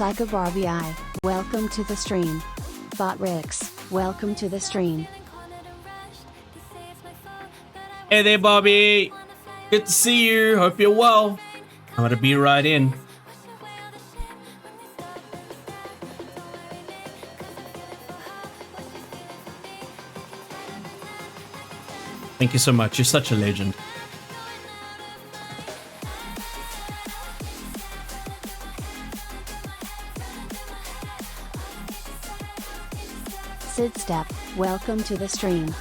Psycho Barbie I, welcome to the stream. Bot Rix, welcome to the stream. Hey there, Bobby. Good to see you. Hope you're well. I'm gonna be right in. Thank you so much. You're such a legend. Sid Step, welcome to the stream.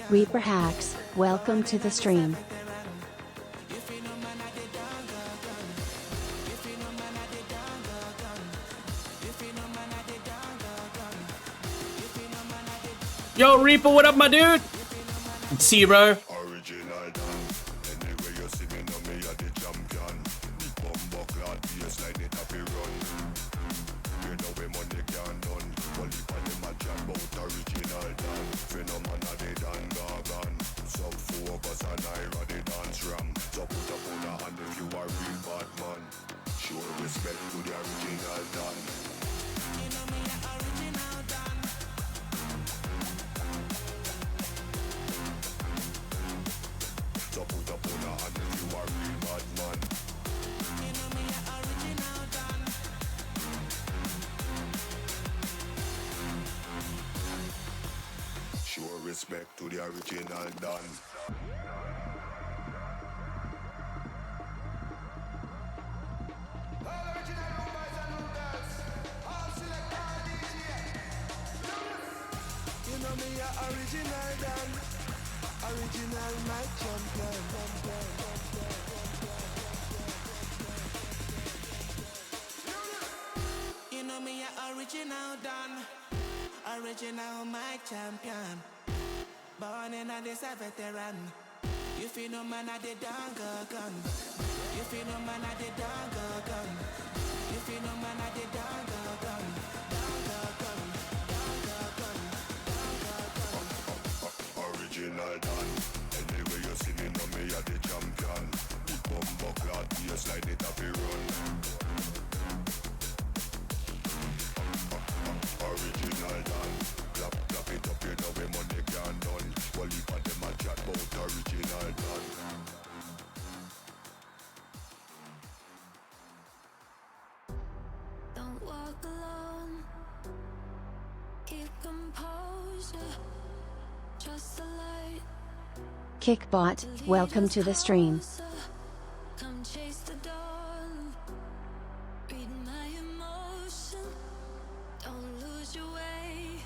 Reaper Hacks, welcome to the stream. Yo, Reaper, what up, my dude? See you, bro. Respect to the original done. You know me a original done. Original my champion. You know me a original done. Original my champion. Born in a this a veteran. You feel no man at the dongle gun. You feel no man at the dongle gun. You feel no man at the dongle gun. Dongle gun. Dongle gun. Dongle gun. Original done. Anyway you see me, know me a the champion. Big bumbo cloud, yes like it have a run. Original done. Clap it up, you know we money can't done. Well, if I them a chat about original done. Don't walk alone. Keep composure. Trust the light. Kickbot, welcome to the stream. Come chase the dawn. Read my emotion. Don't lose your way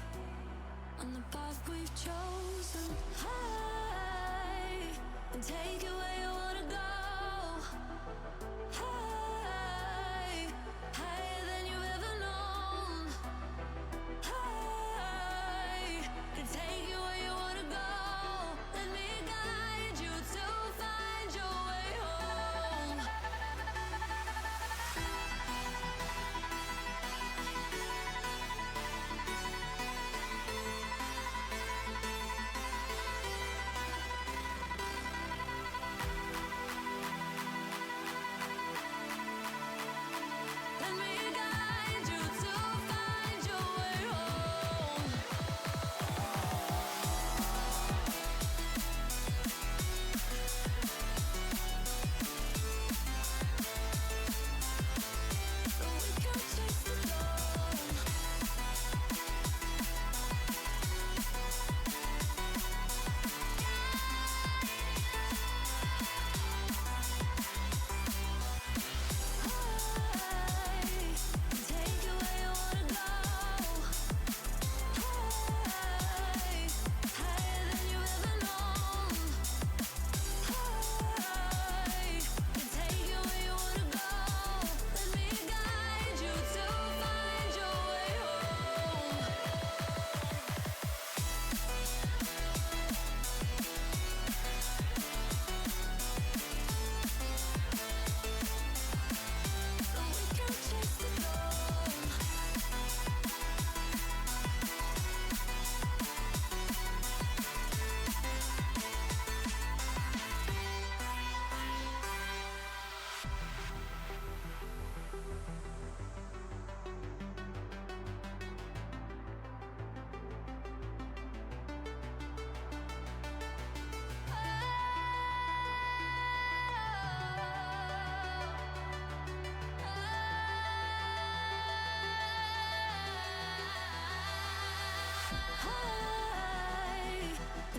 on the path we've chosen. High and take you where you wanna go. High, higher than you've ever known. High and take you where you wanna go. Let me guide you to find your way.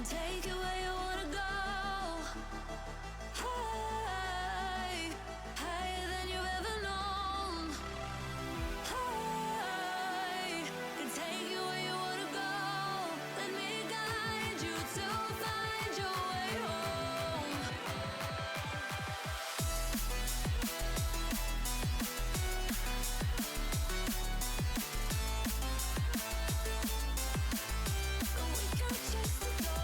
can take you where you wanna go. High, higher than you've ever known. High, can take you where you wanna go. Let me guide you to find your way home. And we can chase the dawn.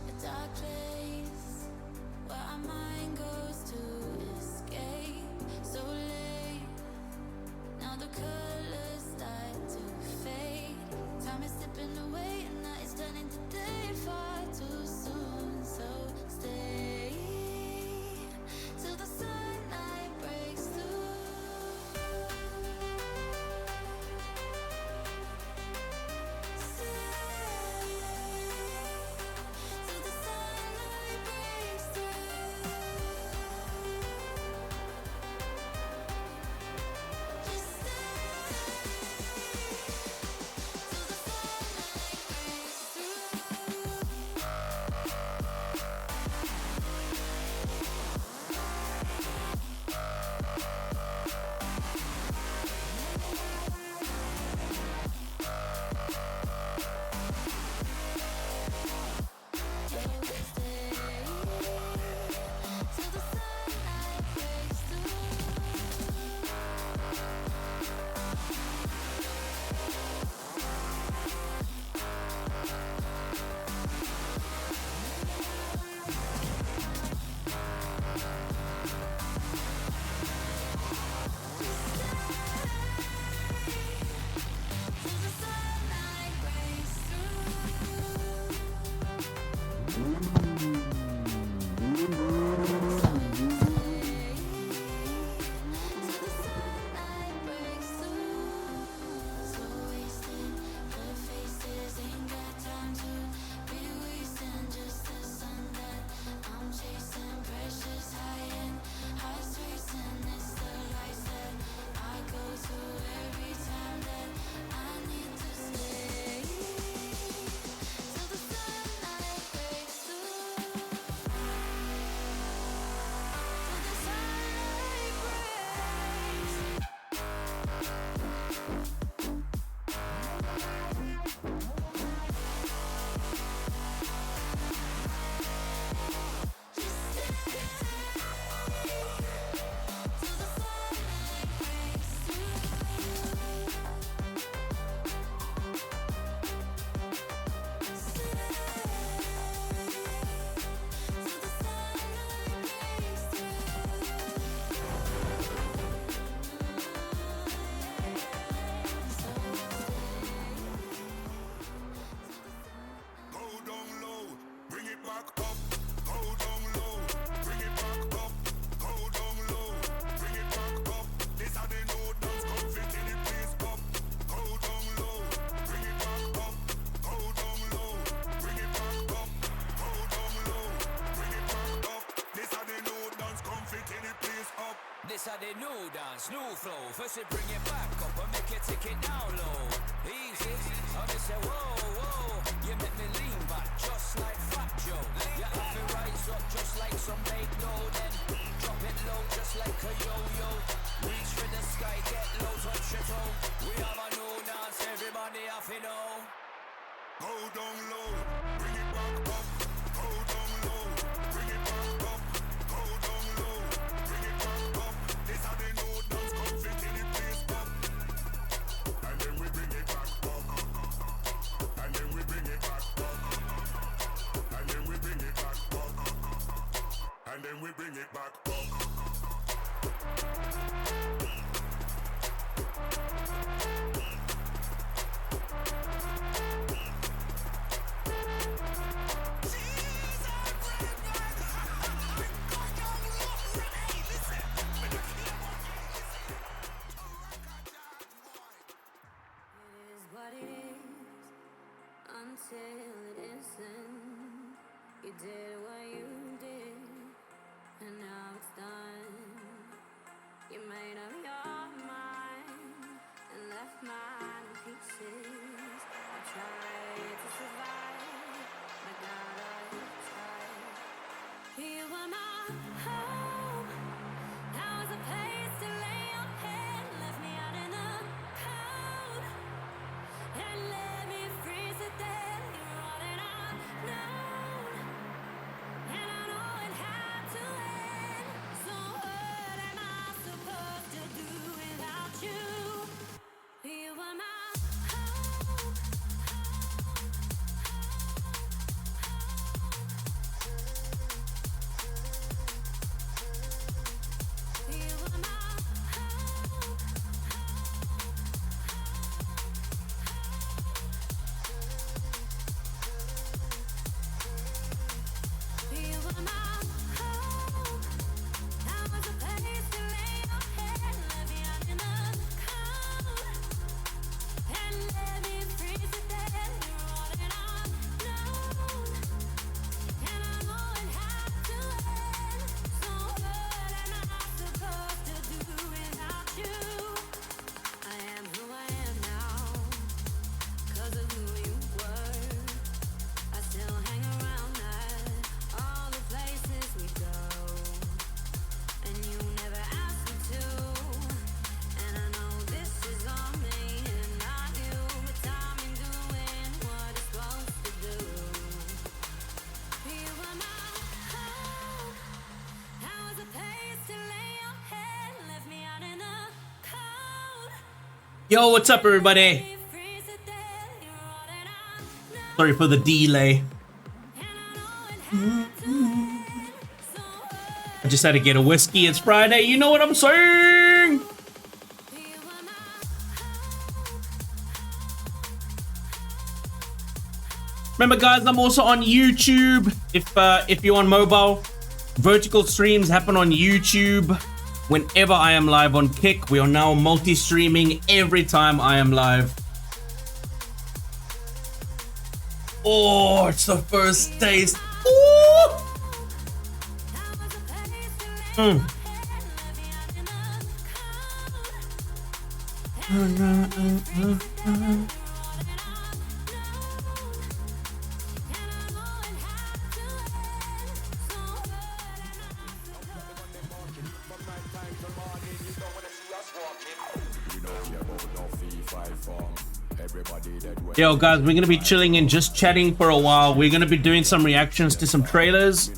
A dark place where our mind goes to escape. So late, now the colors start to fade. Time is slipping away and night is turning to day far too soon. So stay till the sunlight breaks through. Till the sunlight breaks through. Just stay till the sunlight breaks This how they new dance, new flow. First we bring it back up and make it take it down low. Easy, and they say whoa, whoa. You make me lean back just like Fat Joe. You have to rise up just like some big dough. Then drop it low just like a yo-yo. Reach for the sky, get low, touch your toe. We have a new dance, everybody have to know. Go down low, bring it back up. Go down low, bring it back up. Go down low, bring it back up. This how they know dance come fit in the place up. And then we bring it back up. And then we bring it back up. And then we bring it back up. And then we bring it back up. did what you did, and now it's done. You made up your mind and left mine in pieces. I tried to survive, but God, I tried. You were my home. That was a place to lay your head. Left me out in the cold and let me freeze to death. You're all that I've known, and I know it had to end. So what am I supposed to do without you? You were my home. You were my home. You were my home. That was a place to lay your head. Left me out in the cold and let me freeze to death. You're all that I've known, and I know it had to end. So what am I supposed to do without you? I am who I am now, 'cause of who you were. I still hang around at all the places we go, and you never asked me to. And I know this is on me and not you, but time ain't doing what it's supposed to do. You were my home. That was a place to lay your head. Left me out in the cold. Yo, what's up, everybody? Freeze to death. You're all that I know. Sorry for the delay. I just had to get a whiskey. It's Friday. You know what I'm saying? Remember, guys, I'm also on YouTube. If you're on mobile, vertical streams happen on YouTube whenever I am live on Kick. We are now multi-streaming every time I am live. Oh, it's the first taste. Ooh. Yo, guys, we're gonna be chilling and just chatting for a while. We're gonna be doing some reactions to some trailers.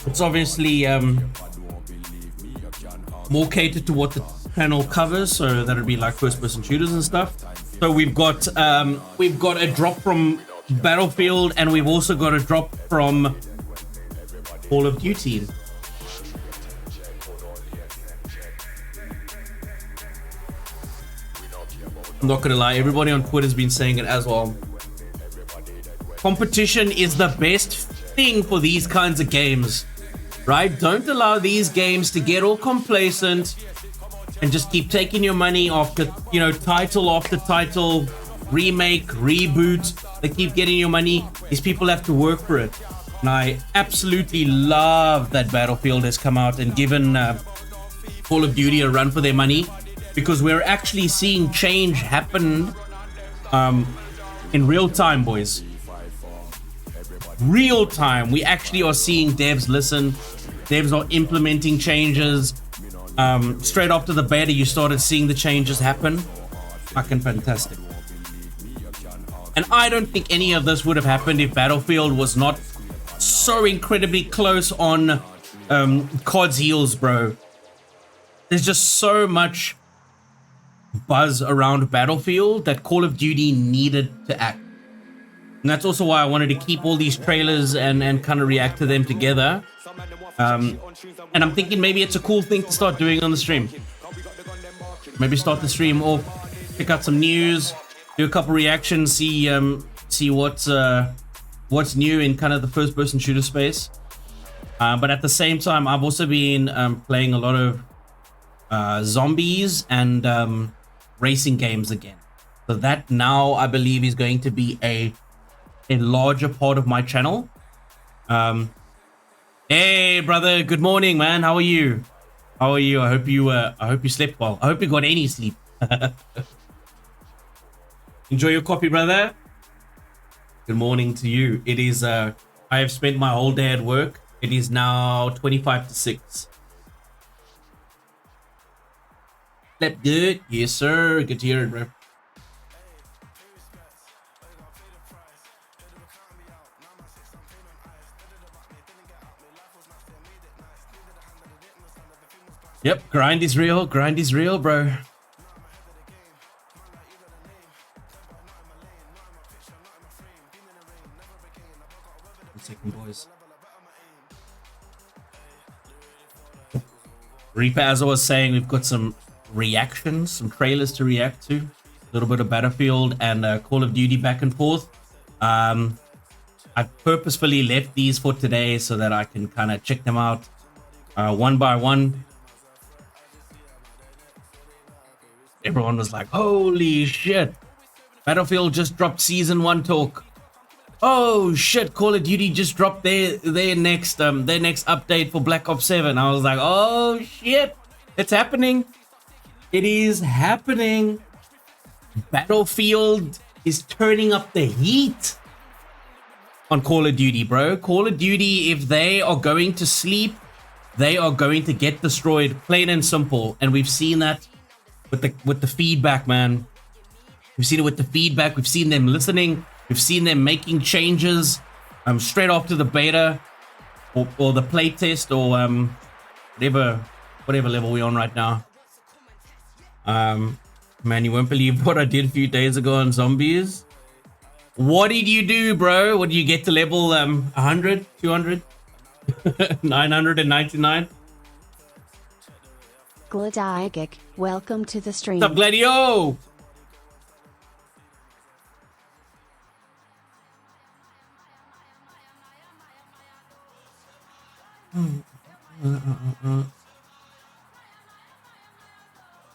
It's obviously more catered to what the channel covers, so that'd be like first-person shooters and stuff. So we've got a drop from Battlefield, and we've also got a drop from Call of Duty. I'm not gonna lie, everybody on Twitter's been saying it as well. Competition is the best thing for these kinds of games, right? Don't allow these games to get all complacent and just keep taking your money after, you know, title after title, remake, reboot. They keep getting your money. These people have to work for it. And I absolutely love that Battlefield has come out and given Call of Duty a run for their money, because we're actually seeing change happen in real time, boys. Real time. We actually are seeing devs listen. Devs are implementing changes. Straight after the beta, you started seeing the changes happen. Fucking fantastic. And I don't think any of this would have happened if Battlefield was not so incredibly close on COD's heels, bro. There's just so much buzz around Battlefield that Call of Duty needed to act. And that's also why I wanted to keep all these trailers and kind of react to them together. And I'm thinking maybe it's a cool thing to start doing on the stream. Maybe start the stream off, pick out some news, do a couple reactions, see what's new in kind of the first-person shooter space. But at the same time, I've also been playing a lot of zombies and racing games again. So that now I believe is going to be a a larger part of my channel. Hey brother, good morning, man. How are you? How are you? I hope you slept well. I hope you got any sleep. Enjoy your coffee, brother. Good morning to you. It is I have spent my whole day at work. It is now 25 to 6. Slept good? Yes, sir. Good to hear it, bro. Yep, grind is real. Grind is real, bro. 1 second, boys. Reaper, as I was saying, we've got some reactions, some trailers to react to. A little bit of Battlefield and Call of Duty back and forth. I purposefully left these for today so that I can kind of check them out one by one. Everyone was like, holy shit, Battlefield just dropped season 1 talk. Oh shit, Call of Duty just dropped their next update for Black Ops 7. I was like, oh shit, it's happening. It is happening. Battlefield is turning up the heat on Call of Duty, bro. Call of Duty, if they are going to sleep, they are going to get destroyed, plain and simple. And we've seen that with the feedback, man. We've seen it with the feedback. We've seen them listening. We've seen them making changes straight after the beta or the playtest or whatever level we're on right now. Man, you won't believe what I did a few days ago on zombies. What did you do, bro? What did you get to level 100, 200, 999? Gladiagic, welcome to the stream. What's up, Gladio?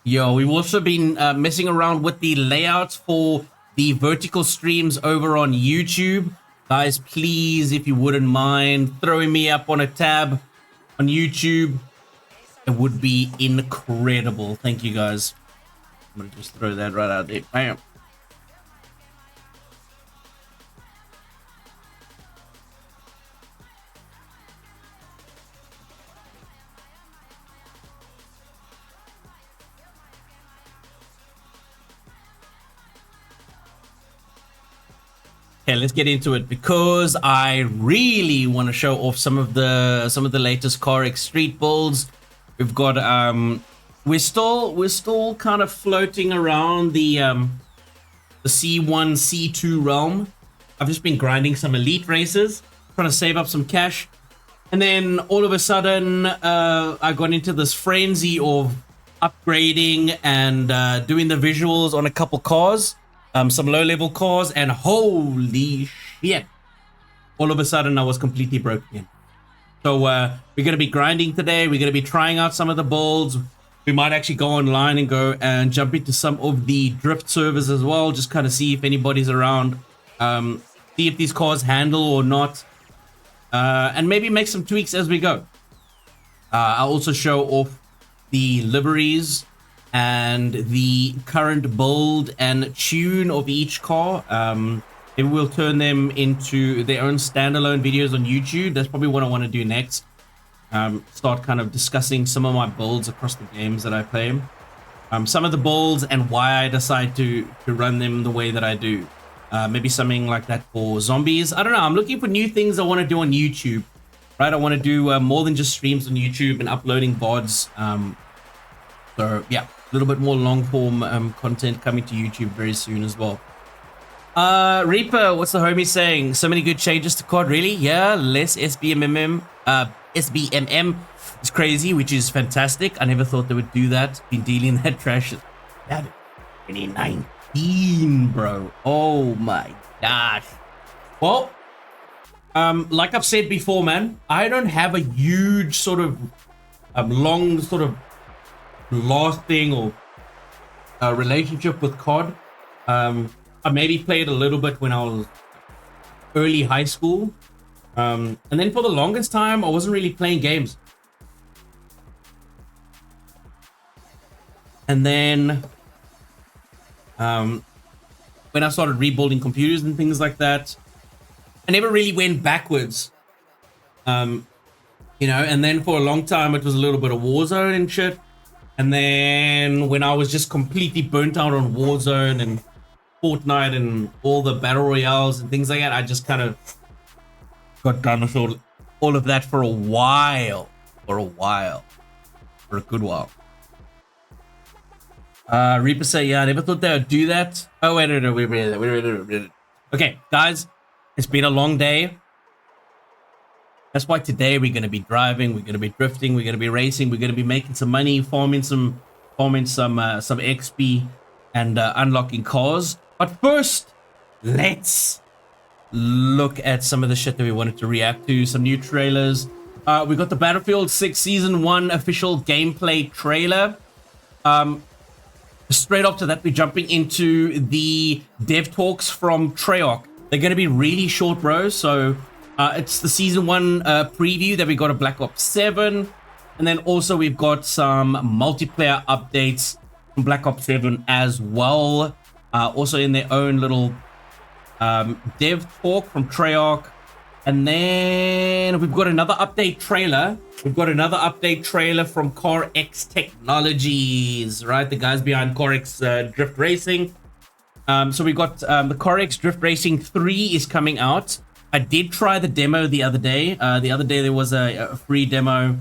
Yo, we've also been messing around with the layouts for the vertical streams over on YouTube. Guys, please, if you wouldn't mind throwing me up on a tab on YouTube, it would be incredible. Thank you, guys. I'm gonna just throw that right out there. Bam. Okay, let's get into it because I really want to show off some of the latest Carx street builds. We've got we're still kind of floating around the C1 C2 realm. I've just been grinding some elite races, trying to save up some cash, and then all of a sudden I got into this frenzy of upgrading and doing the visuals on a couple cars. Some low-level cars, and holy shit, all of a sudden I was completely broke again. So we're going to be grinding today. We're going to be trying out some of the builds. We might actually go online and go and jump into some of the drift servers as well, just kind of see if anybody's around, see if these cars handle or not, and maybe make some tweaks as we go. I'll also show off the liveries and the current build and tune of each car. Maybe we'll turn them into their own standalone videos on YouTube. That's probably what I want to do next. Start kind of discussing some of my builds across the games that I play. Some of the builds and why I decide to run them the way that I do. Maybe something like that for zombies. I don't know. I'm looking for new things I want to do on YouTube. Right? I want to do more than just streams on YouTube and uploading VODs. So yeah, a little bit more long form content coming to YouTube very soon as well. Reaper, what's the homie saying? So many good changes to COD, really? Yeah, less SBMM. SBMM is crazy, which is fantastic. I never thought they would do that. Been dealing that trash. That 2019, bro. Oh my gosh. Well, like I've said before, man, I don't have a huge sort of long sort of lasting or relationship with COD. I maybe played a little bit when I was early high school. And then for the longest time, I wasn't really playing games. And then when I started rebuilding computers and things like that, I never really went backwards. You know, and then for a long time, it was a little bit of Warzone and shit. And then when I was just completely burnt out on Warzone and Fortnite and all the battle royales and things like that, I just kind of got done with all of that for a while. For a good while. Reaper say, yeah, I never thought they would do that. Oh, wait. Okay, guys, it's been a long day. That's why today we're going to be driving, we're going to be drifting, we're going to be racing, we're going to be making some money, farming some XP, and unlocking cars. But first, let's look at some of the shit that we wanted to react to. Some new trailers. We got the Battlefield 6 Season 1 official gameplay trailer. Straight after that, we're jumping into the dev talks from Treyarch. They're going to be really short, bro. So it's the Season 1 preview that we got of Black Ops 7. And then also we've got some multiplayer updates from Black Ops 7 as well. Also in their own little dev talk from Treyarch. And then we've got another update trailer. We've got another update trailer from Carx Technologies, right? The guys behind Carx Drift Racing. So we got the Carx Drift Racing 3 is coming out. I did try the demo the other day. The other day there was a free demo.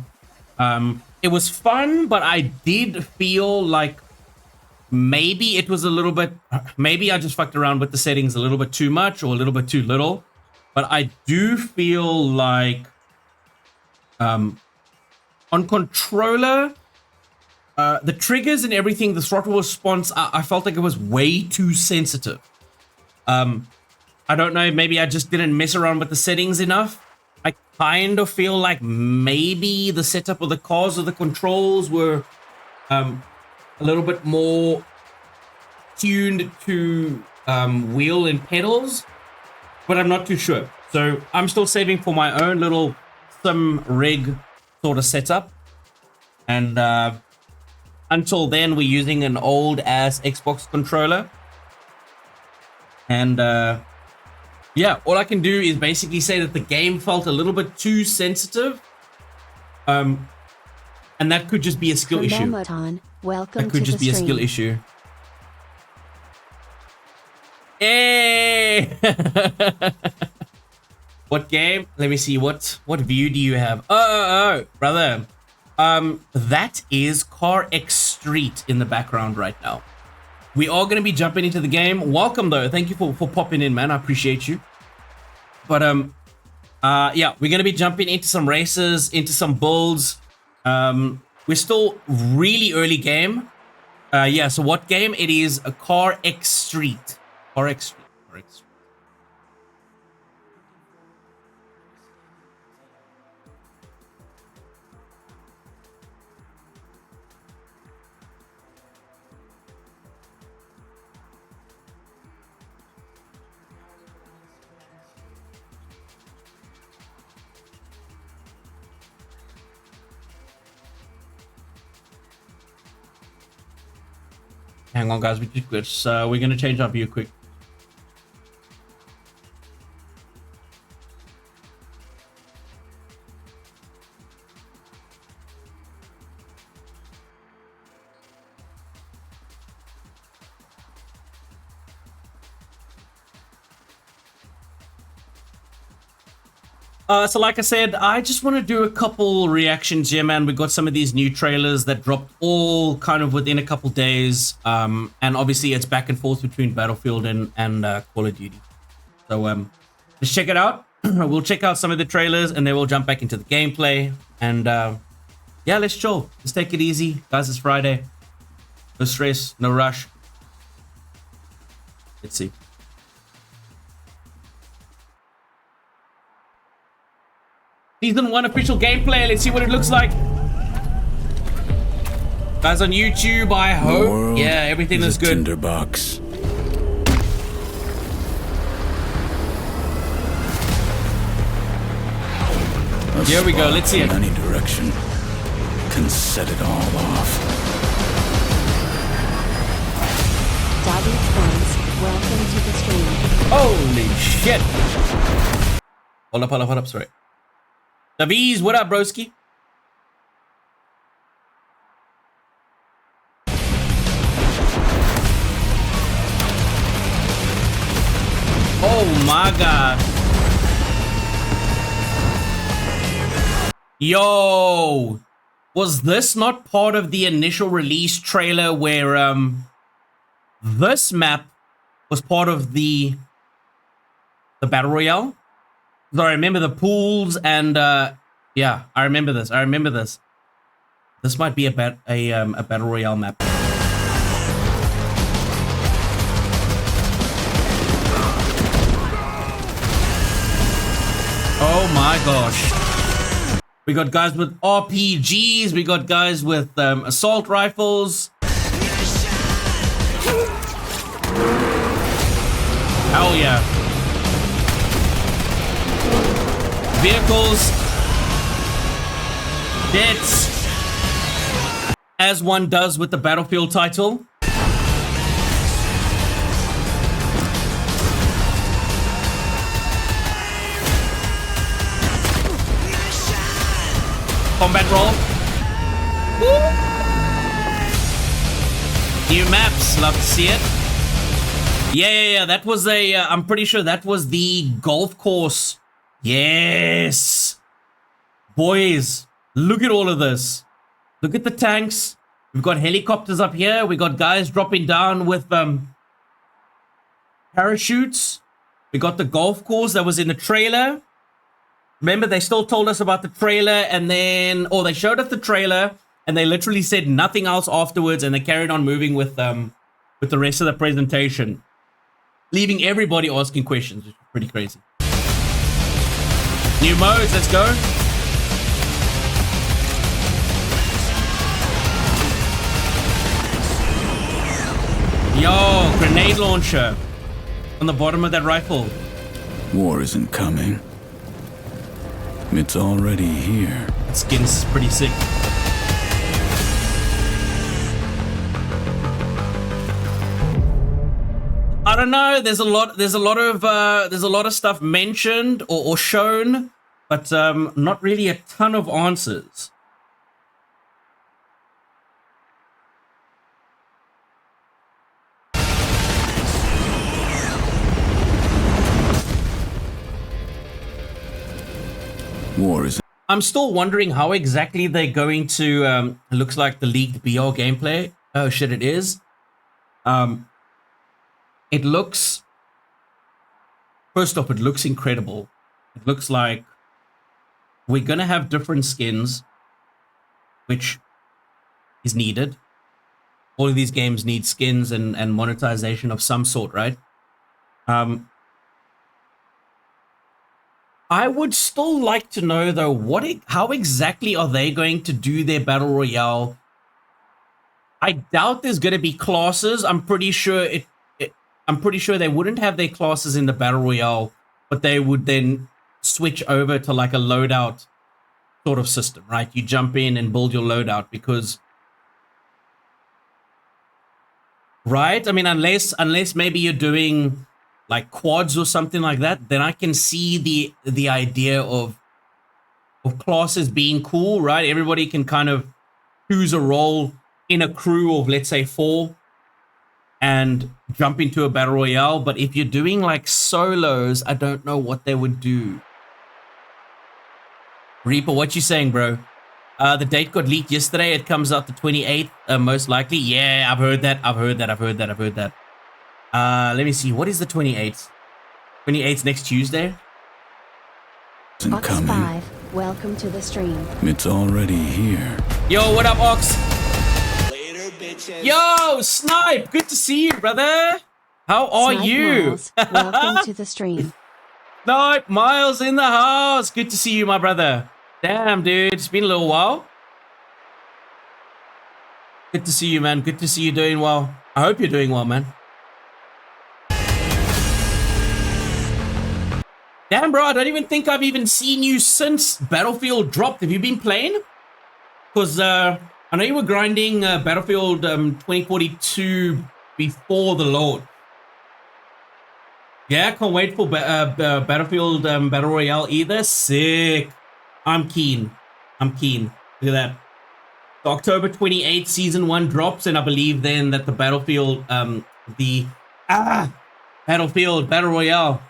It was fun, but I did feel like maybe it was a little bit... Maybe I just fucked around with the settings a little bit too much or a little bit too little. But I do feel like on controller, the triggers and everything, the throttle response, I felt like it was way too sensitive. I don't know, maybe I just didn't mess around with the settings enough. I kind of feel like maybe the setup of the cars or the controls were a little bit more tuned to wheel and pedals. But I'm not too sure. So I'm still saving for my own little sim rig sort of setup. And until then, we're using an old ass Xbox controller. And yeah, all I can do is basically say that the game felt a little bit too sensitive. And that could just be a skill issue. Welcome that could to just the be a stream. skill issue. Hey! What game? Let me see. What view do you have? Oh, brother. That is Carx Street in the background right now. We are going to be jumping into the game. Welcome, though. Thank you for popping in, man. I appreciate you. But yeah, we're going to be jumping into some races, into some builds. We're still really early game. Yeah, so what game? It is a Carx Street. Carx Street. Hang on, guys. We're going to change our view quick. So like I said, I just want to do a couple reactions here, man. We got some of these new trailers that dropped all kind of within a couple days. And obviously it's back and forth between Battlefield and Call of Duty. So let's check it out. We'll check out some of the trailers and then we'll jump back into the gameplay. And yeah, let's chill. Let's take it easy. Guys, it's Friday. No stress, no rush. Let's see. Season 1 official gameplay. Let's see what it looks like. Guys on YouTube, I hope. Yeah, everything is good. Tinderbox. Here we go. Let's see it. In any direction can set it all off. Doggy Twins, welcome to the stream. Holy shit. Hold up, sorry. Davies, what up, broski? Oh my god. Yo, was this not part of the initial release trailer where this map was part of the battle royale? So I remember the pools and yeah, I remember this. This might be a battle royale map. Oh my gosh. We got guys with RPGs. We got guys with assault rifles. Hell yeah. Vehicles. Jets. As one does with the Battlefield title. Combat roll. Woo! New maps, love to see it. Yeah. That was I'm pretty sure that was the golf course. Yes. Boys, look at all of this. Look at the tanks. We've got helicopters up here. We got guys dropping down with parachutes. We got the golf course that was in the trailer. Remember, they still told us about the trailer and then, or they showed us the trailer and they literally said nothing else afterwards, and they carried on moving with the rest of the presentation, leaving everybody asking questions, which is pretty crazy. New modes, let's go. Yo, grenade launcher on the bottom of that rifle. War isn't coming. It's already here. That skin's pretty sick. I don't know. There's a lot of stuff mentioned or shown, but not really a ton of answers. War is. I'm still wondering how exactly they're going to. Looks like the leaked BR gameplay. Oh shit, it is. It looks. First off, it looks incredible. It looks like we're gonna have different skins, which is needed. All of these games need skins and monetization of some sort, right? I would still like to know though, how exactly are they going to do their battle royale? I doubt there's going to be classes. I'm pretty sure they wouldn't have their classes in the battle royale, but they would then switch over to like a loadout sort of system, right? You jump in and build your loadout because, right? I mean, unless maybe you're doing like quads or something like that, then I can see the idea of classes being cool, right? Everybody can kind of choose a role in a crew of, let's say, 4 and jump into a battle royale. But if you're doing like solos, I don't know what they would do. Reaper, what you saying, bro? The date got leaked yesterday. It comes out the 28th, most likely. Yeah, I've heard that. Let me see. What is the 28th? 28th next Tuesday? Isn't Ox coming. 5, welcome to the stream. It's already here. Yo, what up, Ox? Later, bitches. Yo, Snipe, good to see you, brother. How are Snipe you? Miles, welcome to the stream. Snipe, Miles in the house. Good to see you, my brother. Damn, dude, it's been a little while. Good to see you, man. Good to see you doing well. I hope you're doing well, man. Damn, bro, I don't even think I've even seen you since Battlefield dropped. Have you been playing? Because I know you were grinding Battlefield 2042 before the load. Yeah, can't wait for Battlefield Battle Royale either. Sick. I'm keen. I'm keen. Look at that. The October 28th Season 1 drops, and I believe then that the Battlefield, Battlefield Battle Royale,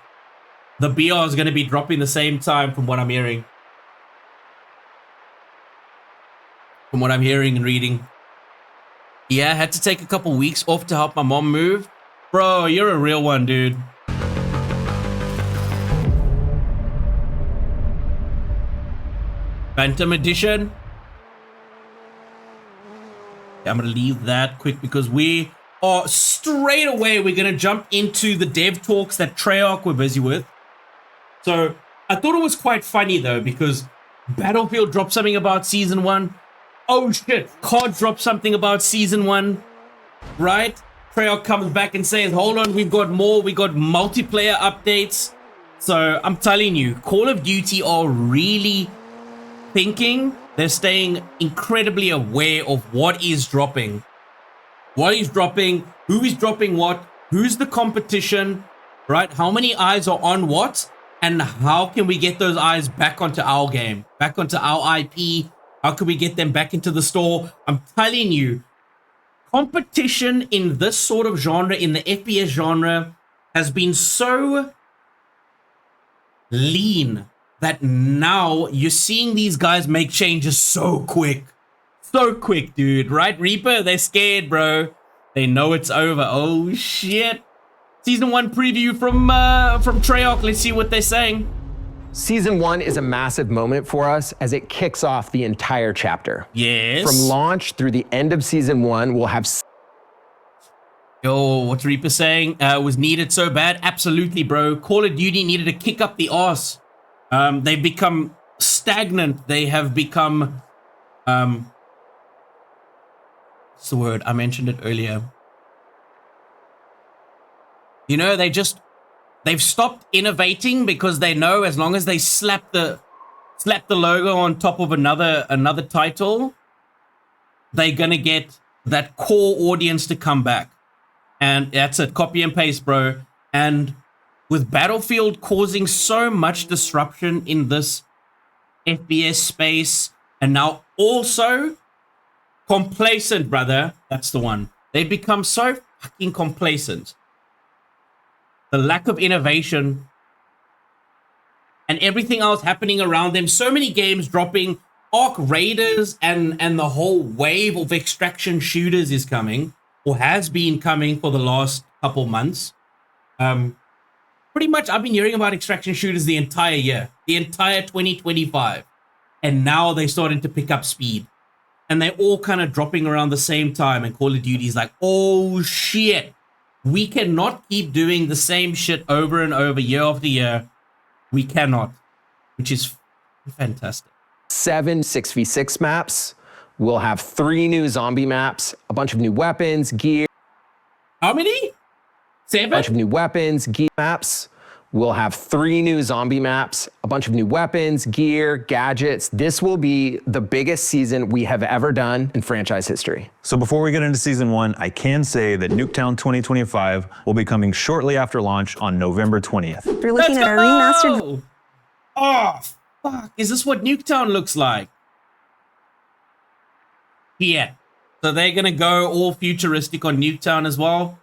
the BR is going to be dropping the same time from what I'm hearing. From what I'm hearing and reading. Yeah, I had to take a couple weeks off to help my mom move. Bro, you're a real one, dude. Phantom Edition. I'm going to leave that quick because we are straight away, we're going to jump into the dev talks that Treyarch were busy with. So I thought it was quite funny though, because Battlefield dropped something about Season 1. Oh shit, COD dropped something about Season 1, right? Treyarch comes back and says, hold on, we've got more, we got multiplayer updates. So I'm telling you, Call of Duty are really thinking. They're staying incredibly aware of what is dropping. What is dropping, who is dropping what, who's the competition, right? How many eyes are on what, and how can we get those eyes back onto our game, back onto our IP? How can we get them back into the store? I'm telling you, competition in this sort of genre, in the FPS genre, has been so lean that now you're seeing these guys make changes so quick. So quick, dude, right? Reaper, they're scared, bro. They know it's over. Oh, shit. Season 1 preview from Treyarch. Let's see what they're saying. Season 1 is a massive moment for us as it kicks off the entire chapter. Yes. From launch through the end of Season 1, we'll have... Yo, what's Reaper saying? Was needed so bad? Absolutely, bro. Call of Duty needed to kick up the arse. They've become stagnant. They have become... what's the word? I mentioned it earlier. You know, they've stopped innovating because they know as long as they slap the logo on top of another title, they're gonna get that core audience to come back. And that's it, copy and paste, bro. And with Battlefield causing so much disruption in this FPS space, and now also complacent, brother. That's the one. They've become so fucking complacent. The lack of innovation and everything else happening around them. So many games dropping. Arc Raiders and the whole wave of extraction shooters is coming, or has been coming for the last couple months. Pretty much I've been hearing about extraction shooters the entire year, the entire 2025. And now they're starting to pick up speed. And they're all kind of dropping around the same time. And Call of Duty is like, oh shit. We cannot keep doing the same shit over and over, year after year. We cannot, which is fantastic. 7 6v6 maps. We'll have 3 new zombie maps, a bunch of new weapons, gear. How many? 7? A bunch of new weapons, gear maps. We'll have 3 new zombie maps, a bunch of new weapons, gear, gadgets. This will be the biggest season we have ever done in franchise history. So before we get into Season 1, I can say that Nuketown 2025 will be coming shortly after launch on November 20th. You're looking at a remastered... Oh, fuck. Is this what Nuketown looks like? Yeah. So they're going to go all futuristic on Nuketown as well?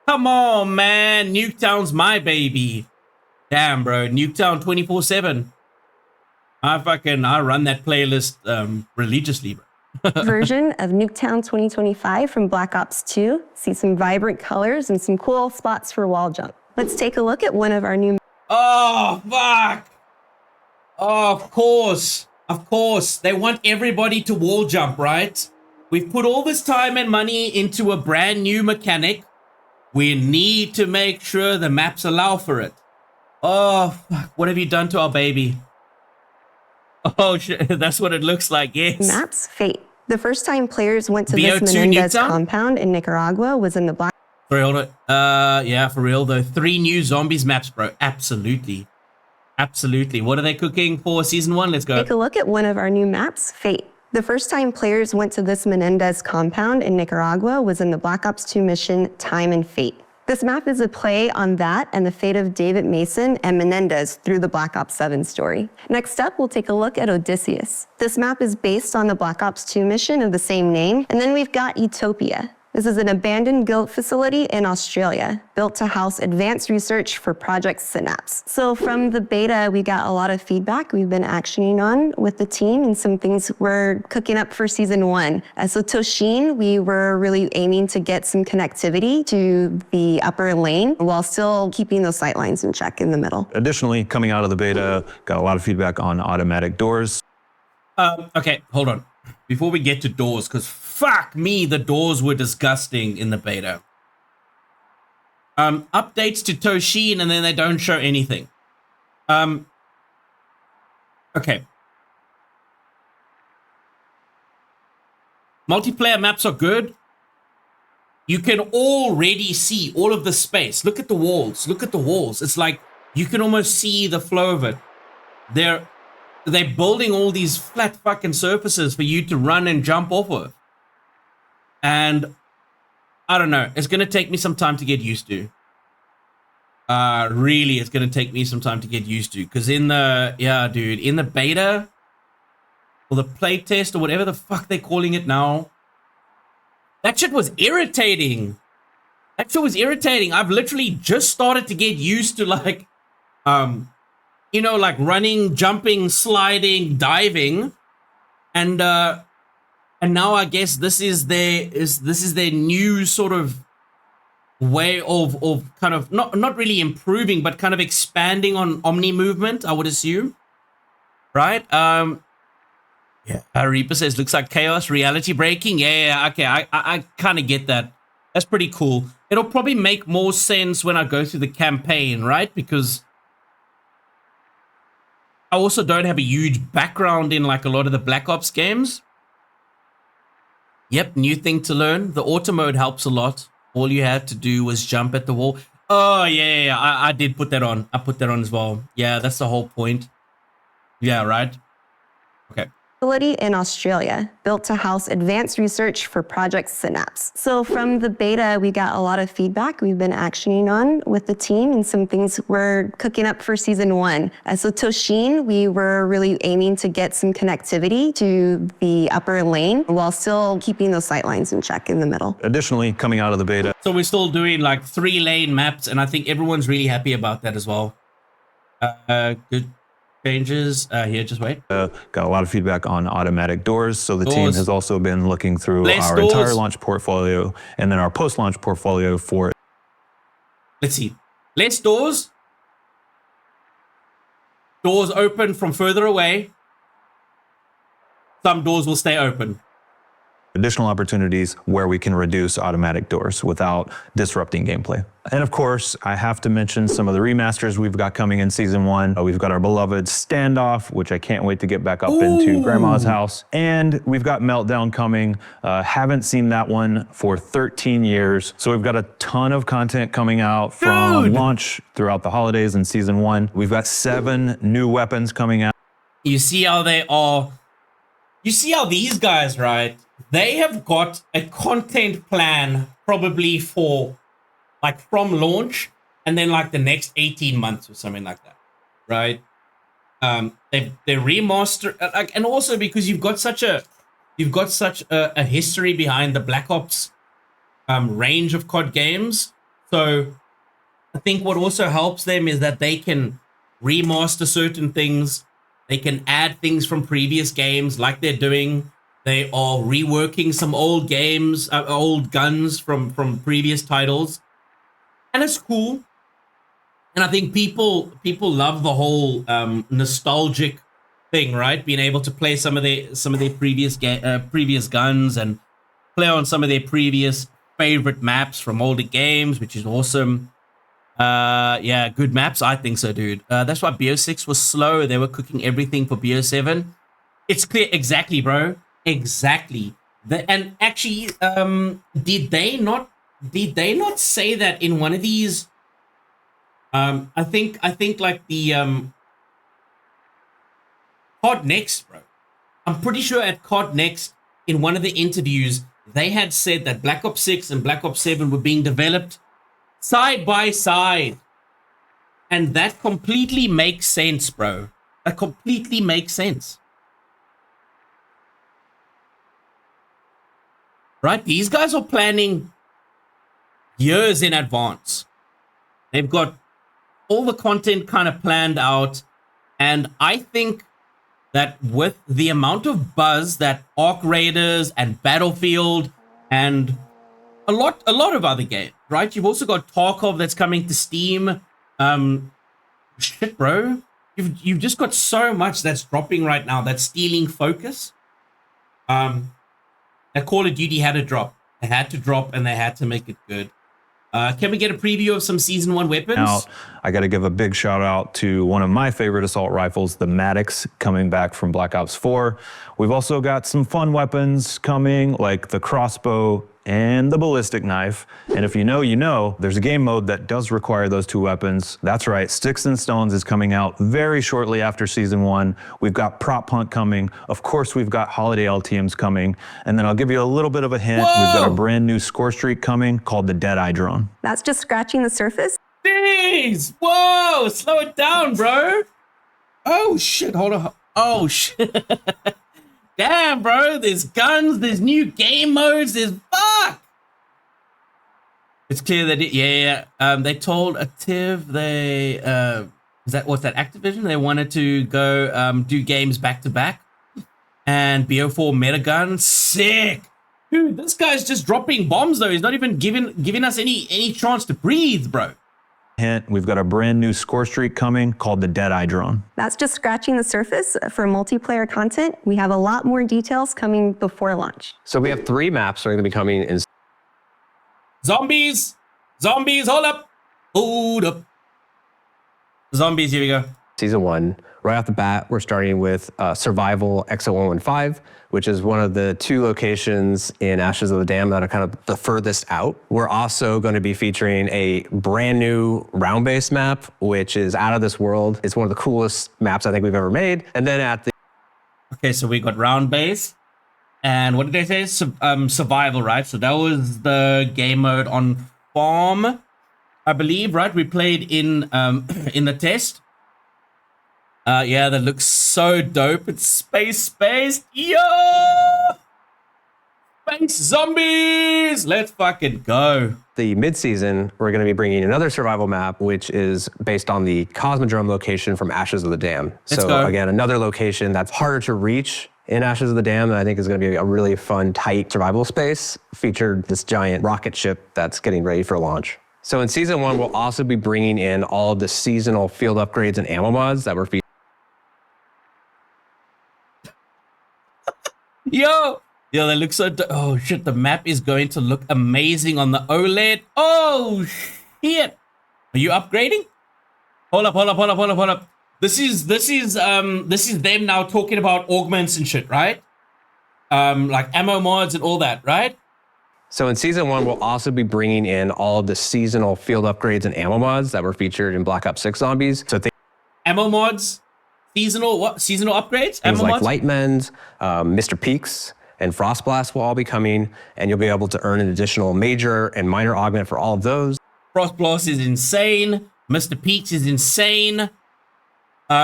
Come on, man. Nuketown's my baby. Damn, bro. Nuketown 24/7. I run that playlist religiously, bro. version of Nuketown 2025 from Black Ops 2. See some vibrant colors and some cool spots for wall jump. Let's take a look at one of our new... Oh, fuck. Oh, of course. Of course. They want everybody to wall jump, right? We've put all this time and money into a brand new mechanic. We need to make sure the maps allow for it. Oh, fuck. What have you done to our baby? Oh, shit. That's what it looks like, yes. Maps Fate. The first time players went to VO2 this Menendez Nuketown? compound in Nicaragua was in the Black... Sorry, hold on. Yeah, for real, though. 3 new zombies maps, bro. Absolutely. Absolutely. What are they cooking for season 1? Let's go. Take a look at one of our new maps, Fate. The first time players went to this Menendez compound in Nicaragua was in the Black Ops 2 mission Time and Fate. This map is a play on that and the fate of David Mason and Menendez through the Black Ops 7 story. Next up, we'll take a look at Odysseus. This map is based on the Black Ops 2 mission of the same name. And then we've got Utopia. This is an abandoned guild facility in Australia, built to house advanced research for Project Synapse. So from the beta, we got a lot of feedback we've been actioning on with the team and some things we're cooking up for season 1. So Toshin, we were really aiming to get some connectivity to the upper lane while still keeping those sight lines in check in the middle. Additionally, coming out of the beta, got a lot of feedback on automatic doors. Okay, hold on. Before we get to doors, because fuck me, the doors were disgusting in the beta. Updates to Toshin and then they don't show anything. Okay. Multiplayer maps are good. You can already see all of the space. Look at the walls. Look at the walls. It's like you can almost see the flow of it. They're building all these flat fucking surfaces for you to run and jump off of. And I don't know. It's going to take me some time to get used to. Really, it's going to take me some time to get used to. Because in the beta, or the playtest, or whatever the fuck they're calling it now, that shit was irritating. That shit was irritating. I've literally just started to get used to like, like running, jumping, sliding, diving, and now I guess this is their new sort of way of kind of not really improving, but kind of expanding on omni movement, I would assume, right? Reaper says looks like chaos, reality breaking. Yeah, okay, I kind of get that. That's pretty cool. It'll probably make more sense when I go through the campaign, right? Because I also don't have a huge background in like a lot of the Black Ops games. Yep, new thing to learn. The auto mode helps a lot. All you had to do was jump at the wall. Oh, yeah, I did put that on. I put that on as well. Yeah, that's the whole point. Yeah, right? Okay. Facility in Australia, built to house advanced research for Project Synapse. So from the beta, we got a lot of feedback we've been actioning on with the team and some things we're cooking up for season 1. So Toshin, we were really aiming to get some connectivity to the upper lane while still keeping those sight lines in check in the middle. Additionally, coming out of the beta. So we're still doing like 3-lane maps, and I think everyone's really happy about that as well. Good changes. Here, just wait. Got a lot of feedback on automatic doors. So the team has also been looking through our entire launch portfolio and then our post-launch portfolio for. Let's see. Less doors. Doors open from further away. Some doors will stay open. Additional opportunities where we can reduce automatic doors without disrupting gameplay. And of course, I have to mention some of the remasters we've got coming in season 1. We've got our beloved Standoff, which I can't wait to get back up into Grandma's house. And we've got Meltdown coming. Haven't seen that one for 13 years. So we've got a ton of content coming out from launch throughout the holidays in season 1. We've got 7 new weapons coming out. You see how they are. You see how these guys, right? They have got a content plan probably for like from launch and then like the next 18 months or something like that, right? They remaster like, and also because you've got such a history behind the Black Ops range of COD games. So I think what also helps them is that they can remaster certain things. They can add things from previous games like they're doing. They are reworking some old games, old guns from previous titles. And it's cool. And I think people love the whole nostalgic thing, right? Being able to play some of their previous guns and play on some of their previous favorite maps from older games, which is awesome. Yeah, good maps. I think so, dude. That's why BO6 was slow. They were cooking everything for BO7. It's clear. Exactly, bro. Exactly. And actually, did they not say that in one of these? I think like the COD Next, bro. I'm pretty sure at COD Next, in one of the interviews, they had said that Black Ops 6 and Black Ops 7 were being developed side by side. And that completely makes sense, bro. That completely makes sense. Right? These guys are planning years in advance. They've got all the content kind of planned out. And I think that with the amount of buzz that Arc Raiders and Battlefield and a lot of other games, right? You've also got Tarkov that's coming to Steam. Shit, bro. You've just got so much that's dropping right now that's stealing focus. That Call of Duty had to drop. They had to drop and they had to make it good. Can we get a preview of some Season 1 weapons? Now, I got to give a big shout out to one of my favorite assault rifles, the Maddox, coming back from Black Ops 4. We've also got some fun weapons coming, like the crossbow and the ballistic knife. And if you know, you know, there's a game mode that does require those two weapons. That's right, Sticks and Stones is coming out very shortly after Season 1. We've got Prop Hunt coming. Of course, we've got Holiday LTMs coming. And then I'll give you a little bit of a hint. Whoa! We've got a brand new score streak coming called the Deadeye drone. That's just scratching the surface. Jeez! Whoa! Slow it down, bro! Oh, shit. Hold on. Oh, shit. Damn, bro. There's guns. There's new game modes. There's fuck! It's clear that they told Ativ what's that, Activision? They wanted to go do games back to back. And BO4 Metagun. Sick! Dude, this guy's just dropping bombs, though. He's not even giving us any chance to breathe, bro. Hint, we've got a brand new score streak coming called the Deadeye drone. That's just scratching the surface for multiplayer content. We have a lot more details coming before launch. So we have 3 maps that are going to be coming in. Zombies! Zombies, hold up! Hold up. Zombies, here we go. Season 1. Right off the bat, we're starting with Survival XO115, which is one of the 2 locations in Ashes of the Dam that are kind of the furthest out. We're also going to be featuring a brand new round-based map, which is out of this world. It's one of the coolest maps I think we've ever made. And then at the... Okay, so we got round base. And what did they say? Survival, right? So that was the game mode on Farm, I believe, right? We played in the test. Yeah, that looks so dope. It's space. Yo! Space zombies! Let's fucking go. The mid-season, we're going to be bringing another survival map, which is based on the Cosmodrome location from Ashes of the Dam. Let's so go. Again, another location that's harder to reach in Ashes of the Dam that I think is going to be a really fun, tight survival space. Featured this giant rocket ship that's getting ready for launch. So in Season 1, we'll also be bringing in all of the seasonal field upgrades and ammo mods that were featured. Yo, that looks so oh shit, the map is going to look amazing on the OLED. Oh shit. Are you upgrading? Hold up. This is them now talking about augments and shit, right? Like ammo mods and all that, right? So in Season 1, we'll also be bringing in all of the seasonal field upgrades and ammo mods that were featured in Black Ops 6 Zombies. So ammo mods? Seasonal upgrades? Things Ammo like mods? Lightmens, Mr. Peaks, and Frost Blast will all be coming, and you'll be able to earn an additional major and minor augment for all of those. Frost Blast is insane. Mr. Peaks is insane.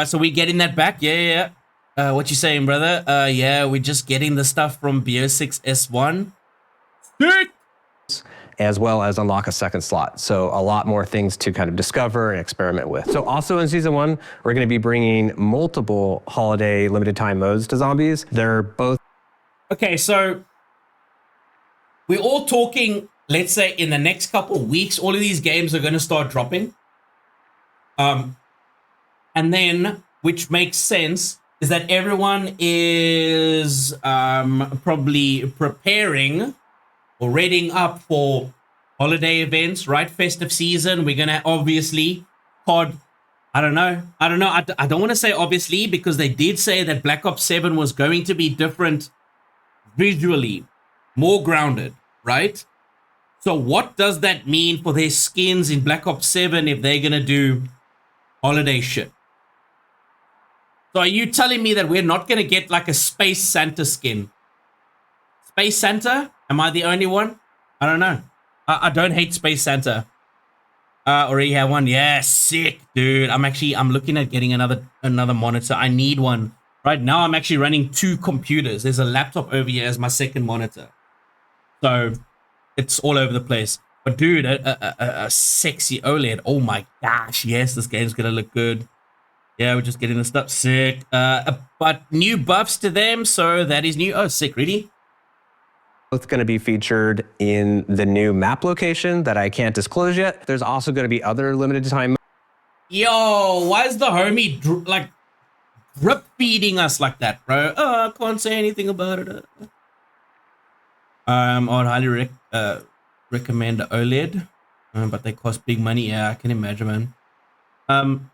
So we getting that back? Yeah. What you saying, brother? Yeah, we're just getting the stuff from BO6S1. Sick! As well as unlock a second slot. So a lot more things to kind of discover and experiment with. So also in Season 1, we're going to be bringing multiple holiday limited time modes to Zombies. They're both... Okay, so we're all talking, let's say in the next couple of weeks, all of these games are going to start dropping. And then, which makes sense, is that everyone is probably preparing or readying up for holiday events, right? Festive season. We're going to obviously COD. I don't know. I don't want to say obviously because they did say that Black Ops 7 was going to be different visually, more grounded, right? So what does that mean for their skins in Black Ops 7 if they're going to do holiday shit? So are you telling me that we're not going to get like a Space Santa skin? Space Santa? Am I the only one? I don't know. I don't hate Space Santa. Already have one. Yeah, sick, dude. I'm looking at getting another monitor. I need one. Right now, I'm actually running 2 computers. There's a laptop over here as my second monitor. So it's all over the place. But dude, a sexy OLED. Oh my gosh, yes, this game's gonna look good. Yeah, we're just getting the stuff sick. But new buffs to them, so that is new. Oh, sick, really? Both going to be featured in the new map location that I can't disclose yet. There's also going to be other limited time. Yo, why is the homie drip feeding us like that, bro? Oh, I can't say anything about it. I would highly recommend OLED, but they cost big money. Yeah, I can imagine, man.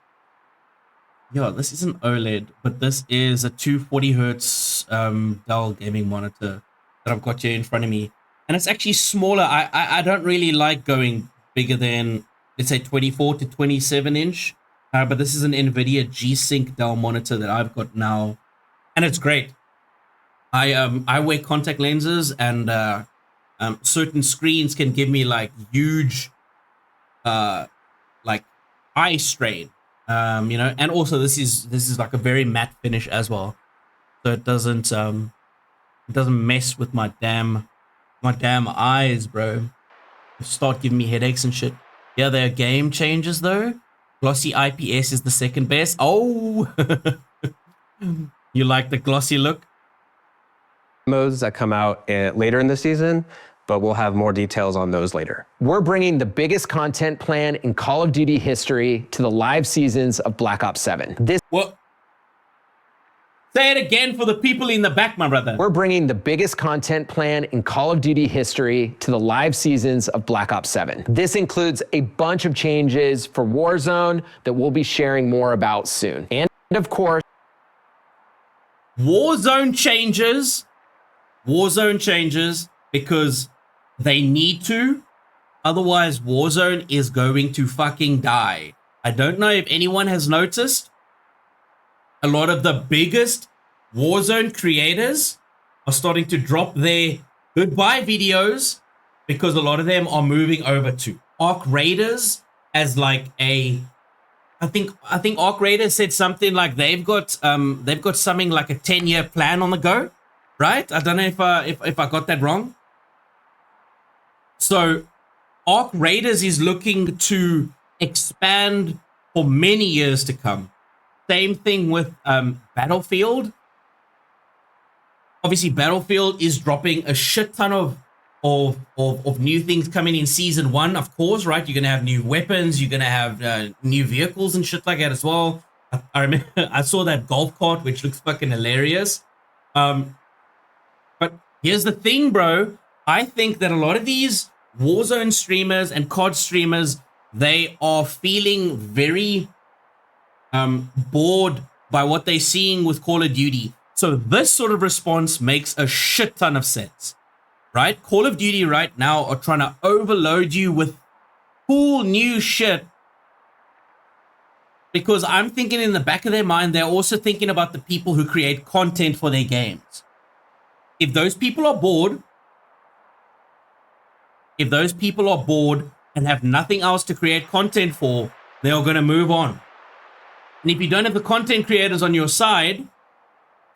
Yo, this isn't OLED, but this is a 240 hertz Dell gaming monitor that I've got here in front of me, and it's actually smaller. I don't really like going bigger than, let's say, 24 to 27 inch, but this is an NVIDIA G-Sync Dell monitor that I've got now, and it's great. I wear contact lenses, and certain screens can give me like huge like eye strain, you know, and also this is like a very matte finish as well, so it doesn't mess with my damn eyes, bro. Start giving me headaches and shit. Yeah, they're game changers though. Glossy IPS is the second best. Oh, you like the glossy look? Modes that come out later in the season, but we'll have more details on those later. We're bringing the biggest content plan in Call of Duty history to the live seasons of Black Ops 7. What? Say it again for the people in the back, my brother. We're bringing the biggest content plan in Call of Duty history to the live seasons of Black Ops 7. This includes a bunch of changes for Warzone that we'll be sharing more about soon. And of course, Warzone changes because they need to. Otherwise, Warzone is going to fucking die. I don't know if anyone has noticed. A lot of the biggest Warzone creators are starting to drop their goodbye videos because a lot of them are moving over to Arc Raiders as like a, I think Arc Raiders said something like they've got something like a 10-year plan on the go, right? I don't know if I got that wrong. So Arc Raiders is looking to expand for many years to come. Same thing with Battlefield. Obviously, Battlefield is dropping a shit ton of new things coming in season 1, of course, right? You're gonna have new weapons, you're gonna have new vehicles and shit like that as well. I remember I saw that golf cart, which looks fucking hilarious. But here's the thing, bro. I think that a lot of these Warzone streamers and COD streamers, they are feeling very bored by what they're seeing with Call of Duty. So this sort of response makes a shit ton of sense, right? Call of Duty right now are trying to overload you with cool new shit because I'm thinking in the back of their mind, they're also thinking about the people who create content for their games. If those people are bored and have nothing else to create content for, they are going to move on. And if you don't have the content creators on your side,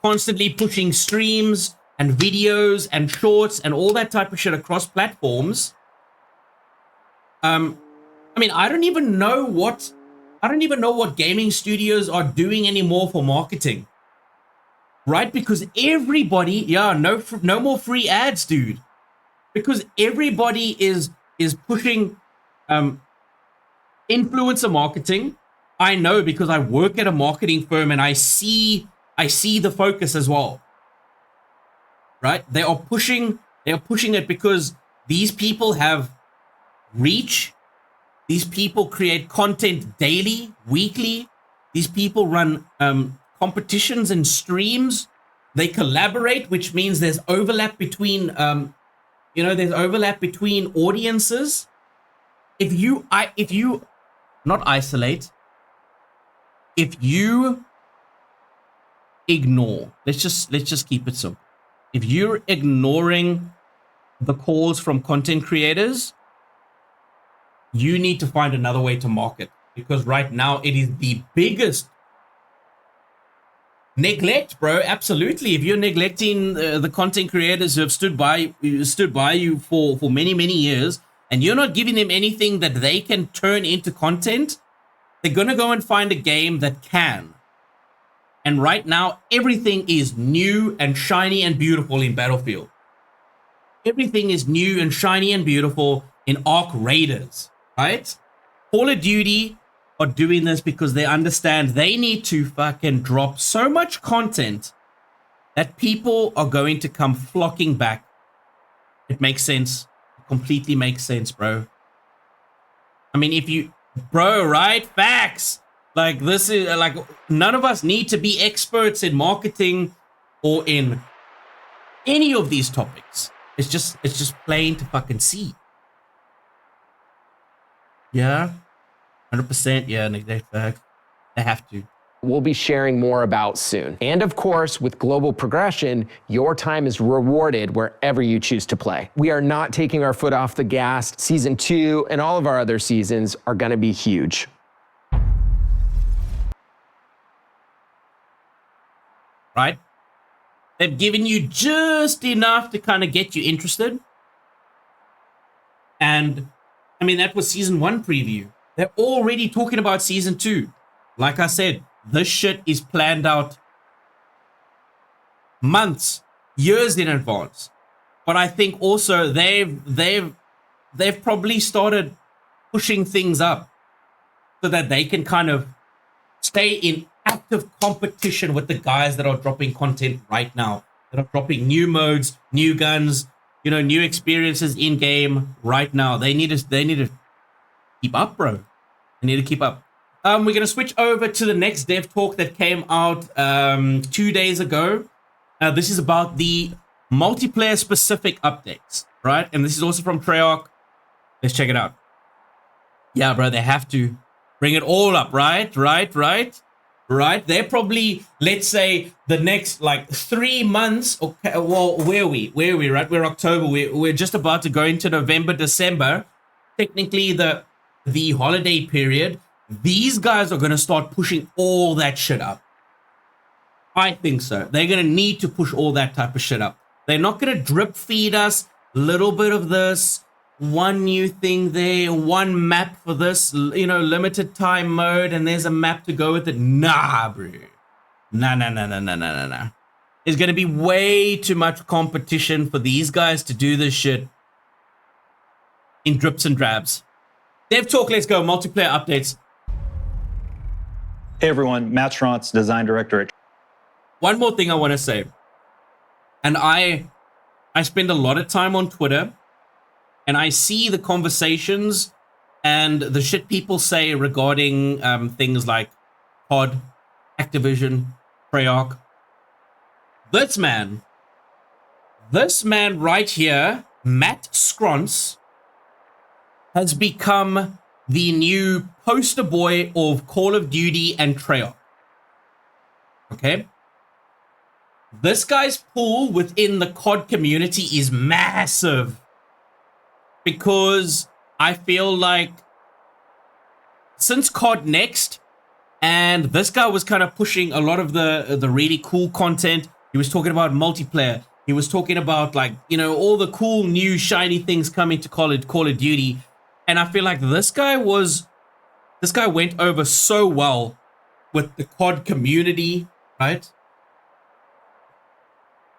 constantly pushing streams and videos and shorts and all that type of shit across platforms, I mean, I don't even know what gaming studios are doing anymore for marketing, right? Because everybody, no more free ads, dude. Because everybody is pushing influencer marketing. I know because I work at a marketing firm and I see the focus as well. Right? They are pushing it because these people have reach. These people create content daily, weekly. These people run competitions and streams. They collaborate, which means there's overlap between audiences. If you not isolate, if you ignore, let's just keep it simple. If you're ignoring the calls from content creators, you need to find another way to market, because right now it is the biggest neglect, bro. Absolutely. If you're neglecting the content creators who have stood by you for many years, and you're not giving them anything that they can turn into content, they're gonna go and find a game that can. And right now, everything is new and shiny and beautiful in Battlefield. Everything is new and shiny and beautiful in Arc Raiders, right? Call of Duty are doing this because they understand they need to fucking drop so much content that people are going to come flocking back. It makes sense. It completely makes sense, bro. I mean, if you, bro, right? Facts. Like, this is like, none of us need to be experts in marketing or in any of these topics. It's just plain to fucking see. Yeah. 100%. Yeah, neglect facts. They have to. We'll be sharing more about soon. And of course, with global progression, your time is rewarded wherever you choose to play. We are not taking our foot off the gas. Season 2 and all of our other seasons are going to be huge. Right? They've given you just enough to kind of get you interested. And I mean, that was season 1 preview. They're already talking about season 2. Like I said, this shit is planned out months, years in advance. But I think also they've probably started pushing things up so that they can kind of stay in active competition with the guys that are dropping content right now, that are dropping new modes, new guns, you know, new experiences in game right now. They need to keep up, bro. They need to keep up. We're gonna switch over to the next dev talk that came out 2 days ago. This is about the multiplayer specific updates, right? And this is also from Treyarch. Let's check it out. Yeah, bro, they have to bring it all up, right? Right? They're probably, let's say, the next like 3 months. Okay, well, where are we, right? We're October. We're just about to go into November, December. Technically, the holiday period. These guys are going to start pushing all that shit up. I think so. They're going to need to push all that type of shit up. They're not going to drip feed us a little bit of this, one new thing there, one map for this, you know, limited time mode, and there's a map to go with it. Nah, bro. Nah. There's going to be way too much competition for these guys to do this shit in drips and drabs. Dev talk, let's go. Multiplayer updates. Hey everyone, Matt Schrantz, design director at... One more thing I want to say. And I spend a lot of time on Twitter, and I see the conversations and the shit people say regarding things like COD, Activision, Treyarch. This man right here, Matt Schrantz, has become the new poster boy of Call of Duty and Treyarch. Okay? This guy's pull within the COD community is massive, because I feel like since COD Next, and this guy was kind of pushing a lot of the really cool content. He was talking about multiplayer. He was talking about, like, you know, all the cool new shiny things coming to Call of Duty. And I feel like this guy went over so well with the COD community, right?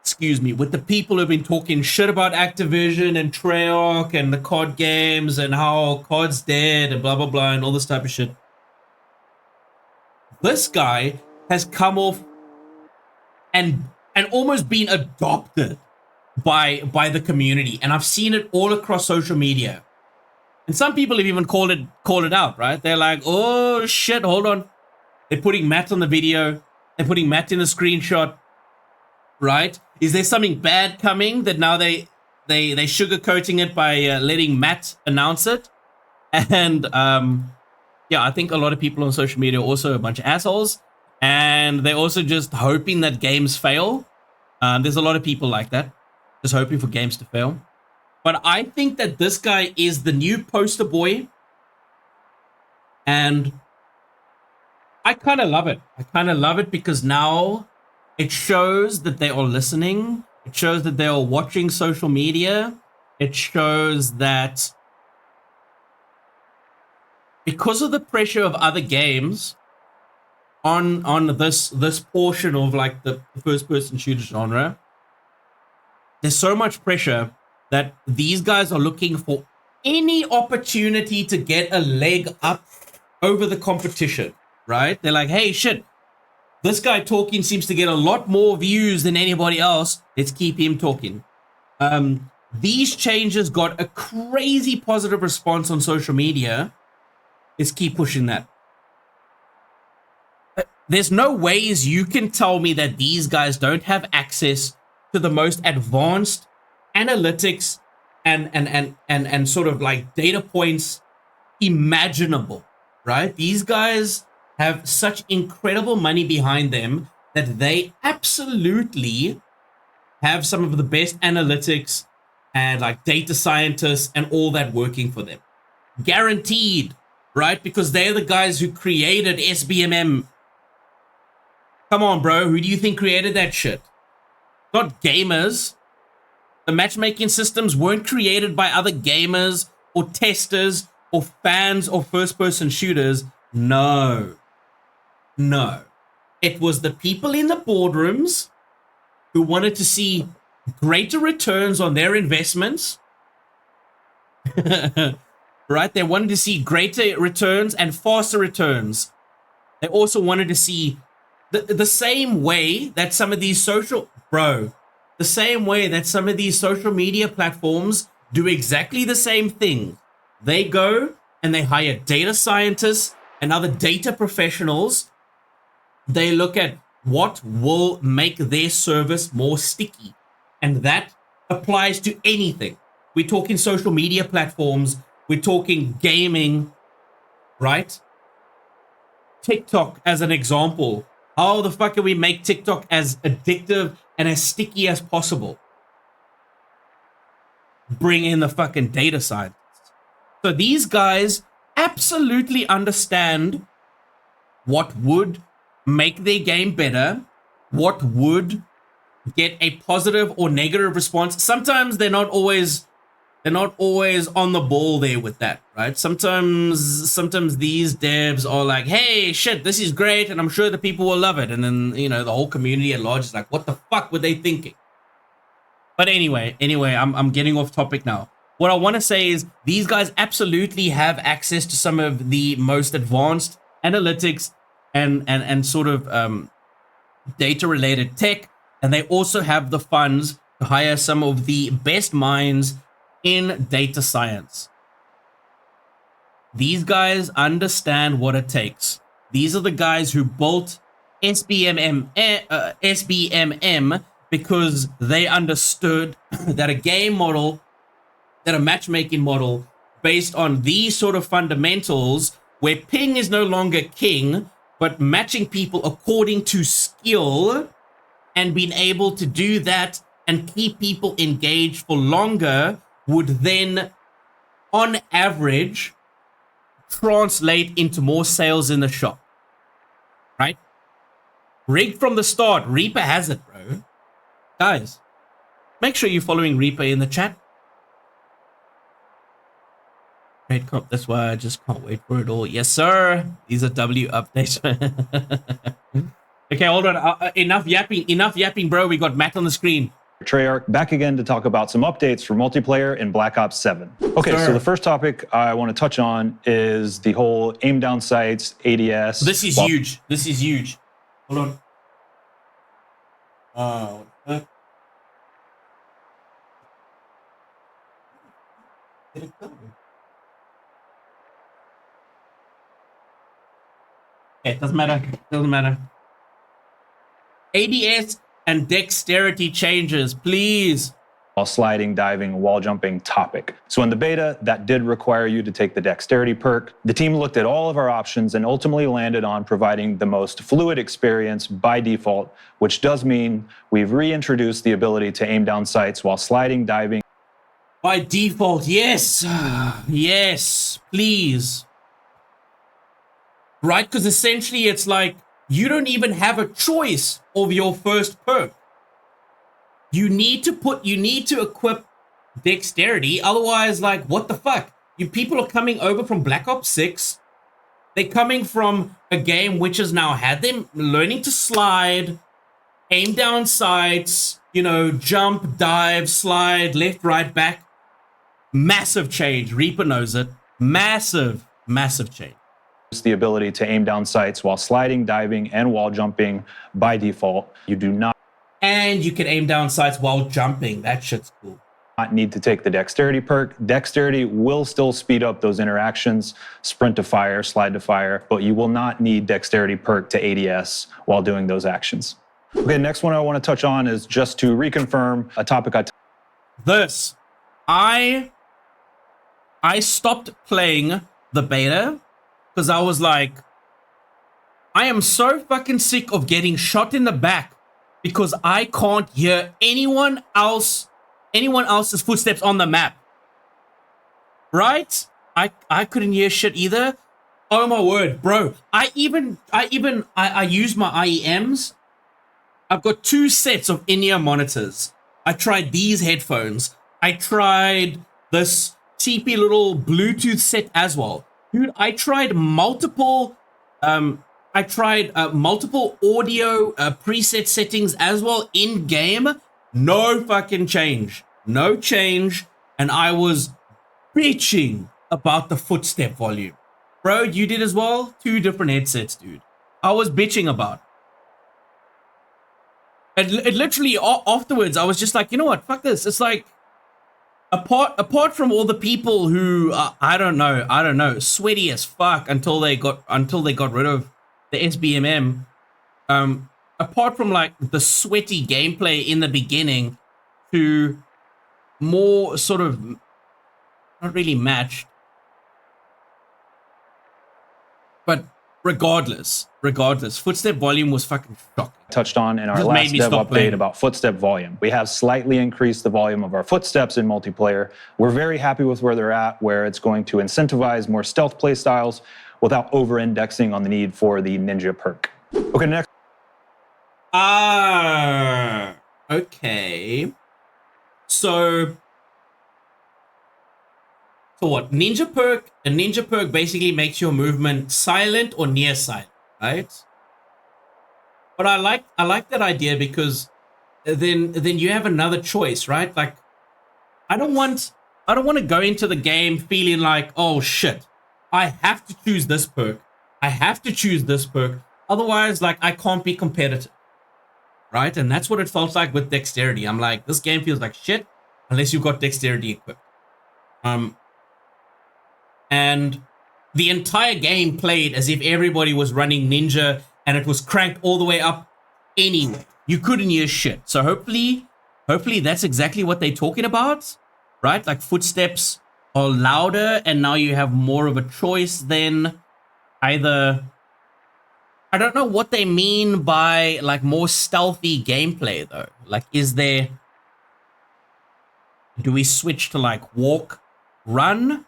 Excuse me, with the people who've been talking shit about Activision and Treyarch and the COD games and how COD's dead and blah, blah, blah, and all this type of shit. This guy has come off and almost been adopted by the community. And I've seen it all across social media. And some people have even called it out, right? They're like, oh shit, hold on. They're putting Matt on the video. They're putting Matt in the screenshot, right? Is there something bad coming that now they sugarcoating it by letting Matt announce it? And yeah, I think a lot of people on social media are also a bunch of assholes. and they're also just hoping that games fail. There's a lot of people like that, just hoping for games to fail. But I think that this guy is the new poster boy, and I kind of love it. I kind of love it because now it shows that they are listening. It shows that they are watching social media. It shows that because of the pressure of other games on this portion of like the first-person shooter genre, there's so much pressure that these guys are looking for any opportunity to get a leg up over the competition, right? They're like, hey, shit, this guy talking seems to get a lot more views than anybody else. Let's keep him talking. These changes got a crazy positive response on social media. Let's keep pushing that. There's no ways you can tell me that these guys don't have access to the most advanced analytics and sort of like data points imaginable, right? These guys have such incredible money behind them that they absolutely have some of the best analytics and like data scientists and all that working for them. Guaranteed, right? Because they're the guys who created SBMM. Come on, bro. Who do you think created that shit? Not gamers. The matchmaking systems weren't created by other gamers or testers or fans of first-person shooters. No. No. It was the people in the boardrooms who wanted to see greater returns on their investments. Right? They wanted to see greater returns and faster returns. They also wanted to see the same way that some of these the same way that some of these social media platforms do exactly the same thing. They go and they hire data scientists and other data professionals. They look at what will make their service more sticky. And that applies to anything. We're talking social media platforms. We're talking gaming, right? TikTok as an example. How the fuck can we make TikTok as addictive and as sticky as possible? Bring in the fucking data scientists. So these guys absolutely understand what would make their game better, what would get a positive or negative response. Sometimes they're not always on the ball there with that, right? Sometimes these devs are like, hey, shit, this is great, and I'm sure the people will love it. And then, you know, the whole community at large is like, what the fuck were they thinking? But anyway, I'm getting off topic now. What I want to say is these guys absolutely have access to some of the most advanced analytics and sort of data-related tech, and they also have the funds to hire some of the best minds in data science. These guys understand what it takes. These are the guys who built SBMM because they understood that a game model, that a matchmaking model based on these sort of fundamentals, where ping is no longer king, but matching people according to skill and being able to do that and keep people engaged for longer, would then, on average, translate into more sales in the shop. Right? Rigged from the start. Reaper has it, bro. Guys, make sure you're following Reaper in the chat. Great comp. That's why I just can't wait for it all. Yes, sir. These are W updates. Okay, hold on. Enough yapping, bro. We got Matt on the screen. Treyarch back again to talk about some updates for multiplayer in Black Ops 7. Okay, so the first topic I want to touch on is the whole aim down sights, ADS. This is huge. This is huge. Hold on. What the fuck? Did it go? Okay, it doesn't matter. Doesn't matter. ADS and dexterity changes, please. while sliding, diving, wall jumping topic. So in the beta, that did require you to take the dexterity perk. The team looked at all of our options and ultimately landed on providing the most fluid experience by default, which does mean we've reintroduced the ability to aim down sights while sliding, diving. By default, yes. Yes, please. Right? Because essentially it's like you don't even have a choice of your first perk. You need to equip dexterity. Otherwise, like, what the fuck? You people are coming over from Black Ops 6. They're coming from a game which has now had them learning to slide, aim down sights, you know, jump, dive, slide, left, right, back. Massive change. Reaper knows it. Massive, massive change. The ability to aim down sights while sliding, diving, and wall jumping by default. You do not. And you can aim down sights while jumping. That shit's cool. Not need to take the dexterity perk. Dexterity will still speed up those interactions, sprint to fire, slide to fire, but you will not need dexterity perk to ADS while doing those actions. Okay, next one I want to touch on is just to reconfirm a topic I stopped playing the beta because I was like, I am so fucking sick of getting shot in the back because I can't hear anyone else's footsteps on the map. Right? I couldn't hear shit either. Oh my word, bro. I use my IEMs. I've got 2 sets of in-ear monitors. I tried these headphones. I tried this cheapy little Bluetooth set as well. Dude, I tried multiple multiple audio preset settings as well in game. No fucking change. No change. And I was bitching about the footstep volume. Bro, you did as well? 2 different headsets, dude. I was bitching about it. It literally afterwards, I was just like, you know what? Fuck this. It's like, apart from all the people who I don't know, sweaty as fuck until they got rid of the SBMM. Apart from like the sweaty gameplay in the beginning to more sort of not really matched. But regardless, footstep volume was fucking shocking. Touched on in our last dev update about footstep volume. We have slightly increased the volume of our footsteps in multiplayer. We're very happy with where they're at, where it's going to incentivize more stealth play styles without over-indexing on the need for the ninja perk. Okay, next. Okay. So what? A ninja perk basically makes your movement silent or near silent, right? But I like that idea because then you have another choice, right? Like I don't want to go into the game feeling like, oh shit, I have to choose this perk. Otherwise, like I can't be competitive. Right? And that's what it felt like with dexterity. I'm like, this game feels like shit unless you've got dexterity equipped. And the entire game played as if everybody was running ninja and it was cranked all the way up anyway. You couldn't hear shit. So hopefully that's exactly what they're talking about, right? Like footsteps are louder and now you have more of a choice than either. I don't know what they mean by like more stealthy gameplay though. Like, do we switch to like walk, run?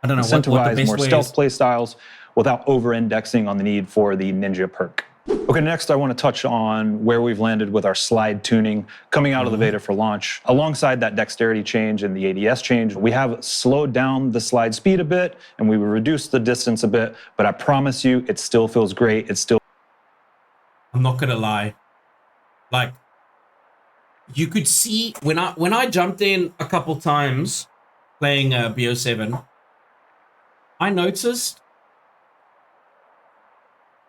I don't know what the best more way stealth is. play styles without over-indexing on the need for the ninja perk. Okay, next I want to touch on where we've landed with our slide tuning coming out of the beta for launch. Alongside that dexterity change and the ADS change, we have slowed down the slide speed a bit and we reduced the distance a bit, but I promise you it still feels great. I'm not gonna lie. Like, you could see when I jumped in a couple times playing BO7, I noticed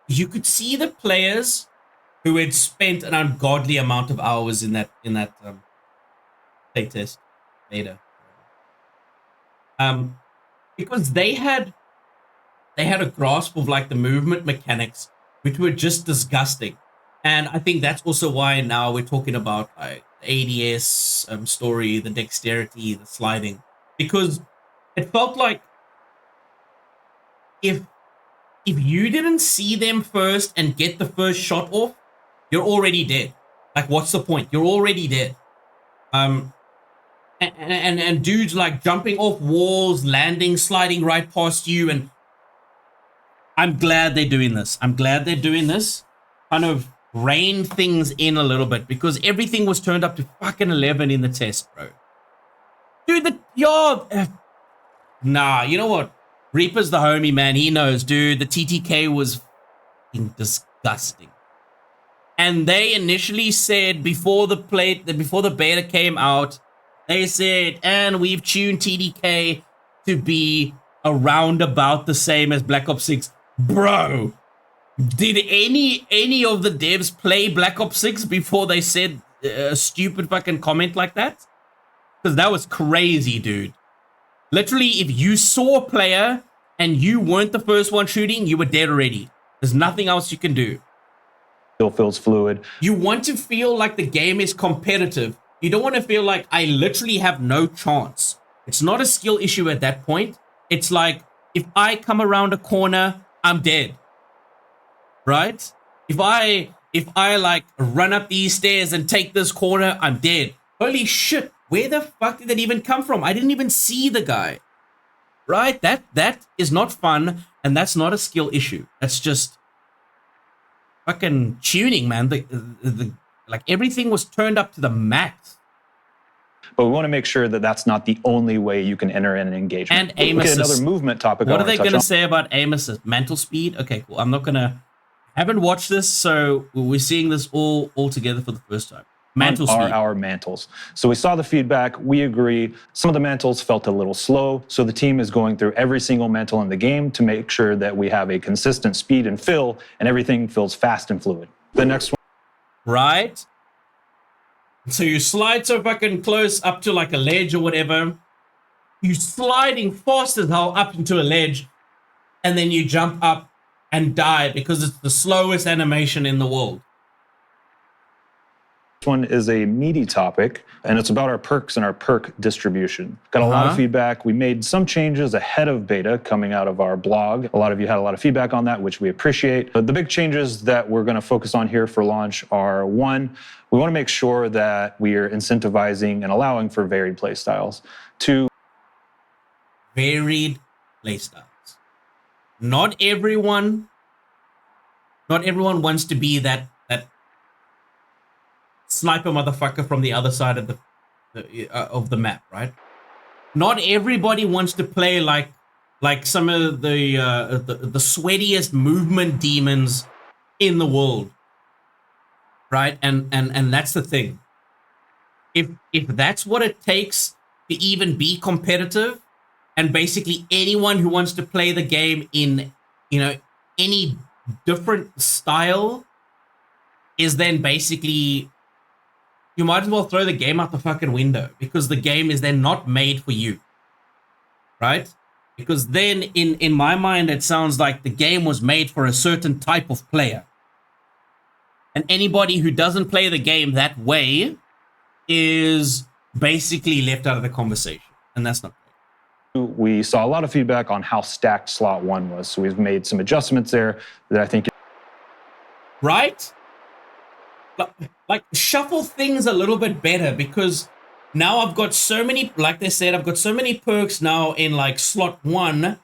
you could see the players who had spent an ungodly amount of hours in that playtest beta, because they had a grasp of like the movement mechanics, which were just disgusting. And I think that's also why now we're talking about like ADS story, the dexterity, the sliding, because it felt like if you didn't see them first and get the first shot off, you're already dead. Like, what's the point? You're already dead. And dudes like jumping off walls, landing, sliding right past you, and I'm glad they're doing this. I'm glad they're doing this. Kind of rein things in a little bit, because everything was turned up to fucking 11 in the test, bro. Dude, nah, you know what? Reaper's the homie, man. He knows, dude. The TTK was fucking disgusting. And they initially said before the beta came out, they said, and we've tuned TDK to be around about the same as Black Ops 6. Bro, did any of the devs play Black Ops 6 before they said a stupid fucking comment like that? Because that was crazy, dude. Literally, if you saw a player and you weren't the first one shooting, you were dead already. There's nothing else you can do. Still feels fluid. You want to feel like the game is competitive. You don't want to feel like I literally have no chance. It's not a skill issue at that point. It's like, if I come around a corner, I'm dead. Right? If I like run up these stairs and take this corner, I'm dead. Holy shit. Where the fuck did that even come from? I didn't even see the guy. Right? That is not fun, and that's not a skill issue. That's just fucking tuning, man. Like, everything was turned up to the max. But we want to make sure that that's not the only way you can enter in an engagement. And aim assist. Another movement topic. What are they going to say about aim assist? Mantle speed? Okay, cool. I'm not going to... haven't watched this, so we're seeing this all together for the first time. Mantle speed. Our mantles. So we saw the feedback. We agree. Some of the mantles felt a little slow. So the team is going through every single mantle in the game to make sure that we have a consistent speed and fill, and everything feels fast and fluid. The next one. Right? So you slide so fucking close up to like a ledge or whatever. You sliding fast as hell up into a ledge, and then you jump up and die because it's the slowest animation in the world. This one is a meaty topic, and it's about our perks and our perk distribution. Got a lot of feedback. We made some changes ahead of beta coming out of our blog. A lot of you had a lot of feedback on that, which we appreciate. But the big changes that we're going to focus on here for launch are, one, we want to make sure that we are incentivizing and allowing for varied play styles. Two, varied play styles. Not everyone wants to be that sniper motherfucker from the other side of the map, right? Not everybody wants to play like some of the sweatiest movement demons in the world, right? And that's the thing. If that's what it takes to even be competitive, and basically anyone who wants to play the game in, any different style is then basically, you might as well throw the game out the fucking window, because the game is then not made for you, right? Because then in my mind, it sounds like the game was made for a certain type of player. And anybody who doesn't play the game that way is basically left out of the conversation. And that's not great. We saw a lot of feedback on how stacked slot 1 was. So we've made some adjustments there that I think... Right? Like, shuffle things a little bit better, because now I've got so many, like they said, I've got so many perks now in like slot 1.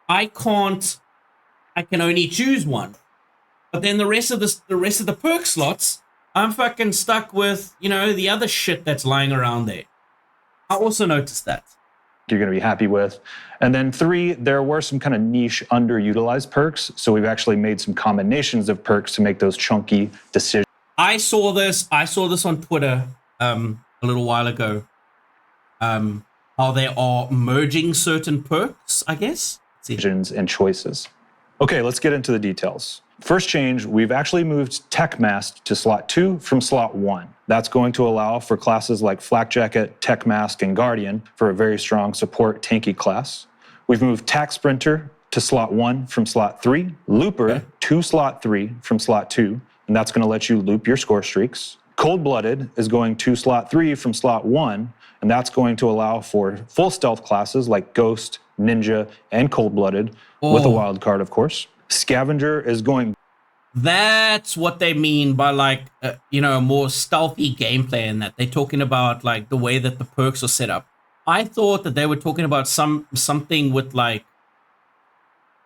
I can only choose one. But then the rest of the perk slots, I'm fucking stuck with, the other shit that's lying around there. I also noticed that. You're going to be happy with. And then 3, there were some kind of niche underutilized perks. So we've actually made some combinations of perks to make those chunky decisions. I saw this on Twitter a little while ago. How they are merging certain perks, I guess. Decisions and choices. Okay, let's get into the details. First change, we've actually moved Tech Mask to slot 2 from slot 1. That's going to allow for classes like Flak Jacket, Tech Mask, and Guardian for a very strong support tanky class. We've moved Tac Sprinter to slot 1 from slot 3, Looper to slot 3 from slot 2, and that's going to let you loop your score streaks. Cold-Blooded is going to slot 3 from slot 1, and that's going to allow for full stealth classes like Ghost, Ninja, and Cold-Blooded, with a wild card, of course. Scavenger is going... That's what they mean by like, you know, a more stealthy gameplay, and that they're talking about like the way that the perks are set up. I thought that they were talking about something with like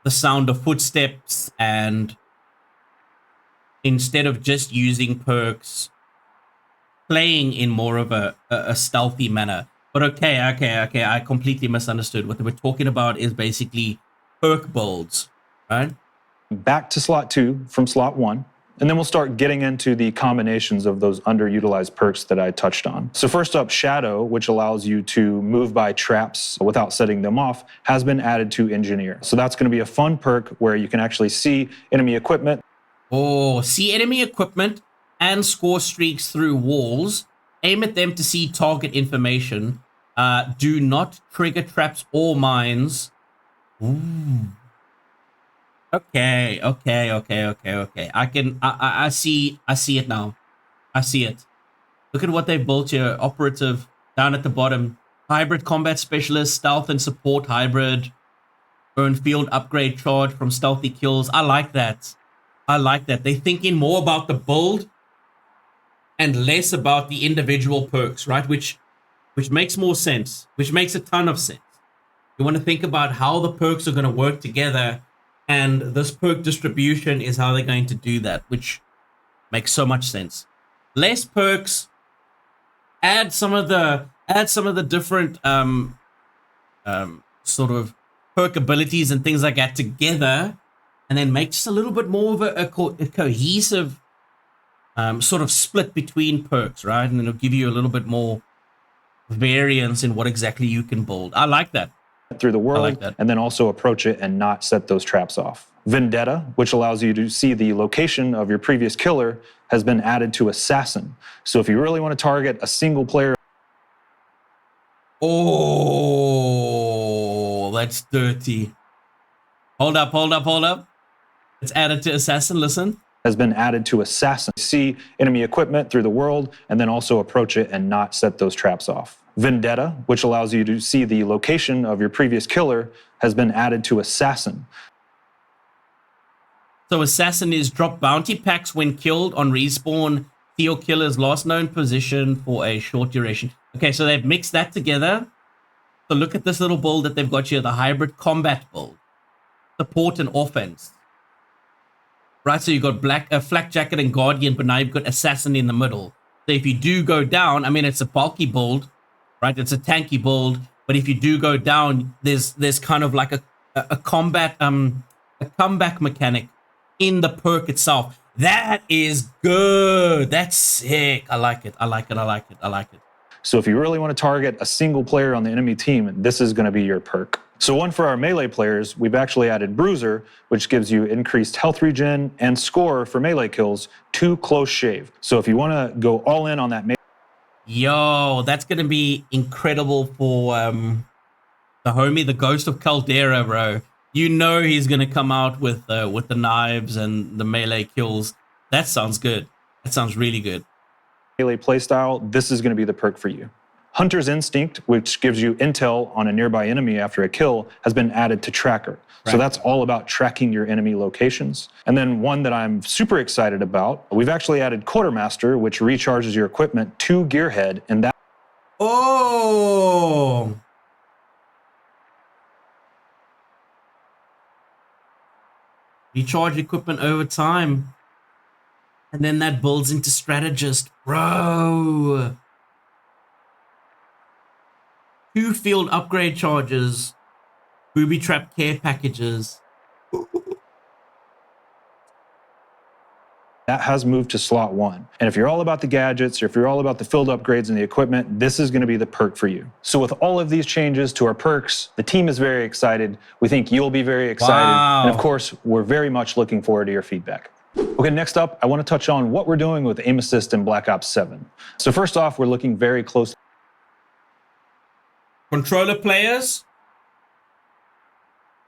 the sound of footsteps, and instead of just using perks, playing in more of a stealthy manner. But okay, I completely misunderstood. What they were talking about is basically perk builds, right? Back to slot 2 from slot 1. And then we'll start getting into the combinations of those underutilized perks that I touched on. So first up, Shadow, which allows you to move by traps without setting them off, has been added to Engineer. So that's going to be a fun perk where you can actually see enemy equipment. Oh, see enemy equipment and score streaks through walls. Aim at them to see target information. Do not trigger traps or mines. Ooh. Okay. I see it now. I see it. Look at what they've built here. Operative down at the bottom. Hybrid combat specialist, stealth and support hybrid. Earn field upgrade charge from stealthy kills. I like that. They're thinking more about the build and less about the individual perks, right? Which makes more sense. Which makes a ton of sense. You want to think about how the perks are going to work together. And this perk distribution is how they're going to do that, which makes so much sense. Less perks, add some of the different sort of perk abilities and things like that together, and then make just a little bit more of a cohesive sort of split between perks, right? And then it'll give you a little bit more variance in what exactly you can build. I like that. Through the world, and then also approach it and not set those traps off. Vendetta, which allows you to see the location of your previous killer, has been added to Assassin. So if you really want to target a single player... Oh, that's dirty. Hold up. It's added to Assassin, listen. Has been added to Assassin. See enemy equipment through the world, and then also approach it and not set those traps off. Vendetta, which allows you to see the location of your previous killer, has been added to Assassin. So Assassin is drop bounty packs when killed on respawn. See your killer's last known position for a short duration. Okay, so they've mixed that together. So look at this little build that they've got here, the hybrid combat build. Support and offense. Right, so you've got Flak Jacket and Guardian, but now you've got Assassin in the middle. So if you do go down, I mean, it's a bulky build, right? It's a tanky build, but if you do go down, there's kind of like a combat a comeback mechanic in the perk itself. That is good. That's sick. I like it. So if you really want to target a single player on the enemy team, this is going to be your perk. So one for our melee players, we've actually added Bruiser, which gives you increased health regen and score for melee kills to close shave. So if you want to go all in on that Yo, that's going to be incredible for the homie, the Ghost of Caldera, bro. You know he's going to come out with the knives and the melee kills. That sounds good. That sounds really good. Melee playstyle, this is going to be the perk for you. Hunter's Instinct, which gives you intel on a nearby enemy after a kill, has been added to Tracker. So that's all about tracking your enemy locations. And then one that I'm super excited about, we've actually added Quartermaster, which recharges your equipment to Gearhead, and that... Oh! Recharge equipment over time. And then that builds into Strategist. Bro! 2 field upgrade charges. Booby trap care packages. That has moved to slot 1. And if you're all about the gadgets, or if you're all about the field upgrades and the equipment, this is going to be the perk for you. So with all of these changes to our perks, the team is very excited. We think you'll be very excited. Wow. And of course, we're very much looking forward to your feedback. Okay, next up, I want to touch on what we're doing with Aim Assist in Black Ops 7. So first off, we're looking very close. Controller players,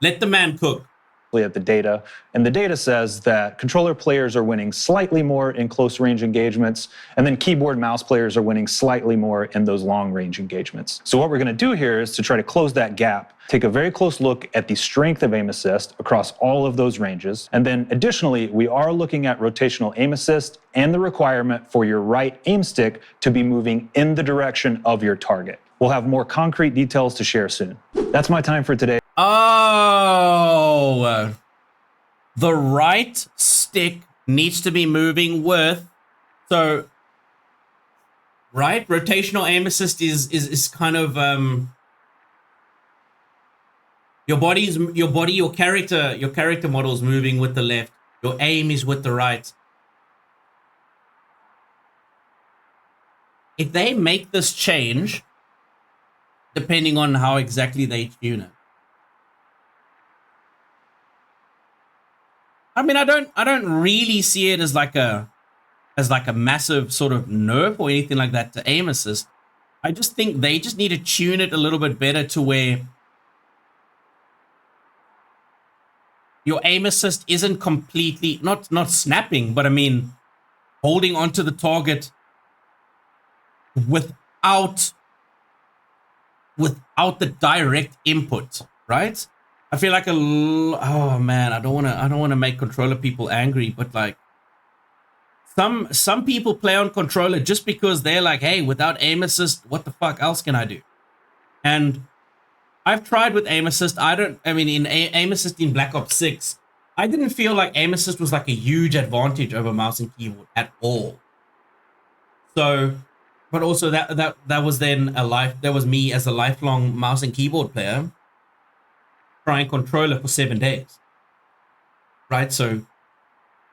let the man cook. at the data, and the data says that controller players are winning slightly more in close range engagements, and then keyboard mouse players are winning slightly more in those long range engagements. So what we're going to do here is to try to close that gap, take a very close look at the strength of aim assist across all of those ranges, and then additionally, we are looking at rotational aim assist and the requirement for your right aim stick to be moving in the direction of your target. We'll have more concrete details to share soon. That's my time for today. Oh, the right stick needs to be moving with, so, right? Rotational aim assist is kind of, your character model is moving with the left. Your aim is with the right. If they make this change, depending on how exactly they tune it, I mean, I don't really see it as like a massive sort of nerf or anything like that to aim assist. I just think they just need to tune it a little bit better to where your aim assist isn't completely not snapping, but I mean holding onto the target without the direct input, right? I feel like oh man, I don't want to make controller people angry, but like some people play on controller just because they're like, hey, without aim assist, what the fuck else can I do? And I've tried with aim assist. In aim assist in Black Ops 6, I didn't feel like aim assist was like a huge advantage over mouse and keyboard at all. So, but also that was then that was me as a lifelong mouse and keyboard player trying controller for 7 days, right? So,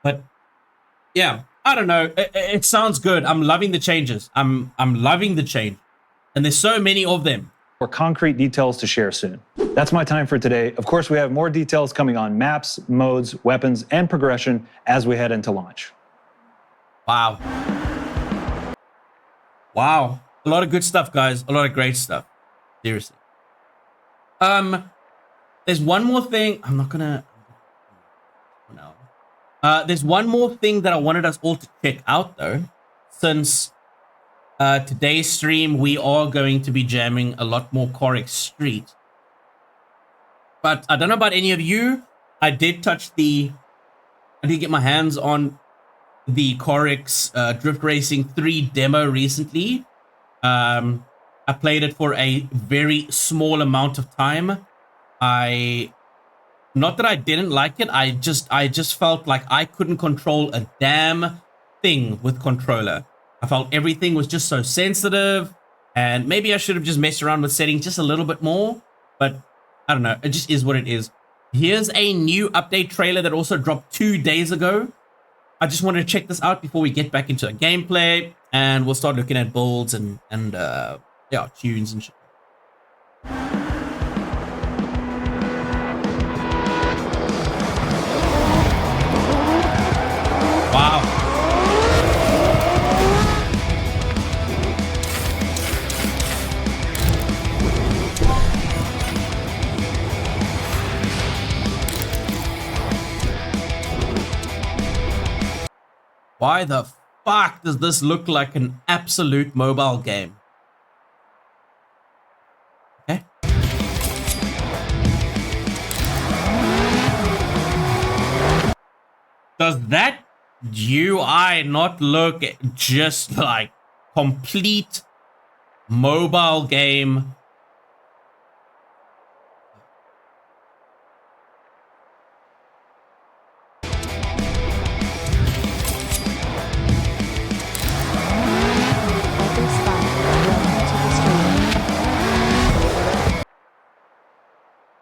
but yeah, I don't know. It sounds good. I'm loving the changes. I'm loving the change, and there's so many of them. More concrete details to share soon. That's my time for today. Of course, we have more details coming on maps, modes, weapons, and progression as we head into launch. Wow. Wow. A lot of good stuff, guys. A lot of great stuff. Seriously. There's one more thing. I'm not gonna. No. There's one more thing that I wanted us all to check out, though. Since today's stream, we are going to be jamming a lot more Carx Street. But I don't know about any of you. I did get my hands on the Carx Drift Racing 3 demo recently. I played it for a very small amount of time. Not that I didn't like it, I just felt like I couldn't control a damn thing with controller. I felt everything was just so sensitive, and maybe I should have just messed around with settings just a little bit more, but I don't know, it just is what it is. Here's a new update trailer that also dropped 2 days ago. I just wanted to check this out before we get back into the gameplay, and we'll start looking at builds and yeah, tunes and shit. Wow. Why the fuck does this look like an absolute mobile game? Okay. Does that UI not look just like complete mobile game?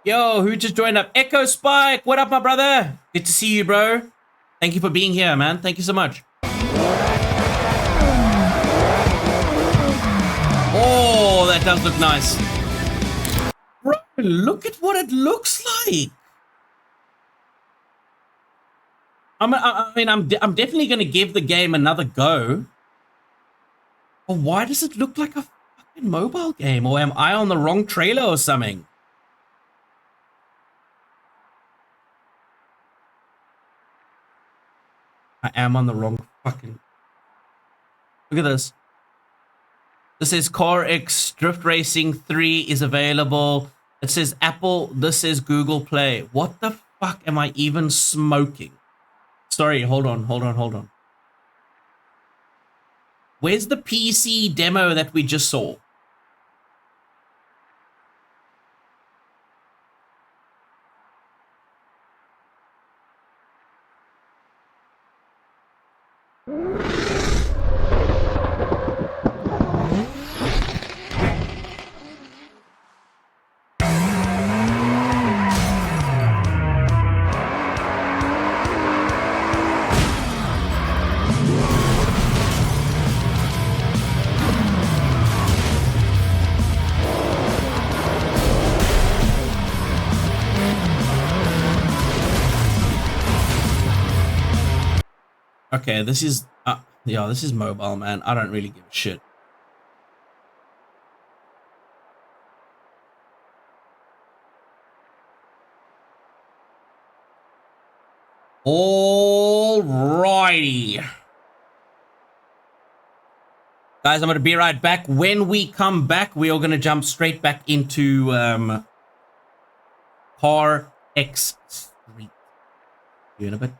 Yo, who just joined up? Echo Spike, what up, my brother? Good to see you, bro. Thank you for being here, man. Thank you so much. Oh, that does look nice. Bro, look at what it looks like. I'm definitely going to give the game another go. But why does it look like a fucking mobile game? Or am I on the wrong trailer or something? I am on the wrong fucking... Look at this. This says Carx Drift Racing 3 is available. It says Apple. This says Google Play. What the fuck am I even smoking? Sorry, hold on. Where's the PC demo that we just saw? Okay, this is this is mobile, man. I don't really give a shit. Alrighty. Guys, I'm going to be right back. When we come back, we are going to jump straight back into Carx Street. You in a bit?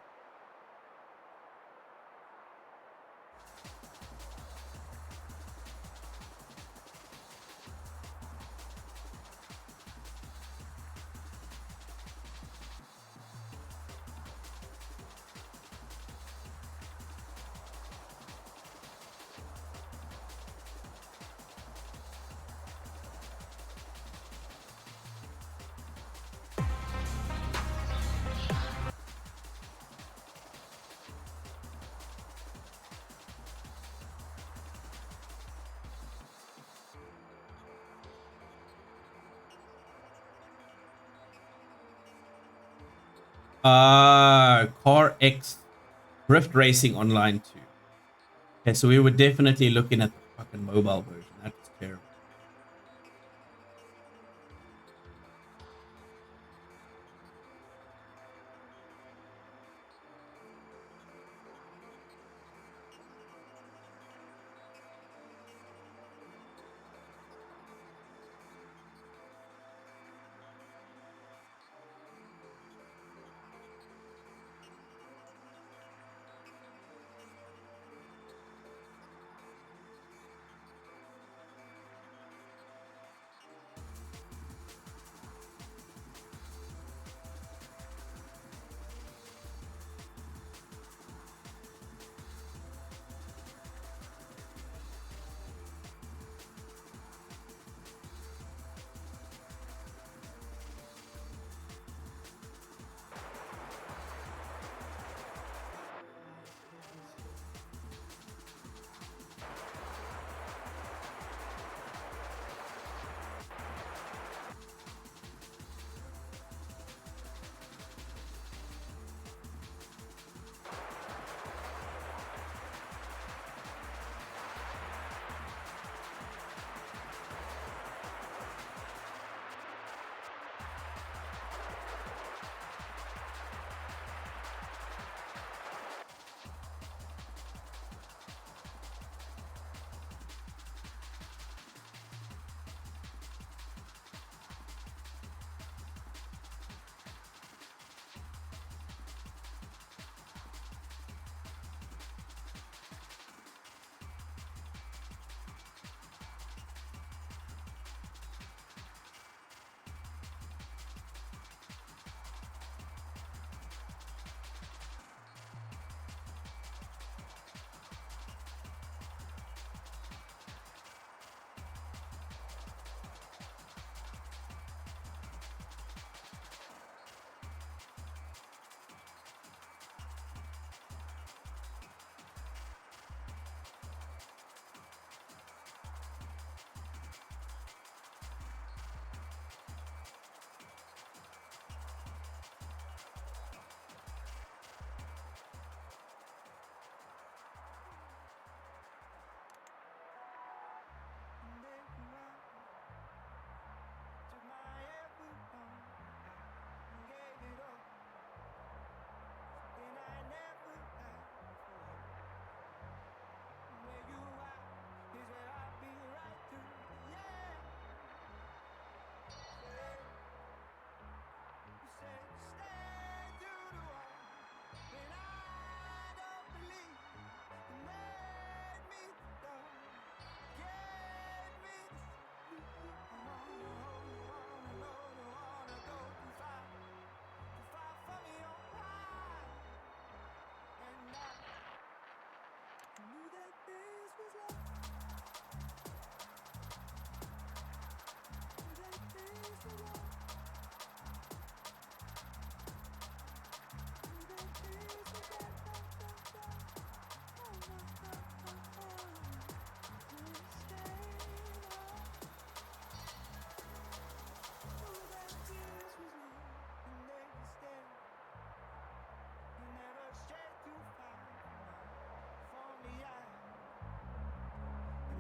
Carx Drift Racing Online 2. Okay, so we were definitely looking at the fucking mobile version. That's terrible.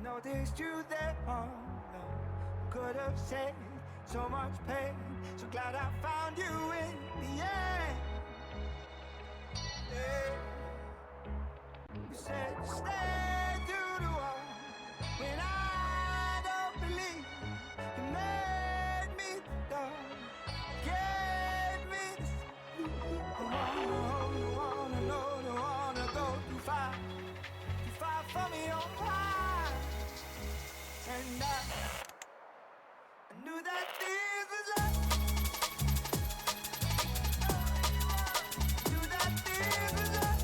noticed you there all alone. Could have saved so much pain. So glad I found you in the end. Yeah. You said stay through the wall when I don't believe. You made me the dog, gave me the. I wanna hold, I wanna know, I wanna go too far from your heart. And I knew that this was love. Knew that this was love.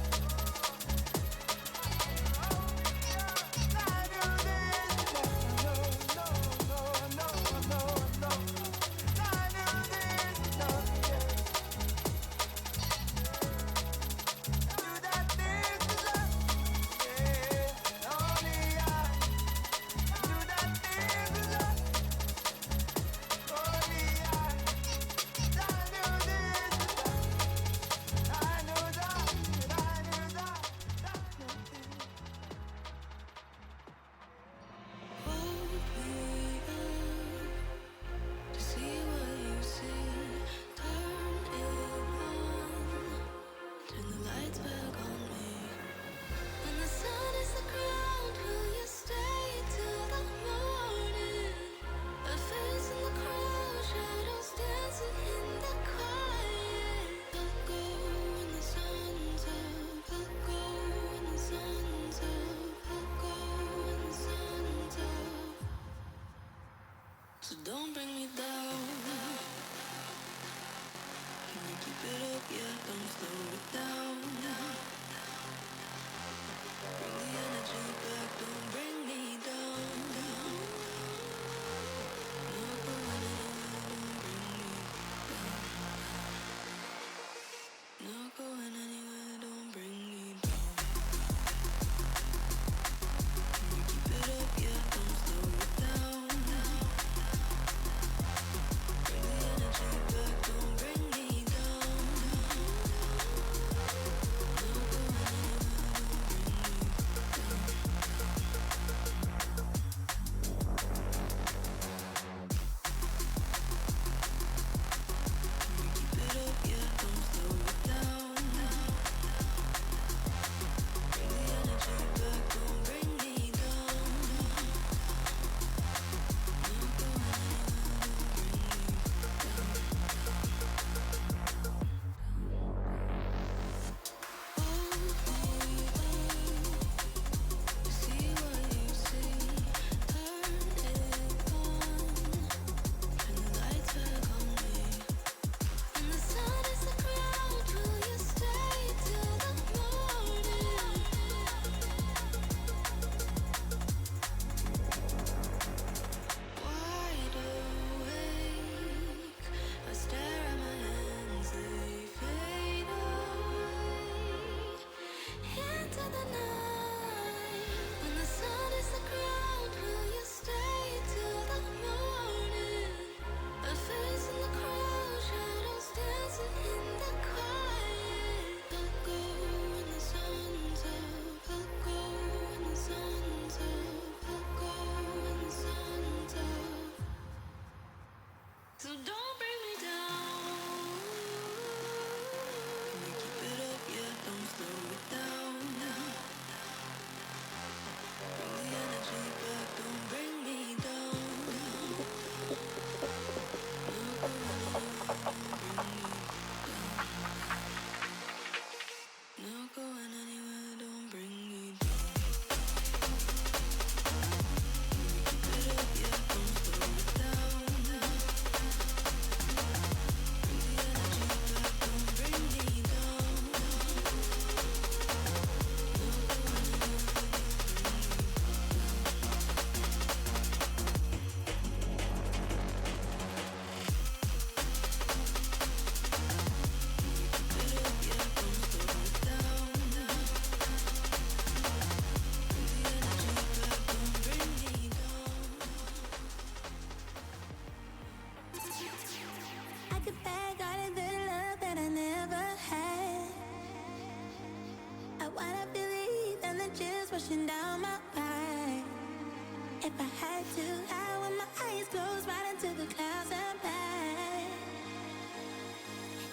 If I had to, I would my eyes closed right into the clouds and back.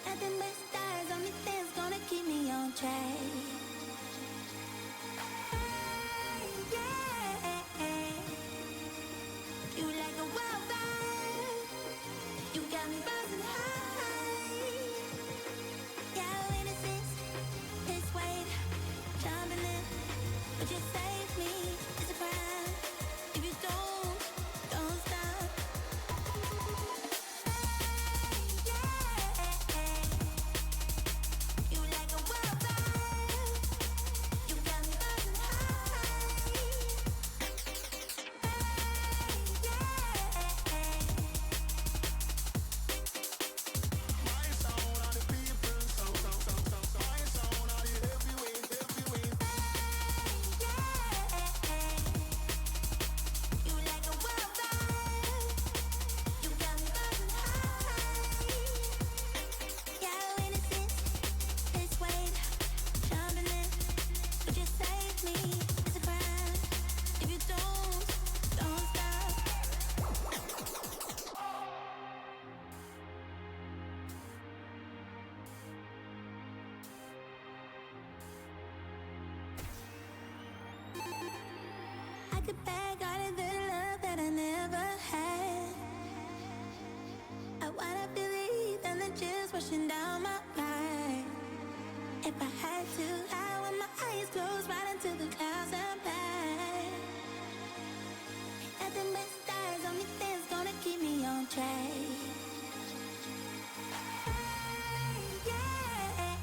Nothing but stars, only thing's gonna keep me on track. Hey, yeah. You like a wildfire. You got me buzzing high. Yeah, innocence, this weight, jumping in. Would you save me? It's a crime. If you don't stop. Hey, yeah. You like a wildfire. You got me buzzing high. My sound of the people, sound. My sound of the heavyweight. You like a wildfire. You got me buzzing high. Yeah, innocence, this weight, jumping in. Would you save me? It's a crime. If you don't stop. I could beg all of the love that I never had. I wanna believe and the just rushing down my back. If I had to, I want my eyes closed right into the clouds and back. Nothing but stars, only thing's gonna keep me on track. Hey, yeah.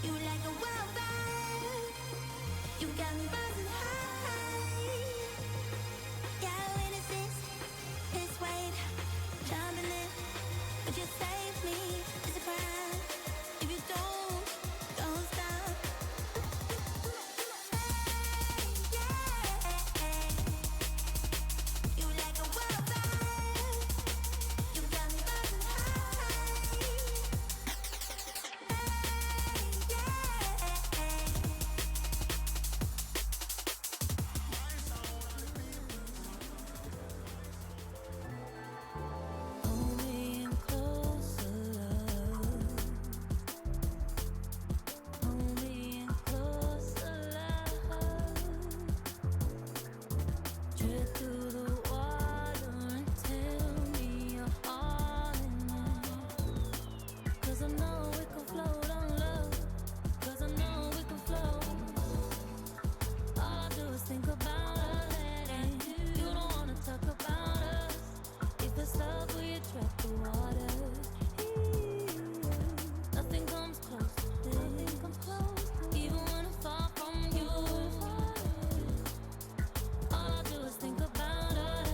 You like a wildfire. You got me buzzing high. Yeah, innocence, this weight, jumping in. Would you save me? It's a crime. If you don't stop. Hey, yeah. You like a wildfire. You got me buzzing high. Hey, yeah. Hold me in closer, love. Hold me in closer, love. Tread through the water and tell me you're all in it. 'Cause I know we can float on love. 'Cause I know we can float. All I do is think about us, and you don't wanna talk about us. If it's love, will you tread the waters? Nothing comes close to this. Even when I fall from you, all I do is think about us.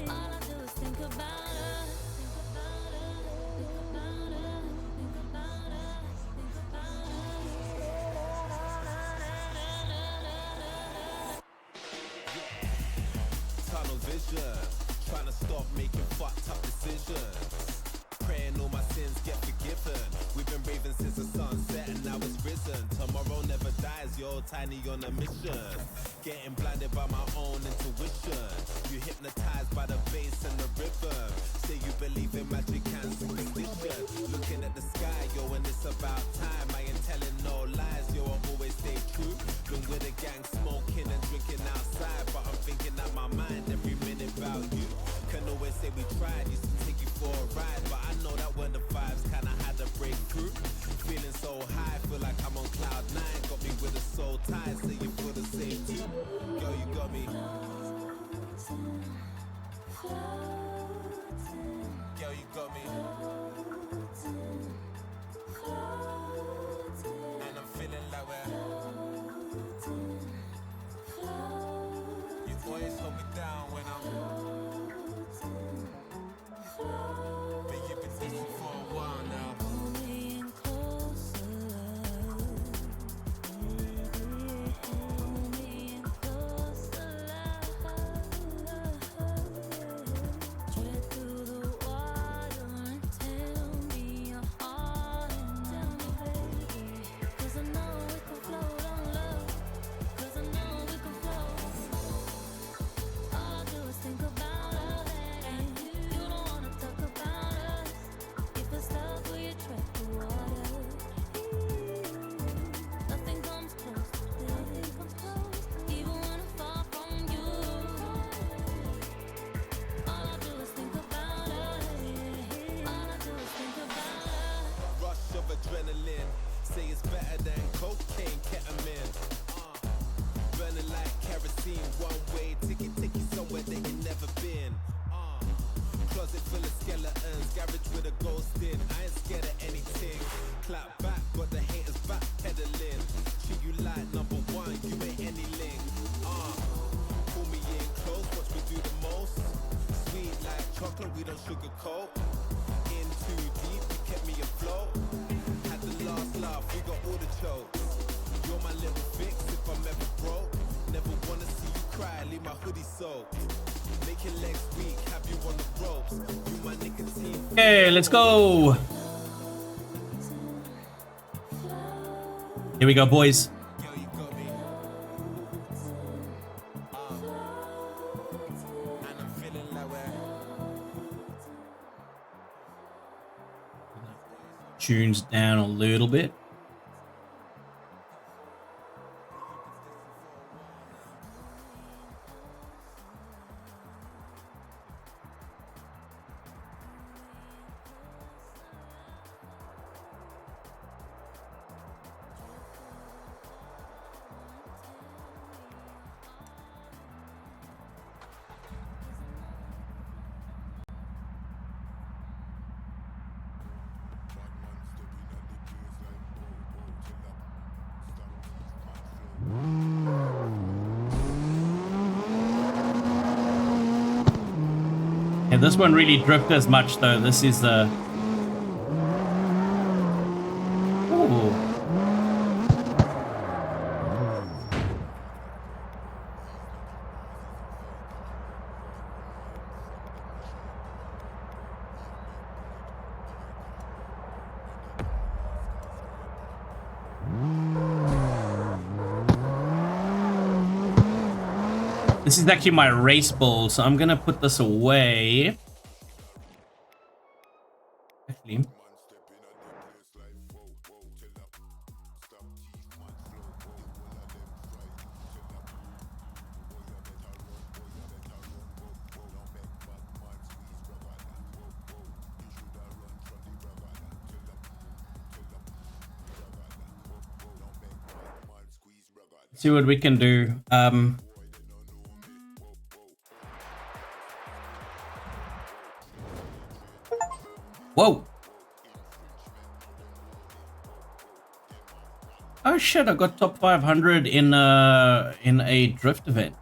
All I do is think about us. Think about us. Think about us. Think about us. Think about us. Tunnel vision, trying to stop making fucked up decisions. Praying all my sins get forgiven. We've been raving since the sunset and now it's risen. Tomorrow never dies, you're tiny on a mission. Getting blinded by my own intuition. You hypnotized by the bass and the rhythm. Say you believe in magic and superstition. Looking at the sky, yo, and it's about time. I ain't telling no lies, yo, I always stay true. Been with the gang smoking and drinking outside, but I'm thinking out my mind every minute about you. Can always say we tried, used to take you for a ride, but I know that when the vibes kinda had to break through. Feeling so high, feel like I'm on cloud 9. Got me with a soul tie, so you feel the same too. Yo, you got me. Yo, you got me. And I'm feeling like we're. You always hold me down when I'm. But you've been distant for a while now. Hold me in closer, love. Hold me in closer, love. Tread through the water and tell me you're all in it. 'Cause I know we can float on love. 'Cause I know we can float. seen. One way ticket take you somewhere that you never been. Closet full of skeletons, garage with a ghost in. I ain't scared of anything. Clap back, got the haters back pedaling. Treat you like number one, you ain't any link. Pull me in close, watch me do the most. Sweet like chocolate, we don't sugarcoat. In too deep, you kept me afloat. Had the last laugh, we got all the jokes. You're my little fix if I'm ever broke. Never wanna see you cry, leave my hoodie soaked. Make your legs weak, have you on the ropes. You my nicotine. Okay, let's go. Here we go, boys. Yo, you got me. And I'm feeling like we're Tunes down a little bit. And this one really drifted as much though. This is the This is actually my race ball, so I'm gonna put this away. Actually, see what we can do. Whoa! Oh shit! I got top 500 in a drift event.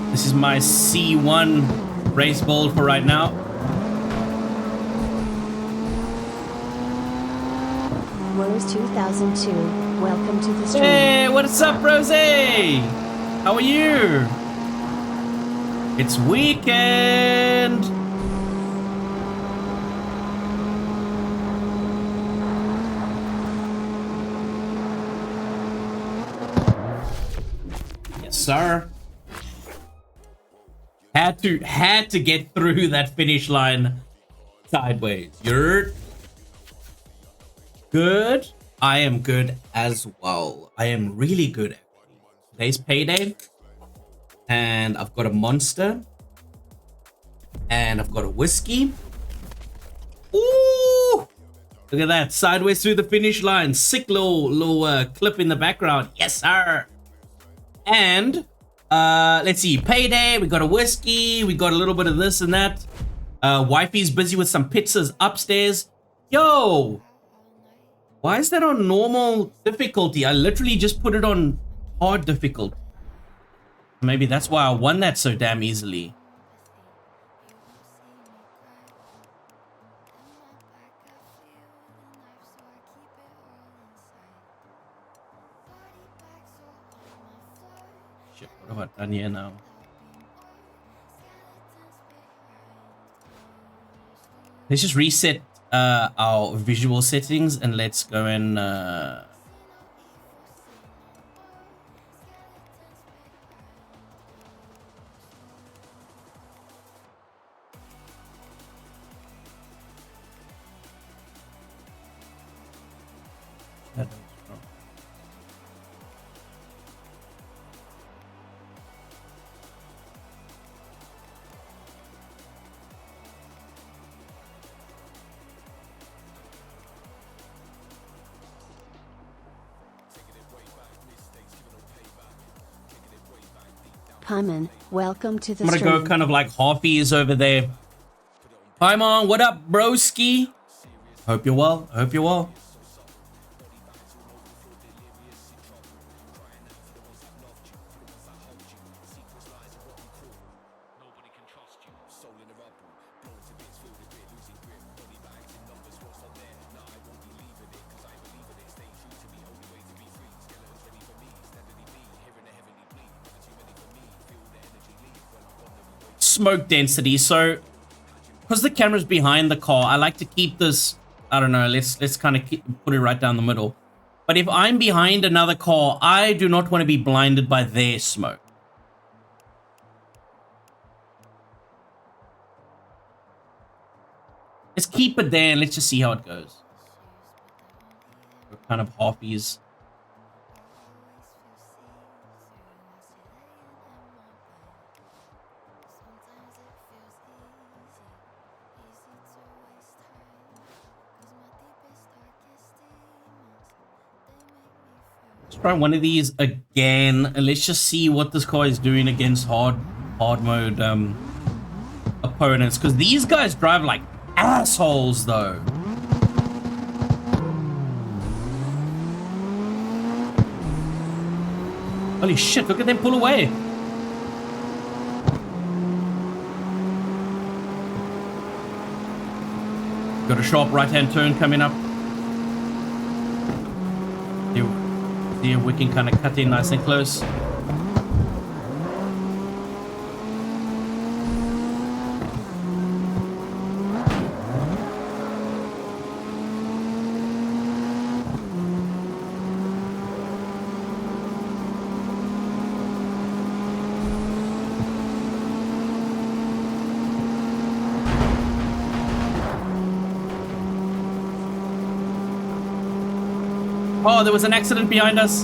This is my C1 race ball for right now. Rose 2002, welcome to the stream. Hey, what's up, Rose? How are you? It's weekend. Yes, sir. Had to get through that finish line sideways. You're good. I am good as well. I am really good. Today's payday, and I've got a monster, and I've got a whiskey. Ooh! Look at that, sideways through the finish line. Sick little clip in the background. Yes, sir. And let's see, payday, we got a whiskey, we got a little bit of this and that. Wifey's busy with some pizzas upstairs. Yo, why is that on normal difficulty? I literally just put it on hard difficult. Maybe that's why I won that so damn easily. Shit, what have I done here now? Let's just reset our visual settings and let's go and Hyman, welcome to the I'm gonna stream. go kind of like halfies over there. Hi, Mom. What up, broski? Hope you're well. Hope you're well. Smoke density. So, because the camera's behind the car, I like to keep this. I don't know. Let's kind of put it right down the middle. But if I'm behind another car, I do not want to be blinded by their smoke. Let's keep it there and let's just see how it goes. We're kind of halfies. Let's try one of these again and let's just see what this car is doing against hard mode opponents, because these guys drive like assholes though. Holy shit, look at them pull away. Got a sharp right-hand turn coming up. See if we can kind of cut in nice and close. Oh, there was an accident behind us.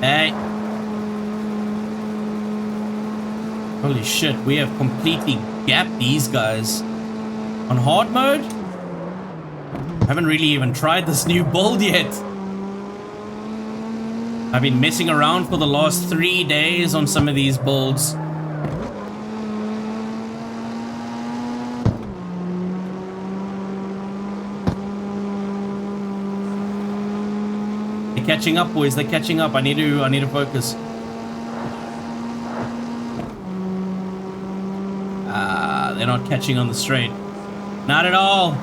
Hey. Holy shit, we have completely gapped these guys. On hard mode? Haven't really even tried this new build yet. I've been messing around for the last 3 days on some of these builds. They're catching up, boys. They're catching up. I need to focus. They're not catching on the straight. Not at all.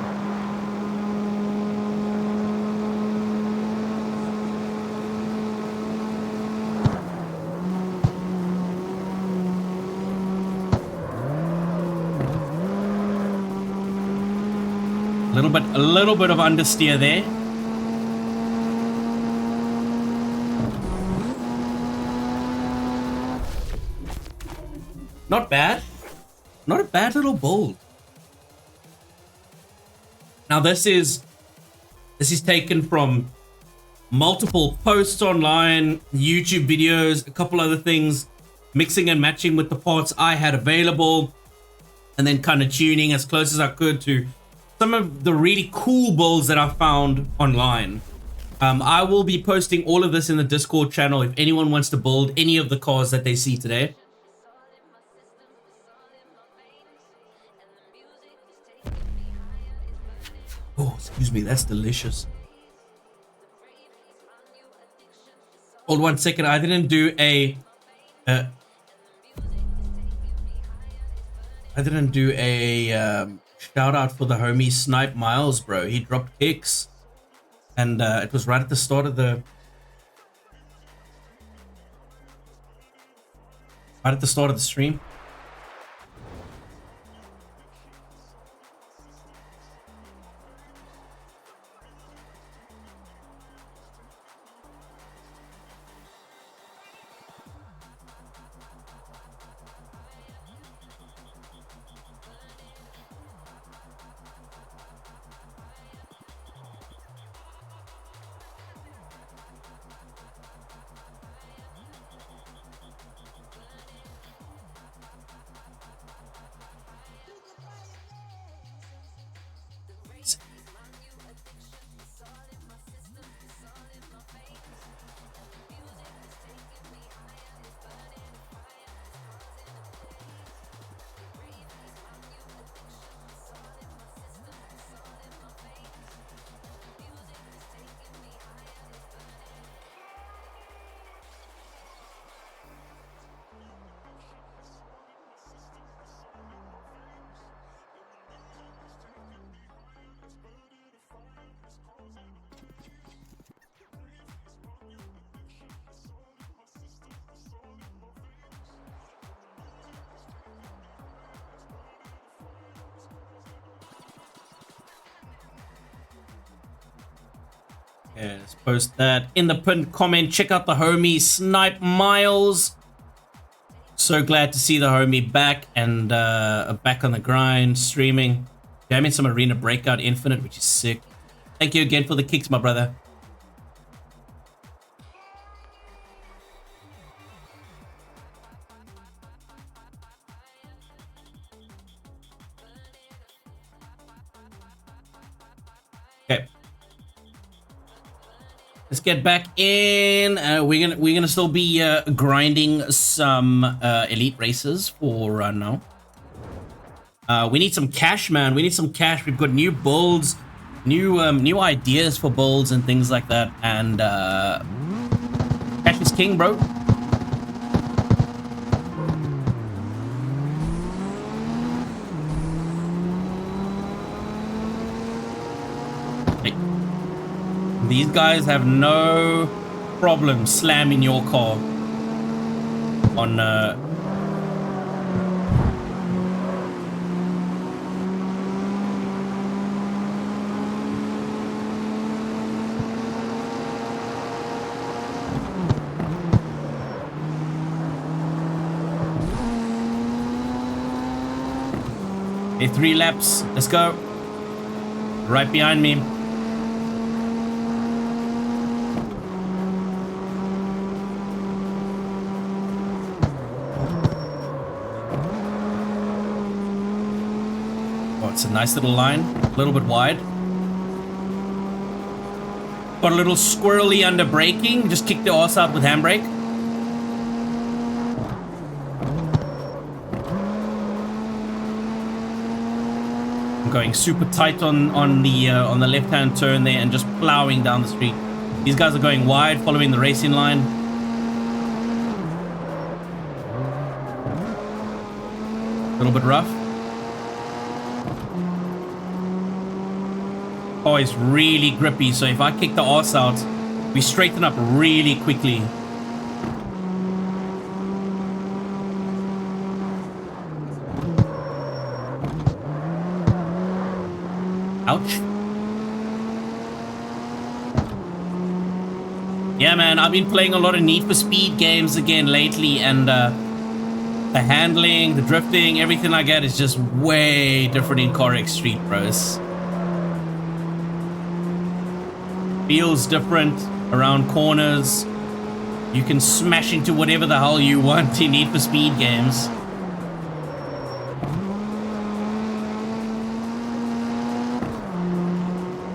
A little bit of understeer there. Not bad. Not a bad little build. Now this is taken from multiple posts online, YouTube videos, a couple other things, mixing and matching with the parts I had available, and then kind of tuning as close as I could to some of the really cool builds that I found online. I will be posting all of this in the Discord channel if anyone wants to build any of the cars that they see today. Oh, excuse me, that's delicious. Hold 1 second, I didn't do a shout out for the homie Snipe Miles, bro. He dropped kicks, and it was right at the start of the stream. Okay, let's post that in the pinned comment. Check out the homie Snipe Miles. So glad to see the homie back and back on the grind, streaming. Jamming some Arena Breakout Infinite, which is sick. Thank you again for the kicks, my brother. Okay. Let's get back in. We're gonna still be grinding some elite races for now. We need some cash, man. We need some cash. We've got new builds, new ideas for builds and things like that. And cash is king, bro. Hey. These guys have no problem slamming your car on okay, 3 laps. Let's go. Right behind me. Oh, it's a nice little line. A little bit wide. Got a little squirrely under braking. Just kick the ass out with handbrake. Going super tight on the left-hand turn there and just plowing down the street. These guys are going wide, following the racing line. A little bit rough. Oh, it's really grippy, so if I kick the arse out, we straighten up really quickly. Ouch. Yeah, man, I've been playing a lot of Need for Speed games again lately, and the handling, the drifting, everything like that is just way different in Carx Street, bros. Feels different around corners. You can smash into whatever the hell you want in Need for Speed games.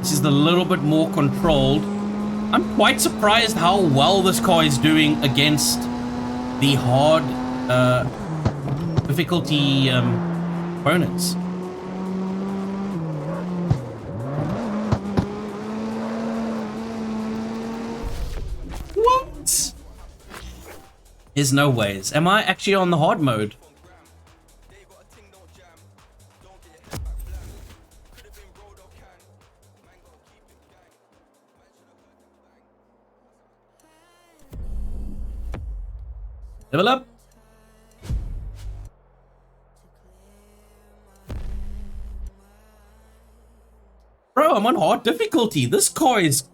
This is a little bit more controlled. I'm quite surprised how well this car is doing against the hard difficulty opponents. What? There's no ways. Am I actually on the hard mode? Level up. Bro, I'm on hard difficulty. This car is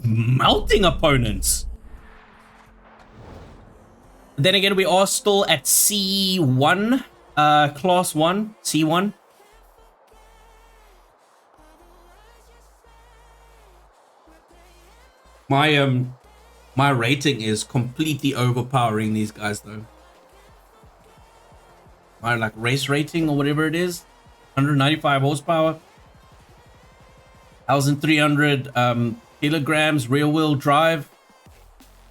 melting opponents. Then again, we are still at C1, class 1, C1. My rating is completely overpowering these guys, though. My like race rating or whatever it is, 195 horsepower, 1,300 kilograms, rear wheel drive.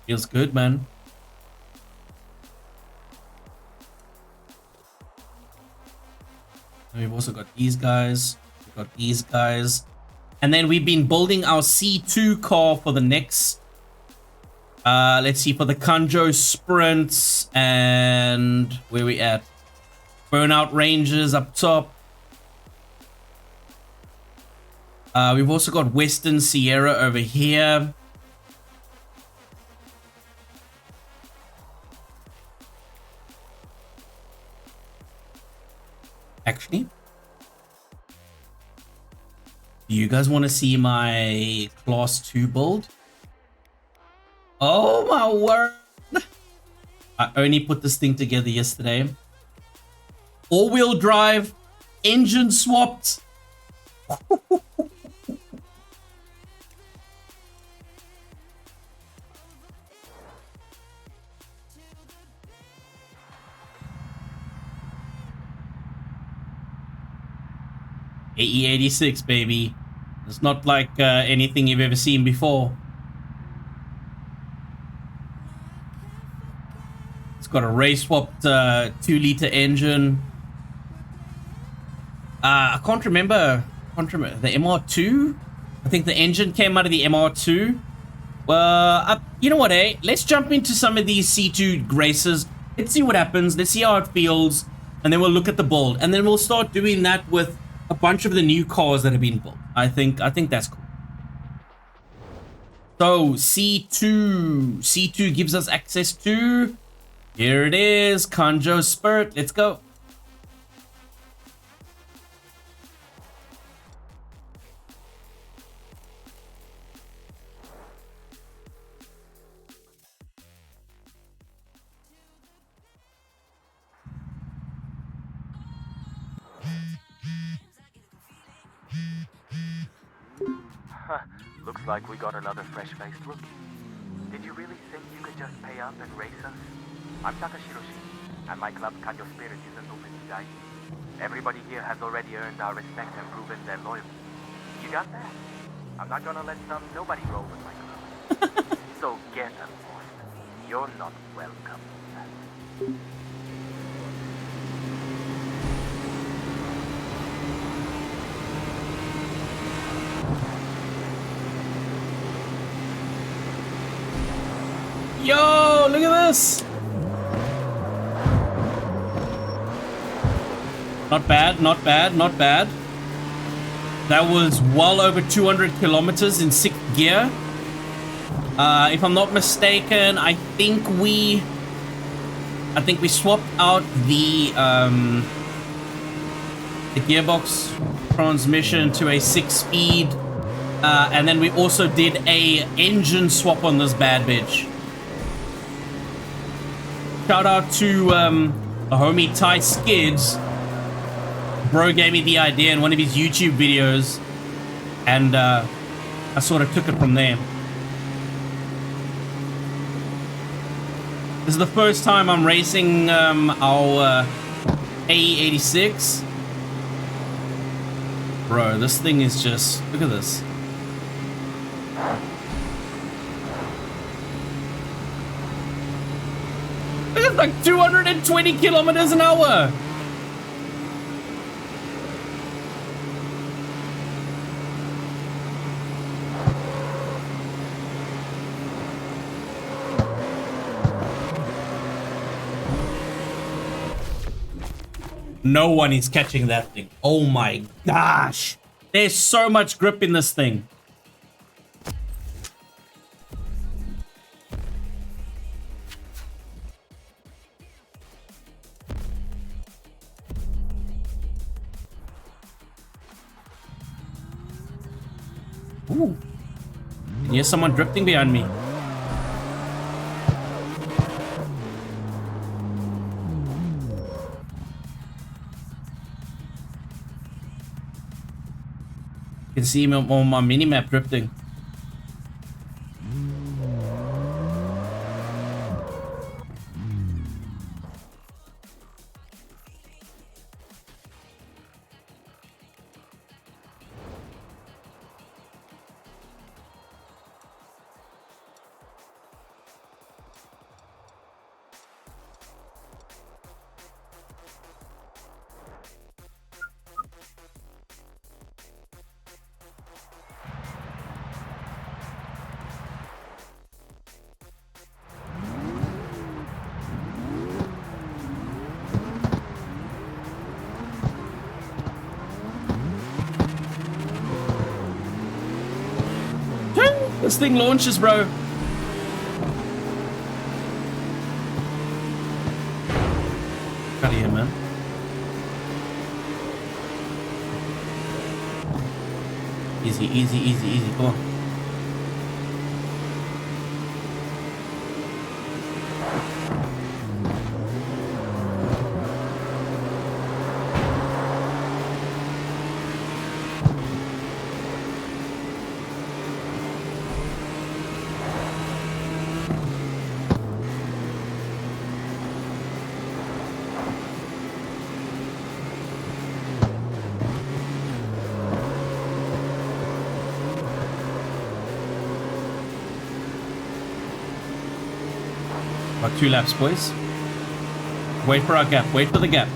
Feels good, man. And we've also got these guys. We've got these guys, and then we've been building our C2 car for the next. Let's see, for the Kanjo sprints, and where we at? Burnout ranges up top. We've also got Western Sierra over here. Actually, do you guys want to see my class 2 build? Oh my word. I only put this thing together yesterday. All-wheel drive, engine swapped. AE86, baby. It's not like anything you've ever seen before. It's got a race swapped 2-liter engine. I can't remember the MR2. I think the engine came out of the MR2. You know what, eh? Let's jump into some of these C2 races. Let's see what happens. Let's see how it feels, and then we'll look at the build, and then we'll start doing that with a bunch of the new cars that have been built. I think that's cool. So C2 gives us access to, here it is, Kanjo Spirit. Let's go. Looks like we got another fresh-faced rookie. Did you really think you could just pay up and race us? I'm Takashiroshi, and my club Kanyo Spirit isn't open to die. Everybody here has already earned our respect and proven their loyalty. You got that? I'm not gonna let some nobody roll with my club. So get lost. You're not welcome. Yo, look at this. Not bad, not bad, not bad. That was well over 200 kilometers in 6th gear. If I'm not mistaken, I think we swapped out the gearbox transmission to a 6-speed, and then we also did a engine swap on this bad bitch. Shout out to the homie Ty Skids. Bro gave me the idea in one of his YouTube videos, and I sort of took it from there. This is the first time I'm racing our AE86. Bro, this thing is just, look at this. It's like 220 kilometers an hour. No one is catching that thing. Oh my gosh. There's so much grip in this thing. Ooh. And here's someone drifting behind me. You can see him on my mini-map drifting. This thing launches, bro. Out of here, man. Easy, easy, easy, easy. Come on. About 2 laps, boys. Wait for our gap. Wait for the gap.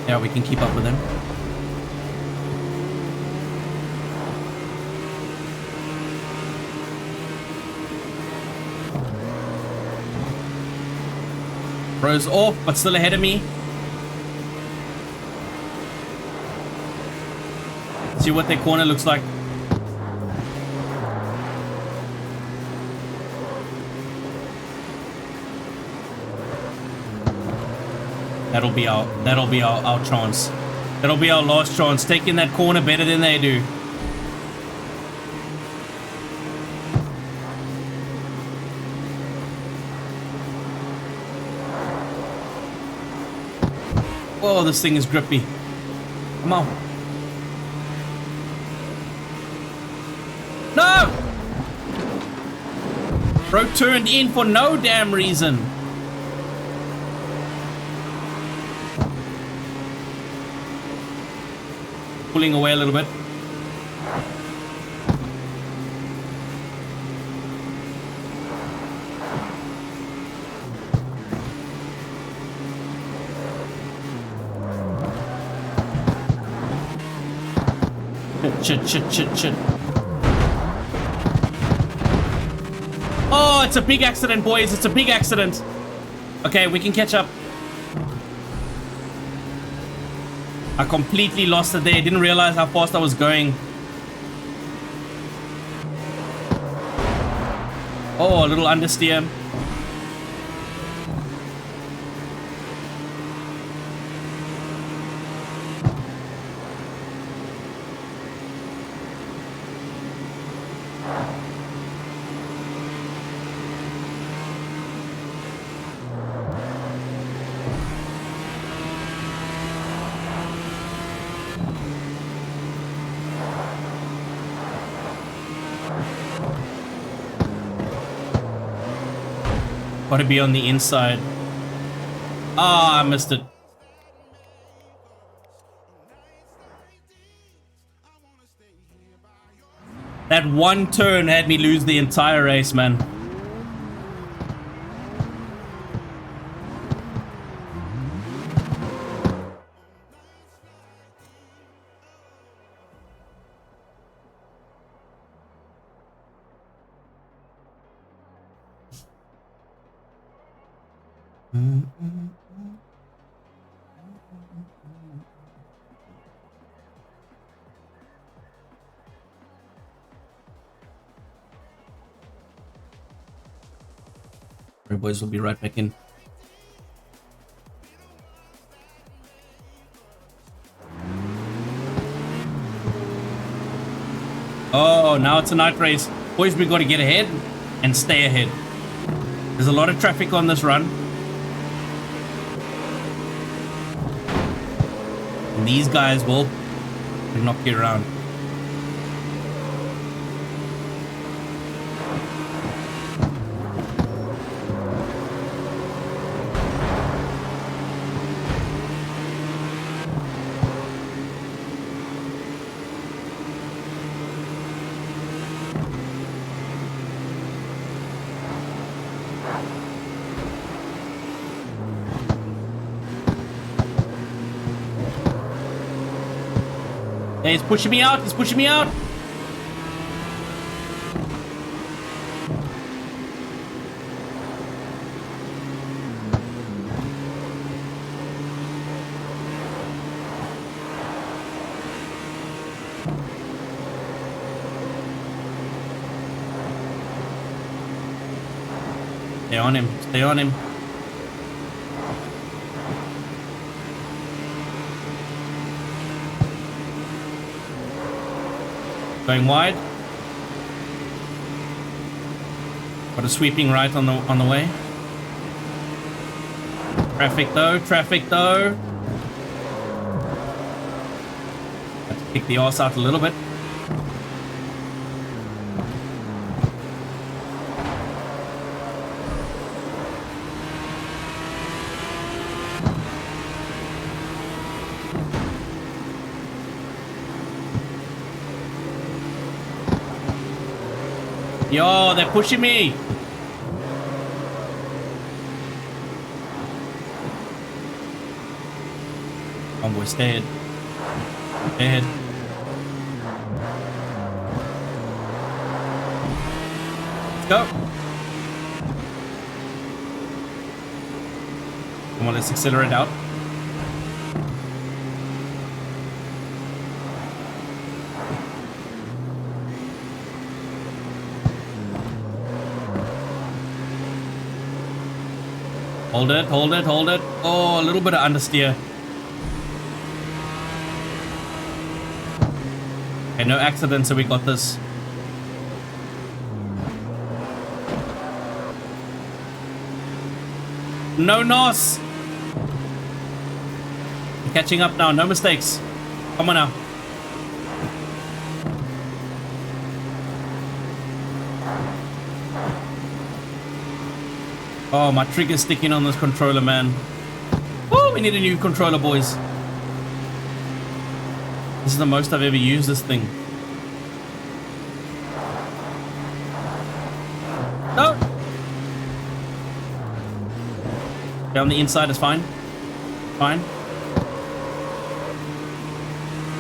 Yeah, we can keep up with him. Bro's off, but still ahead of me. See what their corner looks like. That'll be our chance. That'll be our last chance. Taking that corner better than they do. Whoa, this thing is grippy. Come on. No! Bro turned in for no damn reason. Pulling away a little bit. Shit. Oh, it's a big accident, boys. It's a big accident. Okay, we can catch up. I completely lost it there. Didn't realize how fast I was going. Oh, a little understeer. Gotta be on the inside. Ah, I missed it. That one turn had me lose the entire race, man. Alright, boys, we'll be right back in. Oh, now it's a night race. Boys, we gotta get ahead and stay ahead. There's a lot of traffic on this run. And these guys will knock you around. Hey, he's pushing me out. He's pushing me out. Stay on him. Stay on him. Going wide. Got a sweeping right on the way. Traffic though, traffic though. Have to kick the arse out a little bit. Yo, they're pushing me. Come on, boy, stay ahead. Stay ahead. Let's go. Come on, let's accelerate out. Hold it, hold it, hold it. Oh, a little bit of understeer. Okay, no accidents, so we got this. No nos. We're catching up now, no mistakes. Come on now. Oh, my trigger's sticking on this controller, man. Oh, we need a new controller, boys. This is the most I've ever used this thing. No! Okay, on the inside is fine. Fine.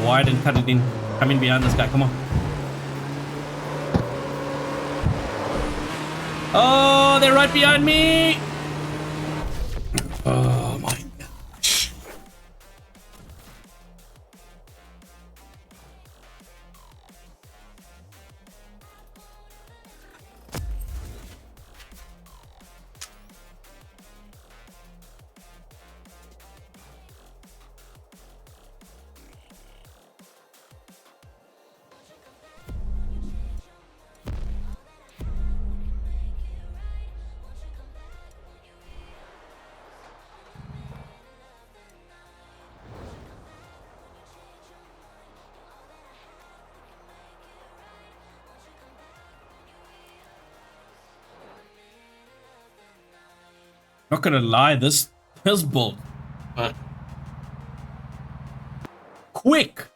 Wide and cut it in. Come in behind this guy, come on. Oh, they're right behind me! Oh my gosh. Not gonna lie, this build, but quick.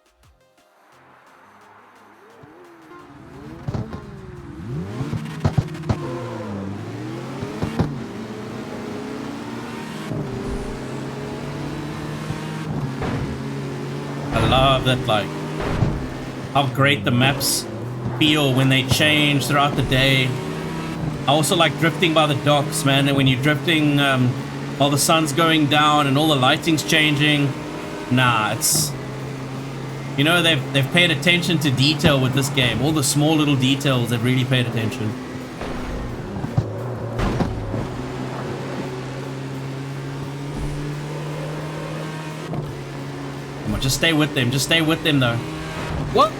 I love that, like, how great the maps feel when they change throughout the day. I also like drifting by the docks, man, and when you're drifting while the sun's going down and all the lighting's changing, nah, it's, you know, they've paid attention to detail with this game. All the small little details, they've really paid attention. Come on, just stay with them. Just stay with them, though. What?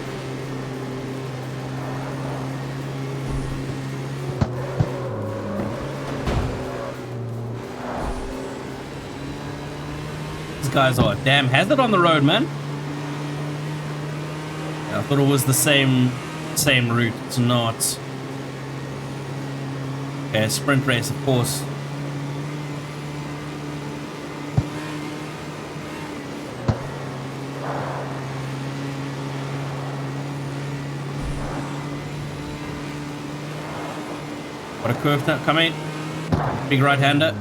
Guys are a damn hazard on the road, man. Yeah, I thought it was the same route. It's not. Okay, sprint race, of course. What a curve that coming. Big right-hander.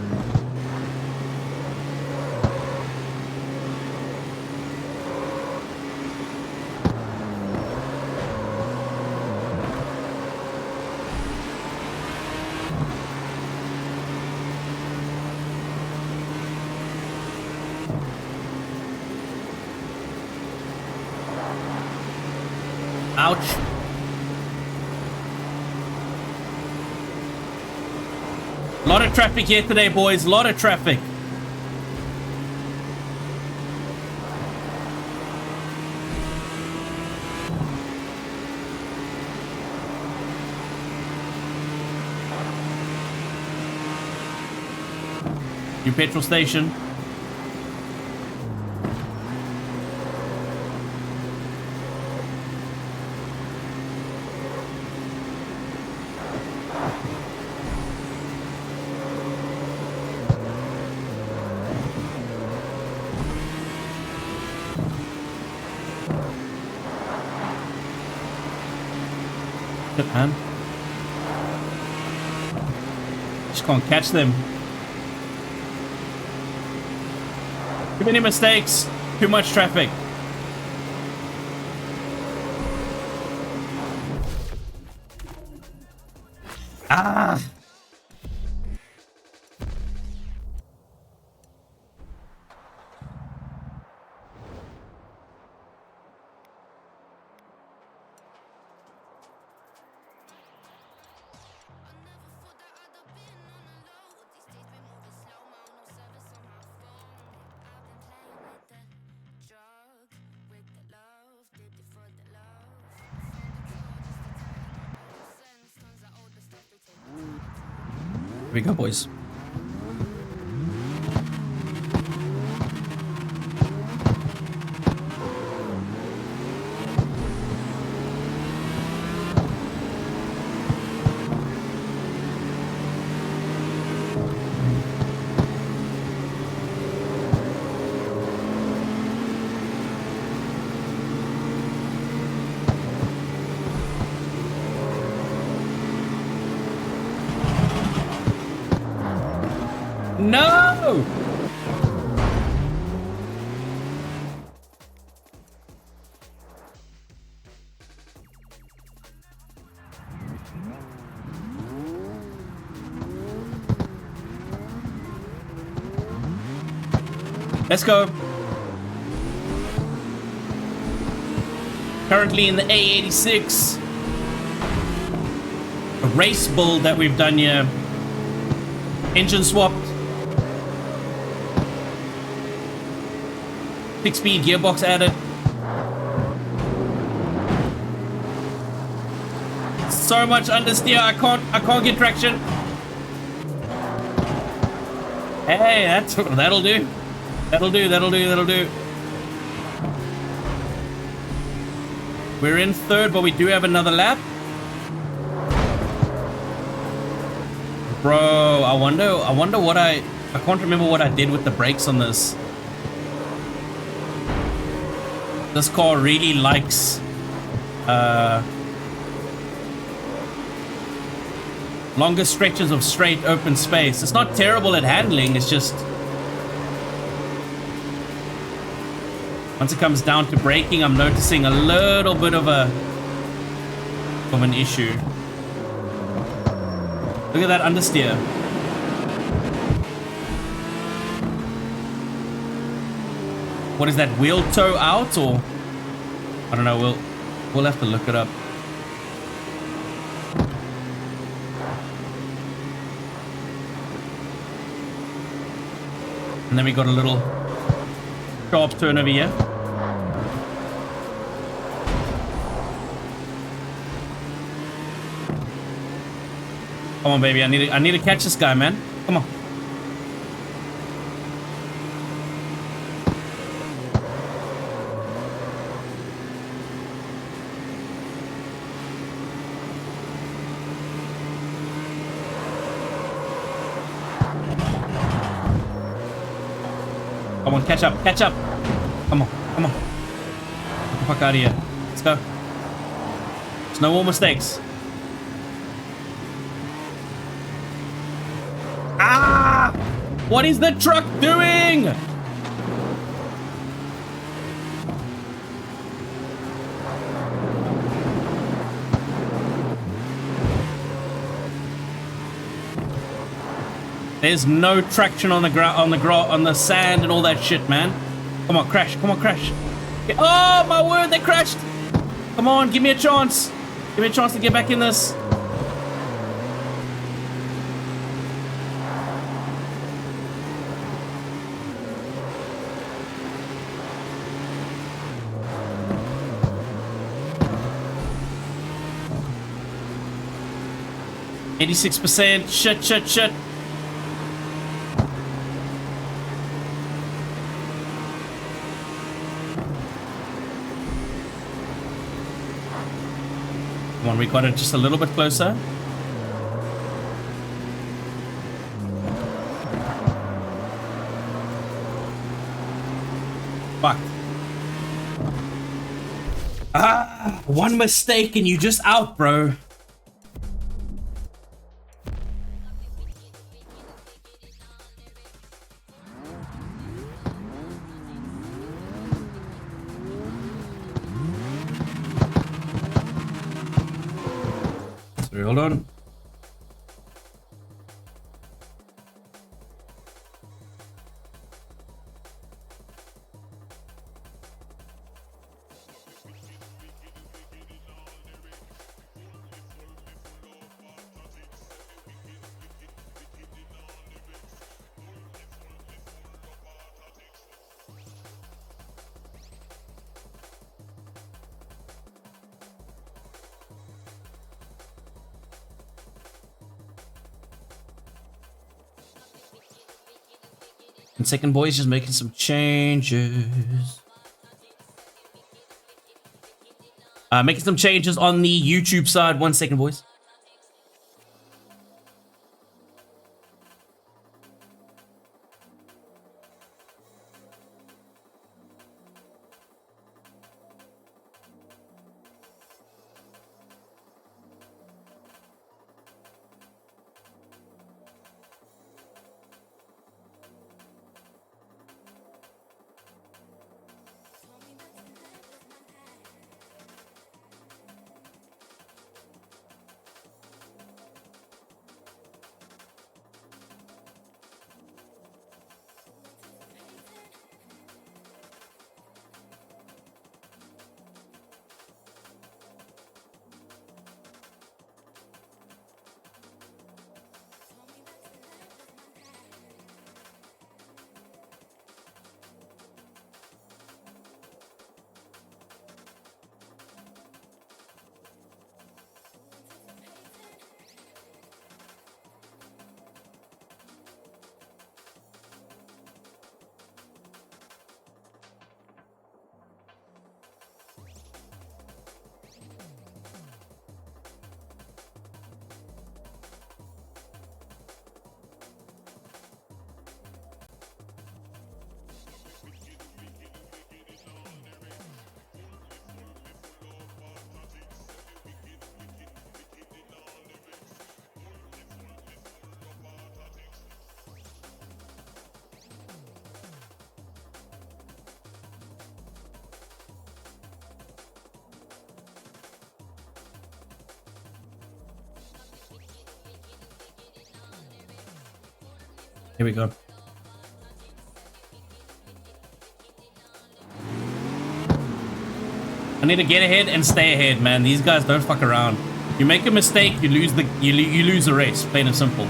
Ouch. Lot of traffic here today, boys. Lot of traffic. New petrol station. Good, man. Just can't catch them. Too many mistakes. Too much traffic. Ah! Here we go, boys. No! Let's go. Currently in the A86. A race build that we've done here. Engine swapped. 6-speed gearbox added. So much understeer, I can't get traction. Hey, that'll do. That'll do. We're in third, but we do have another lap. Bro, I wonder what I can't remember what I did with the brakes on this. This car really likes longer stretches of straight open space. It's not terrible at handling, it's just once it comes down to braking, I'm noticing a little bit of an issue. Look at that understeer. What is that, wheel toe out, or I don't know, we'll have to look it up. And then we got a little sharp turn over here. Come on, baby, I need to catch this guy, man. Come on. Come on, catch up. Come on. Get the fuck out of here. Let's go. There's no more mistakes. Ah! What is the truck doing? There's no traction on the on the sand and all that shit, man. Come on, crash. Oh my word, they crashed. Come on, give me a chance. Give me a chance to get back in this. %. Shit. Come on, we got it just a little bit closer. Fuck. Ah, one mistake and you just out, bro. Sorry, hold on. And second, boys, just making some changes. Making some changes on the YouTube side. 1 second, boys. Here we go. I need to get ahead and stay ahead, man. These guys don't fuck around. You make a mistake, you lose the you lose the race. Plain and simple.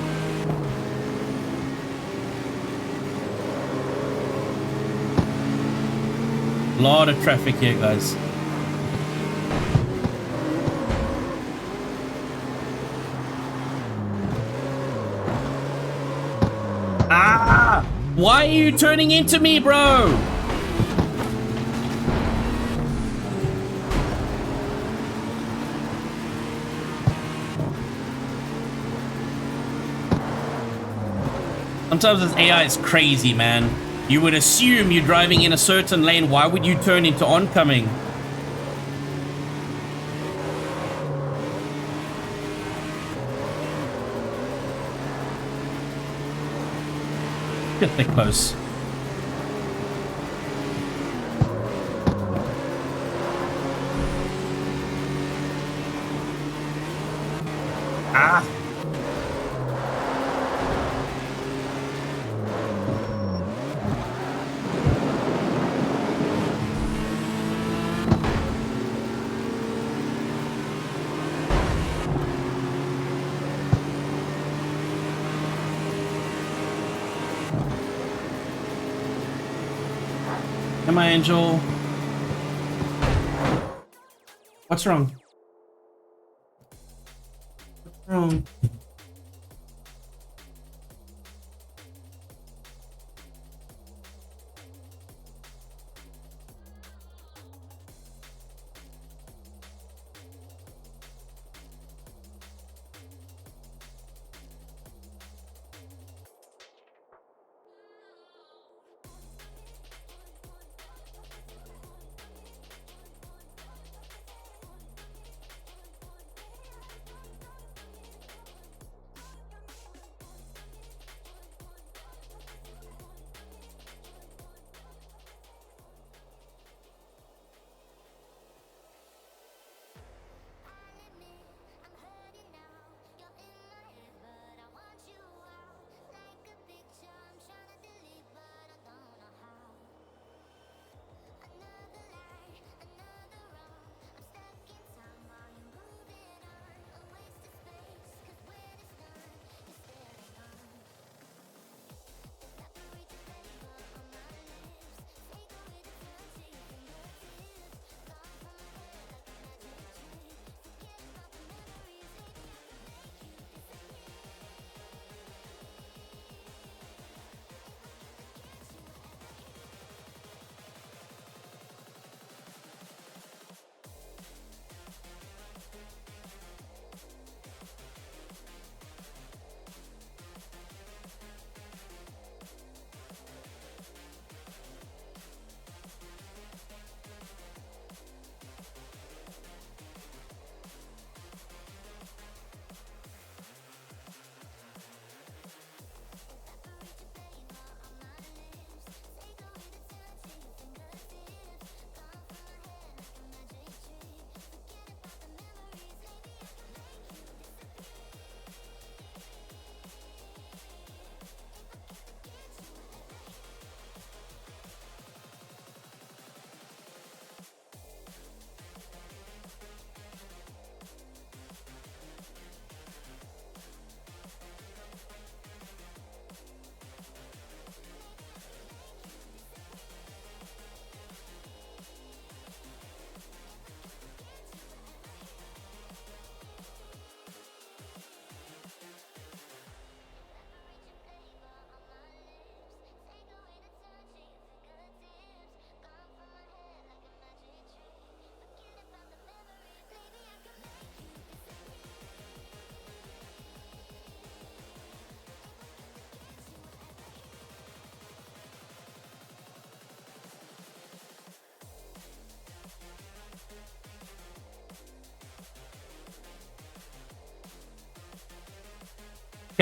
Lot of traffic here, guys. Ah! Why are you turning into me, bro? Sometimes this AI is crazy, man. You would assume you're driving in a certain lane. Why would you turn into oncoming? Get that close. Ah! My angel. What's wrong? What's wrong?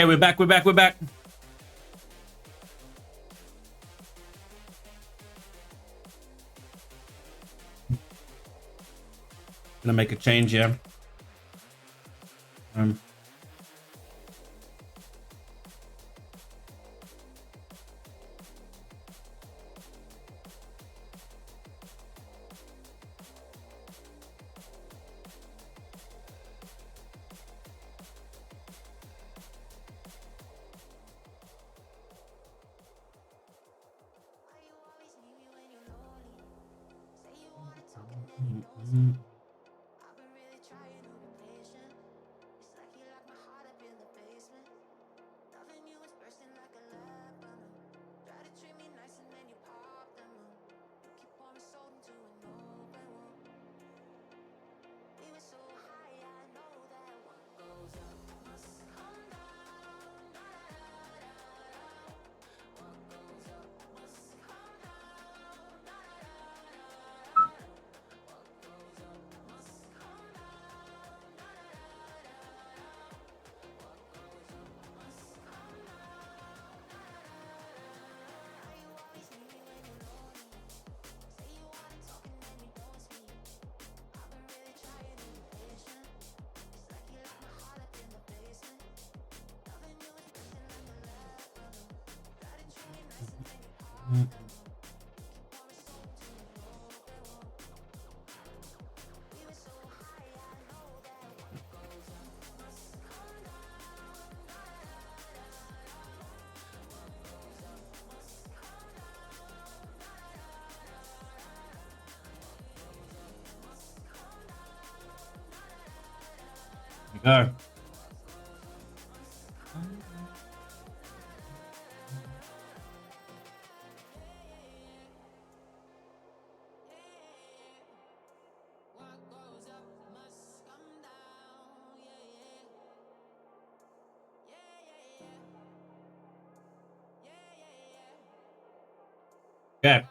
Okay, we're back. Gonna make a change here. Go. Okay.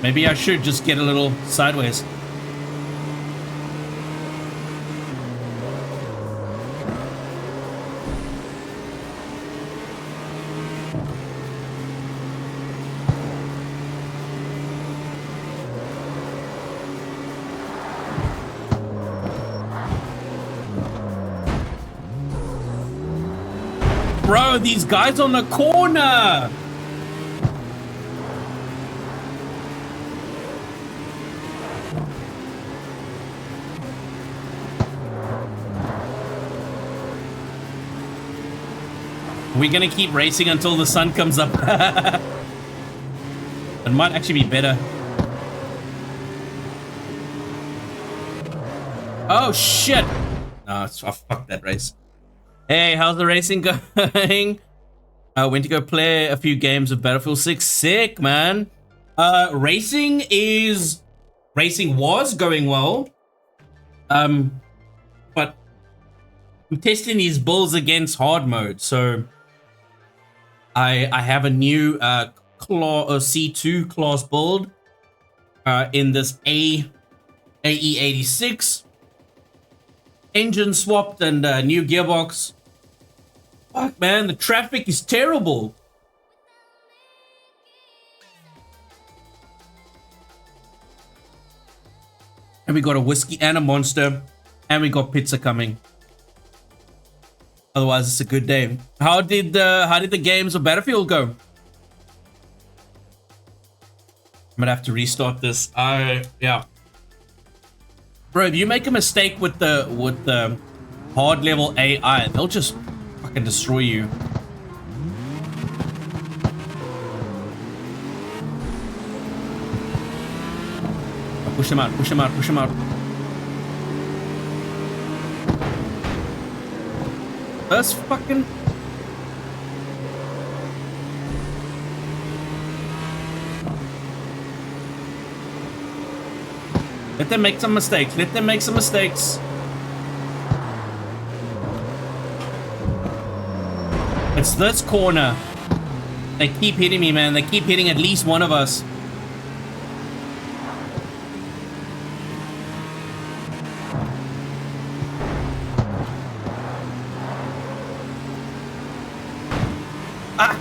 Maybe I should just get a little sideways. Bro, these guys on the corner! We're gonna keep racing until the sun comes up. It might actually be better. Oh shit! No, fuck that race. Hey, how's the racing going? I went to go play a few games of Battlefield 6. Sick, man. Racing was going well. But I'm testing these builds against hard mode, so I have a new C2 class build in this AE86. Engine swapped and new gearbox. Fuck, man, the traffic is terrible. And we got a whiskey and a monster, and we got pizza coming. Otherwise, it's a good day. How did the games of Battlefield go? I'm gonna have to restart this. Yeah. Bro, if you make a mistake with the hard level AI, they'll just fucking destroy you. Push him out, push him out, push him out. That's fucking... Let them make some mistakes. Let them make some mistakes. It's this corner. They keep hitting me, man. They keep hitting at least one of us. Ah!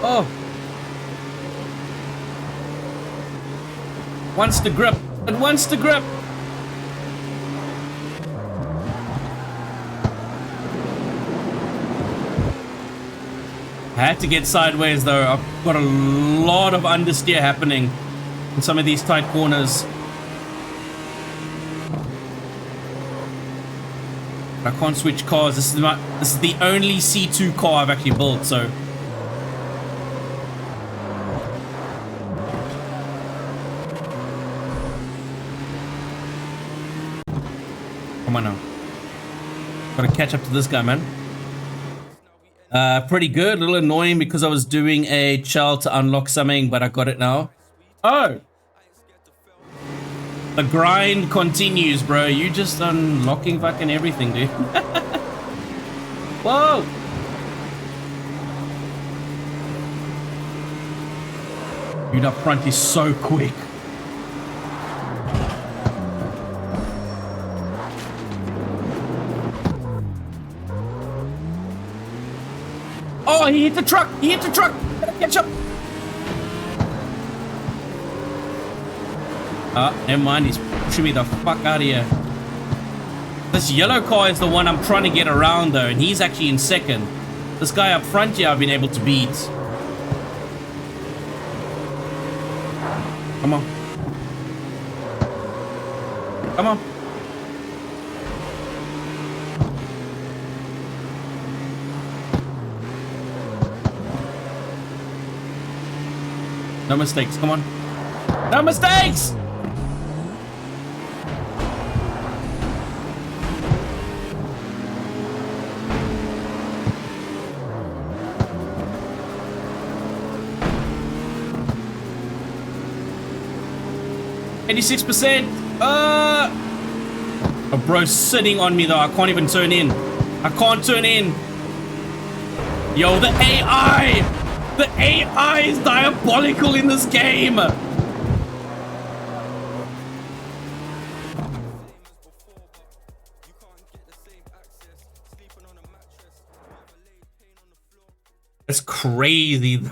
Oh! Wants to grip. It wants to grip. I had to get sideways though. I've got a lot of understeer happening in some of these tight corners. I can't switch cars. This is the only C2 car I've actually built, so. Come on now. Gotta catch up to this guy, man. Pretty good. A little annoying because I was doing a chell to unlock something, but I got it now. Oh! The grind continues, bro. You just unlocking fucking everything, dude. Whoa! Dude, up front is so quick. Oh, he hit the truck! He hit the truck! Catch up! Never mind. He's pushing me the fuck out of here. This yellow car is the one I'm trying to get around, though, and he's actually in second. This guy up front here I've been able to beat. Come on. Come on. No mistakes, come on. No mistakes! $86%. Oh, bro's sitting on me though. I can't even turn in. I can't turn in. Yo, the AI! The AI is diabolical in this game. It's crazy.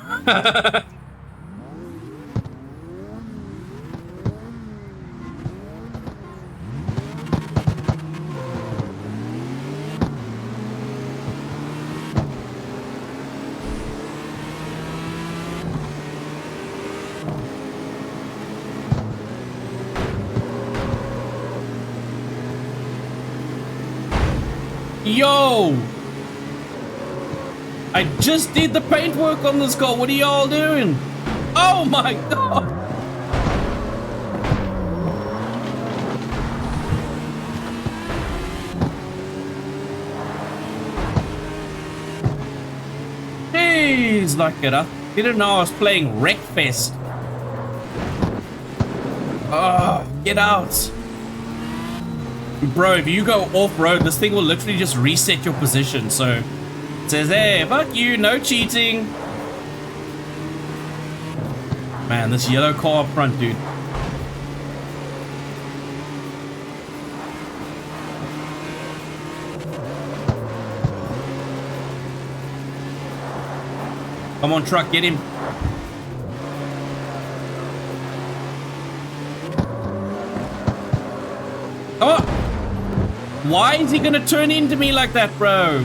Yo! I just did the paintwork on this car. What are y'all doing? Oh my god! Jeez, look it up. Didn't know I was playing Wreckfest. Oh, get out. Bro, if you go off-road, this thing will literally just reset your position, so it says, hey, fuck you, no cheating. Man, this yellow car up front, dude. Come on, truck, get him. Come on. Why is he gonna turn into me like that, bro?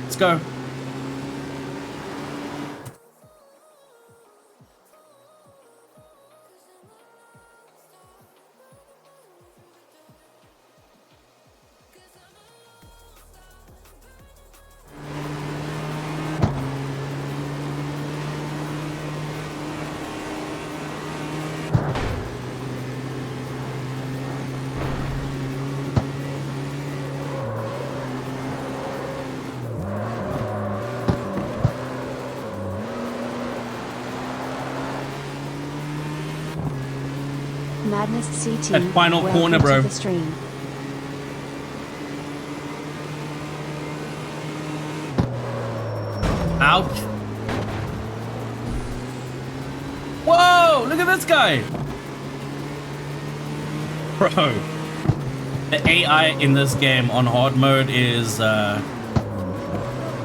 Let's go. Madness CT. That final welcome corner, to bro. the stream. Ouch. Whoa, look at this guy. Bro. The AI in this game on hard mode is, they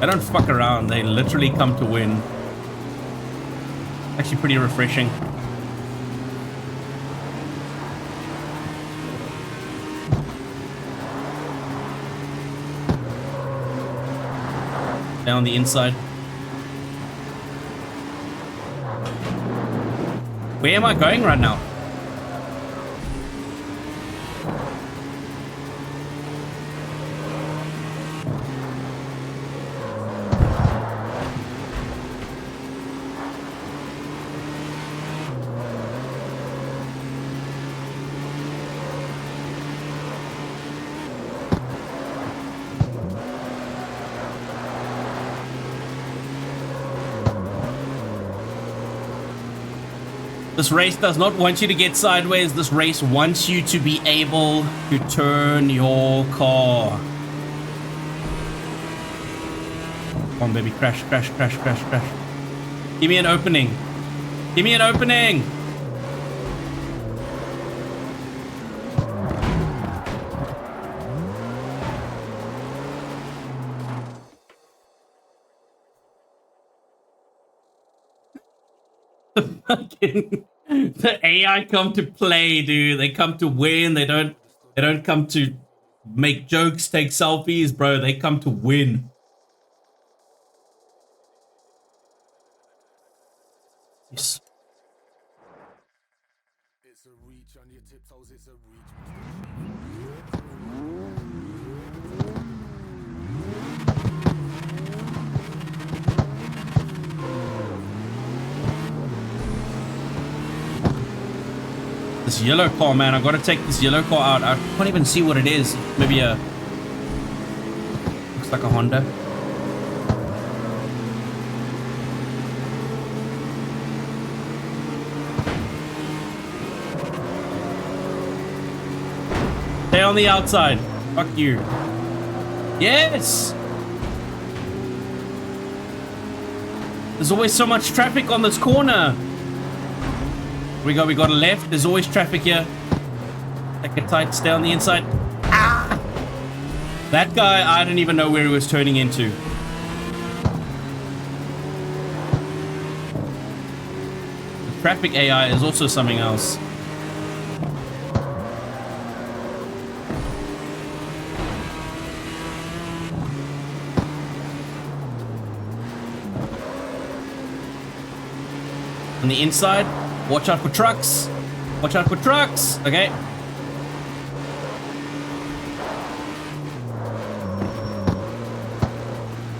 don't fuck around. They literally come to win. Actually pretty refreshing. Down the inside. Where am I going right now? This race does not want you to get sideways. This race wants you to be able to turn your car. Come on, baby. Crash, crash, crash, crash, crash. Give me an opening. Give me an opening. The AI come to play, dude. They come to win. They don't come to make jokes, take selfies, bro. They come to win. Yes. It's a reach on your tiptoes, it's a reach. This yellow car, man. I gotta take this yellow car out. I can't even see what it is. Maybe a... looks like a Honda. Stay on the outside. Fuck you. Yes! There's always so much traffic on this corner. We got a left. There's always traffic here. Take it tight. Stay on the inside. Ah! That guy, I didn't even know where he was turning into. The traffic AI is also something else. On the inside, watch out for trucks. Watch out for trucks. Okay.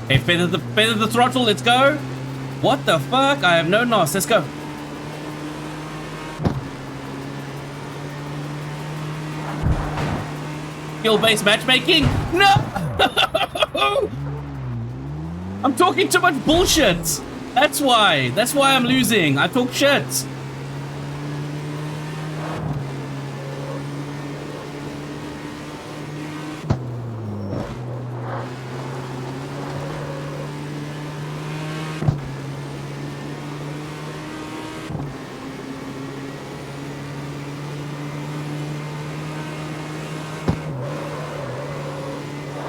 Okay, feather the throttle. Let's go. What the fuck? I have no nos. Let's go. Skill-based matchmaking? No! I'm talking too much bullshit. That's why. That's why I'm losing. I talk shit.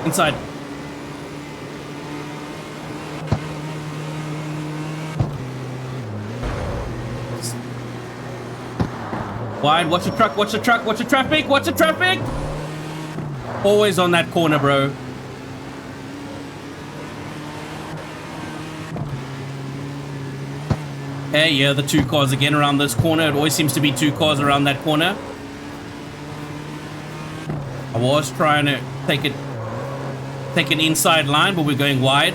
Inside. Wide, watch the truck, watch the truck, watch the traffic, watch the traffic! Always on that corner, bro. Hey, yeah, the two cars again around this corner. It always seems to be two cars around that corner. I was trying to take an inside line, but we're going wide.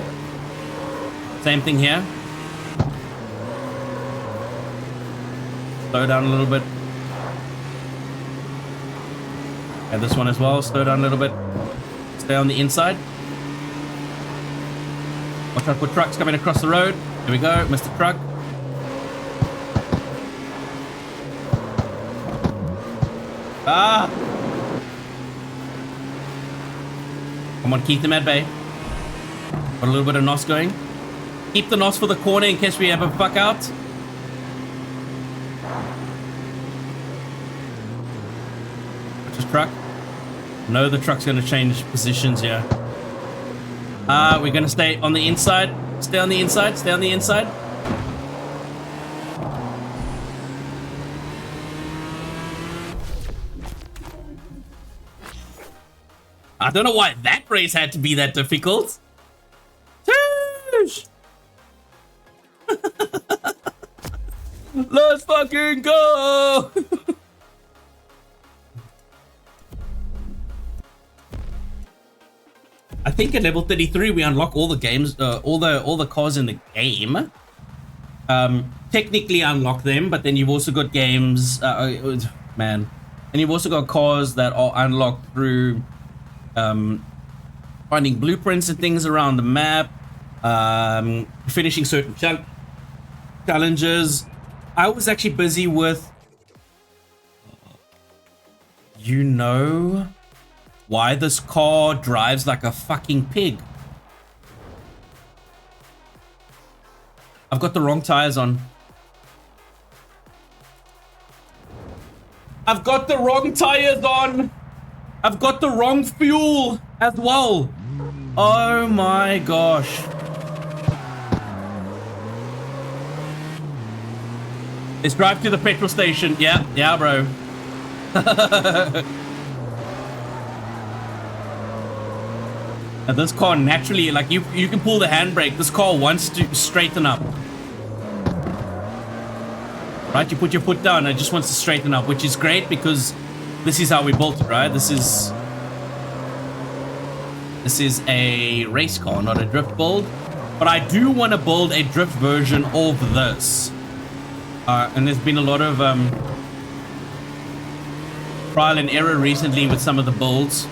Same thing here. Slow down a little bit. And this one as well. Slow down a little bit. Stay on the inside. Watch out for trucks coming across the road. Here we go, Mr. Truck. Ah! Come on, keep them at bay. Got a little bit of NOS going. Keep the NOS for the corner in case we have a fuck out. Just truck. No, the truck's going to change positions here. We're going to stay on the inside. Stay on the inside. Stay on the inside. I don't know why that race had to be that difficult. Let's fucking go! I think at level 33 we unlock all the games, all the cars in the game. Technically unlock them, but then you've also got games, man, and you've also got cars that are unlocked through finding blueprints and things around the map, finishing certain challenges. I was actually busy with, you know, why this car drives like a fucking pig. I've got the wrong tires on. I've got the wrong tires on. I've got the wrong fuel as well. Oh my gosh. Let's drive to the petrol station. Yeah, bro. And this car naturally, like you can pull the handbrake. This car wants to straighten up. Right, you put your foot down and it just wants to straighten up, which is great because this is how we built it, right? This is a race car, not a drift build. But I do want to build a drift version of this. And there's been a lot of trial and error recently with some of the builds.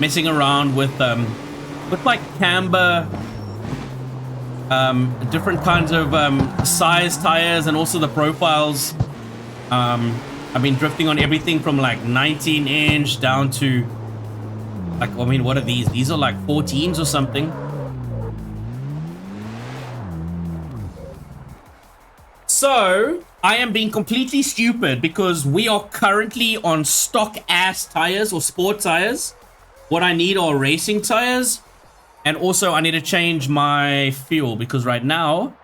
Messing around with like camber, different kinds of size tires, and also the profiles. I've been drifting on everything from like 19-inch down to like, I mean, what are these? These are like 14s or something. So I am being completely stupid because we are currently on stock ass tires or sport tires. What I need are racing tires, and also I need to change my fuel because right now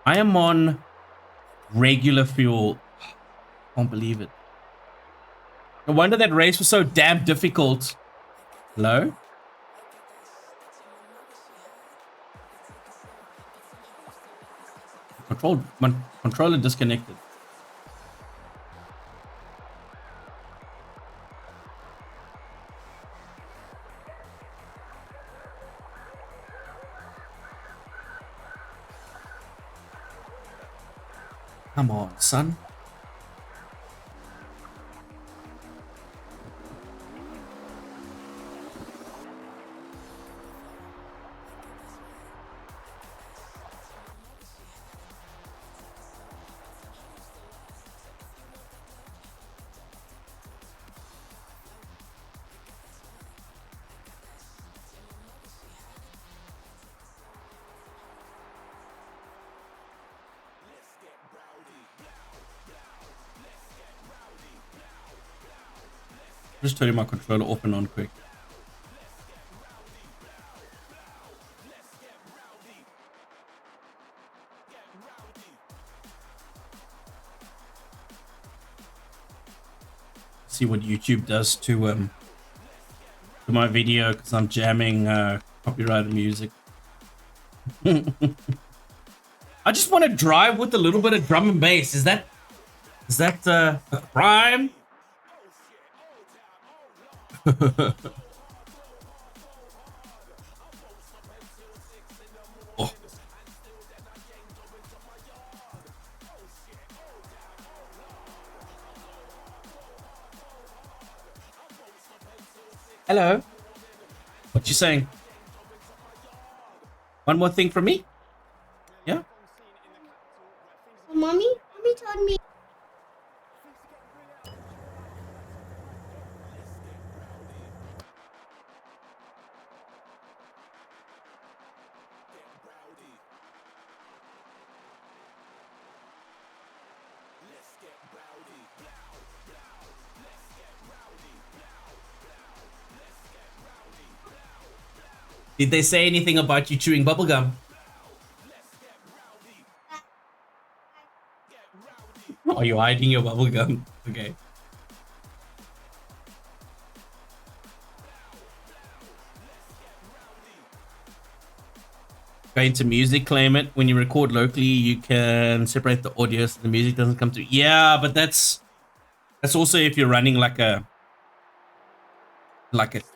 I am on regular fuel. Can't believe it. No wonder that race was so damn difficult. Hello? My controller disconnected. Come on, son. Just turning my controller off and on quick. See what YouTube does to my video because I'm jamming copyrighted music. I just want to drive with a little bit of drum and bass. Is that a crime? Oh. Hello. What you saying? One more thing from me? Yeah? Mommy told me. Did they say anything about you chewing bubblegum? Are you hiding your bubblegum? Okay. Going to music, claim it. When you record locally, you can separate the audio so the music doesn't come through. Yeah, but that's also if you're running like a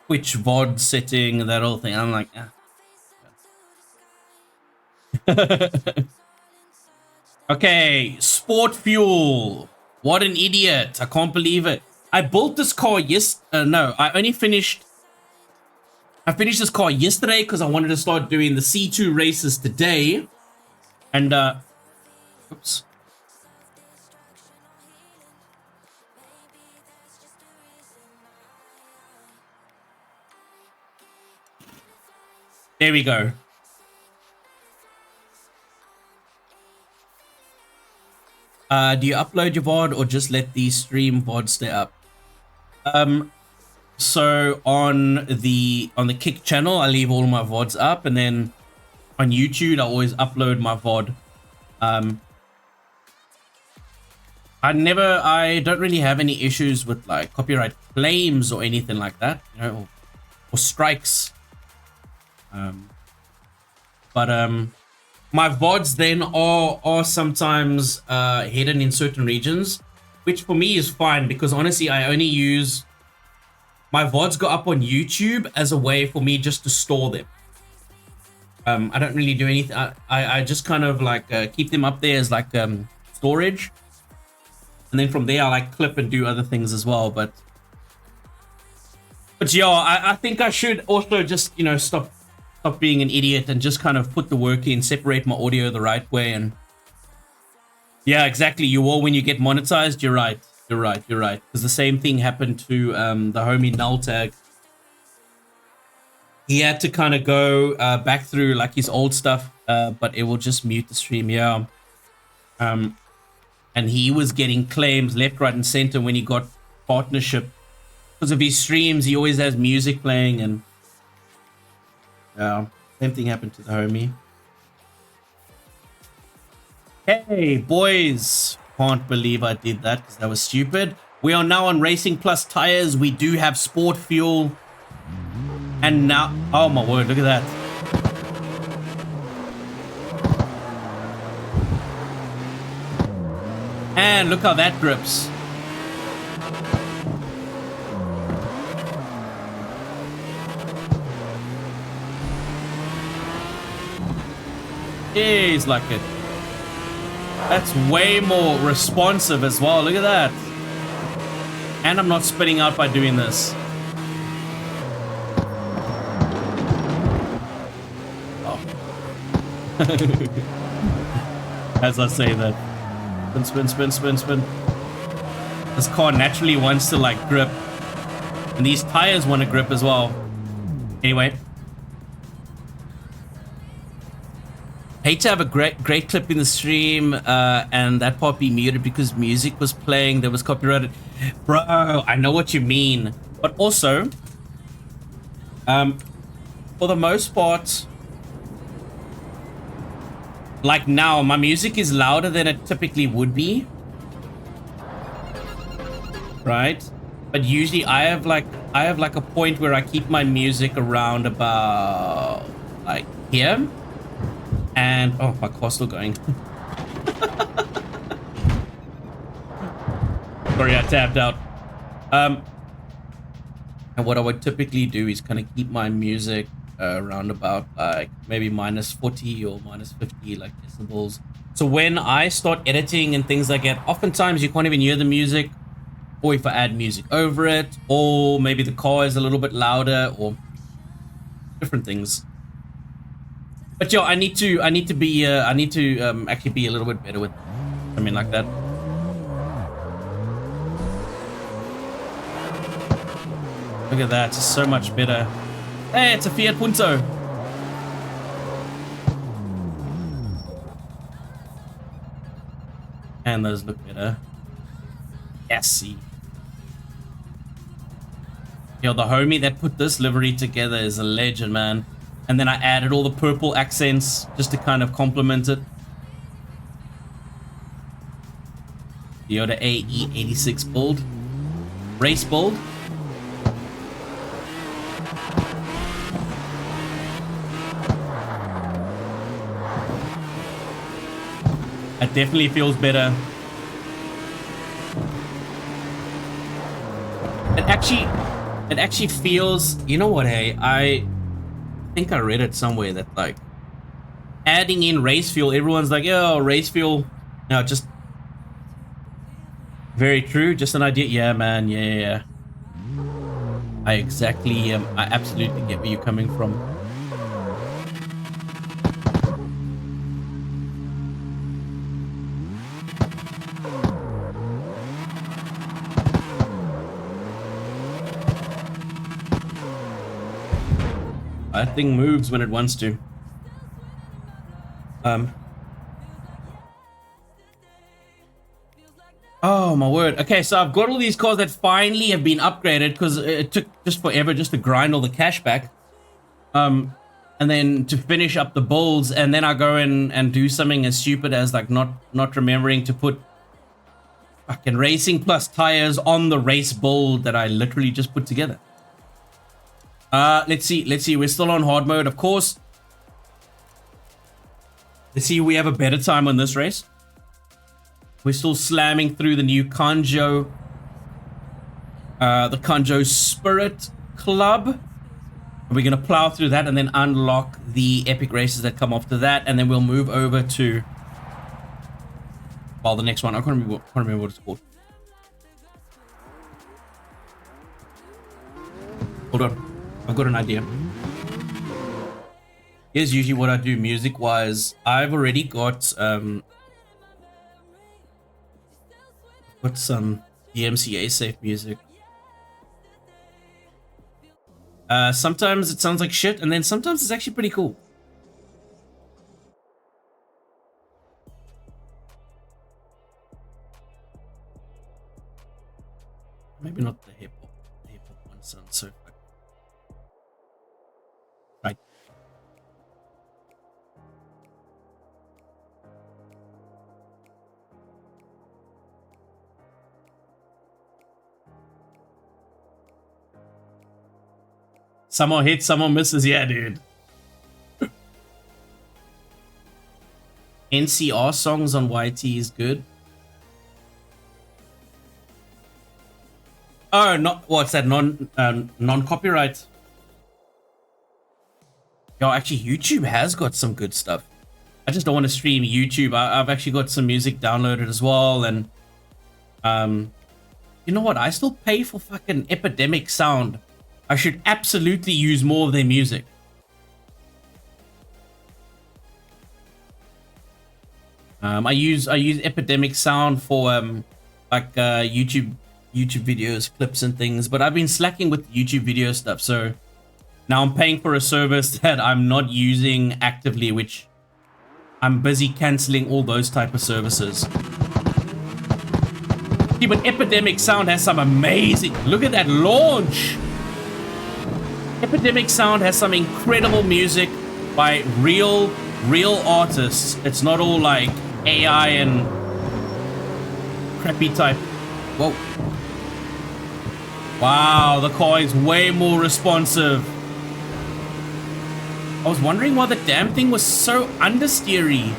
Twitch VOD setting and that whole thing. I'm like, Okay, sport fuel. What an idiot. I can't believe it. I built this car no, I finished this car yesterday because I wanted to start doing the C2 races today. And, oops. There we go. Do you upload your VOD or just let the stream VOD stay up? So on the Kick channel, I leave all my VODs up, and then on YouTube, I always upload my VOD. I don't really have any issues with like copyright claims or anything like that, you know, or strikes. My VODs then are sometimes hidden in certain regions, which for me is fine because honestly, I only use my VODs go up on YouTube as a way for me just to store them. I don't really do anything. I just kind of like keep them up there as like storage, and then from there I like clip and do other things as well. But yeah, I think I should also just, you know, stop being an idiot and just kind of put the work in, separate my audio the right way. And yeah, exactly. You will when you get monetized. You're right. Because the same thing happened to the homie Null Tag. He had to kind of go back through like his old stuff, but it will just mute the stream. Yeah. And he was getting claims left, right, and center when he got partnership because of his streams. He always has music playing, and same thing happened to the homie. Hey boys, can't believe I did that because that was stupid. We are now on Racing Plus tires. We do have sport fuel, and now, oh my word, look at that. And look how that grips. Jeez, like it. That's way more responsive as well. Look at that. And I'm not spinning out by doing this. Oh. As I say that. Spin, spin, spin, spin, spin. This car naturally wants to like grip. And these tires want to grip as well. Anyway. Hate to have a great clip in the stream and that part be muted because music was playing that was copyrighted. Bro, I know what you mean. But also, for the most part, like now, my music is louder than it typically would be. Right? But usually I have like a point where I keep my music around about like here. And oh, my car's still going. Sorry, I tapped out. And what I would typically do is kind of keep my music around about like maybe -40 or -50 like decibels. So when I start editing and things like that, oftentimes you can't even hear the music, or if I add music over it, or maybe the car is a little bit louder, or different things. But yo, I need to actually be a little bit better with something like that. Look at that, it's so much better. Hey, it's a Fiat Punto. And those look better. Yes. Yo, the homie that put this livery together is a legend, man. And then I added all the purple accents just to kind of complement it. Toyota AE86 build. Race build. It definitely feels better. It actually feels, you know what, hey, I think I read it somewhere that like adding in race fuel, everyone's like, yo, race fuel, no, just very true, just an idea. Yeah, man, yeah. I exactly, I absolutely get where you're coming from. That thing moves when it wants to. Oh my word. Okay, so I've got all these cars that finally have been upgraded because it took just forever just to grind all the cash back. And then to finish up the builds, and then I go in and do something as stupid as like not remembering to put fucking racing plus tires on the race build that I literally just put together. Let's see. We're still on hard mode, of course. Let's see if we have a better time on this race. We're still slamming through the new Kanjo, the Kanjo Spirit Club. We're gonna plow through that and then unlock the epic races that come after that, and then we'll move over to, well, the next one. I can't remember what it's called. Hold on. I've got an idea. Here's usually what I do music-wise. I've already got some DMCA safe music. Sometimes it sounds like shit, and then sometimes it's actually pretty cool. Maybe not the hip hop. The hip hop one sounds so fucking right. Someone hits, someone misses. Yeah, dude. NCR songs on YT is good. Oh, not what's that? Non-copyright. Yo, actually, YouTube has got some good stuff. I just don't want to stream YouTube. I've actually got some music downloaded as well, and you know what? I still pay for fucking Epidemic Sound. I should absolutely use more of their music. I use Epidemic Sound for like YouTube videos, clips and things, but I've been slacking with YouTube video stuff, so now I'm paying for a service that I'm not using actively, which I'm busy canceling all those type of services. See, but Epidemic Sound has some amazing, look at that launch. Epidemic Sound has some incredible music by real artists. It's not all like AI and crappy type. Whoa. Wow, the car is way more responsive. I was wondering why the damn thing was so understeery.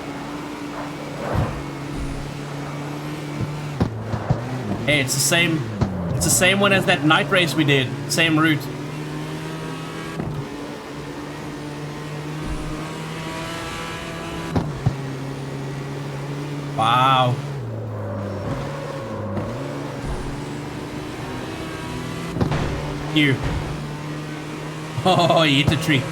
Hey, it's the same one as that night race we did. Same route. Wow. You. Oh, you hit the tree.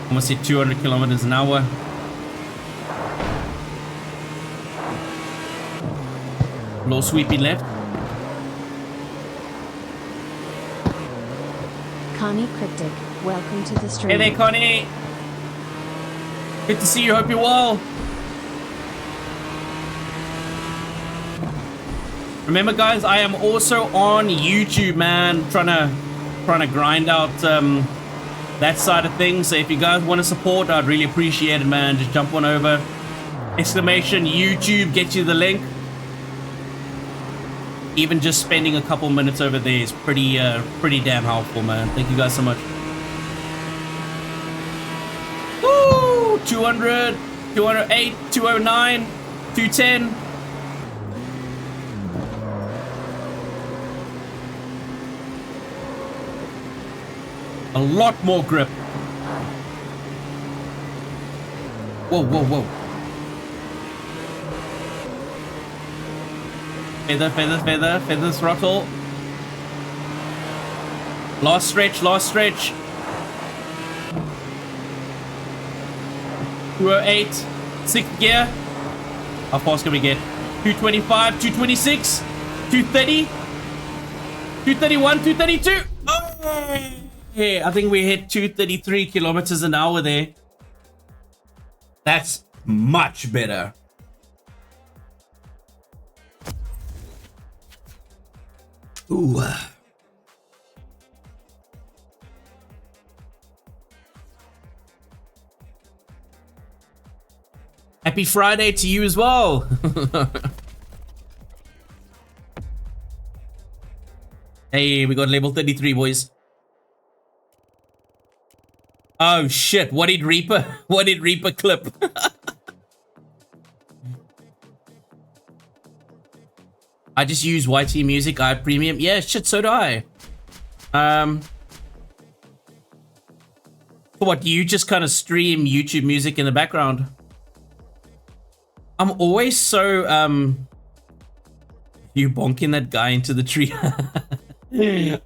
Almost hit 200 kilometers an hour. Low sweepy left. Connie Cryptic, welcome to the stream. Hey there, Connie. Good to see you. Hope you're well. Remember, guys, I am also on YouTube, man. Trying to grind out that side of things. So if you guys want to support, I'd really appreciate it, man. Just jump on over. Exclamation YouTube, get you the link. Even just spending a couple minutes over there is pretty damn helpful, man. Thank you guys so much. Woo! 200, 208, 209, 210. A lot more grip. Whoa, whoa, whoa. Feather, feather, feather, feather throttle. Last stretch, last stretch. 208, 6th gear. How fast can we get? 225, 226, 230, 231, 232. Oh! Hey, I think we hit 233 kilometers an hour there. That's much better. Ooh. Happy Friday to you as well. Hey, we got level 33, boys. Oh shit, what did Reaper clip? I just use YT Music, I Premium. Yeah, shit, so do I. What, do you just kind of stream YouTube Music in the background? I'm always so, you bonking that guy into the tree.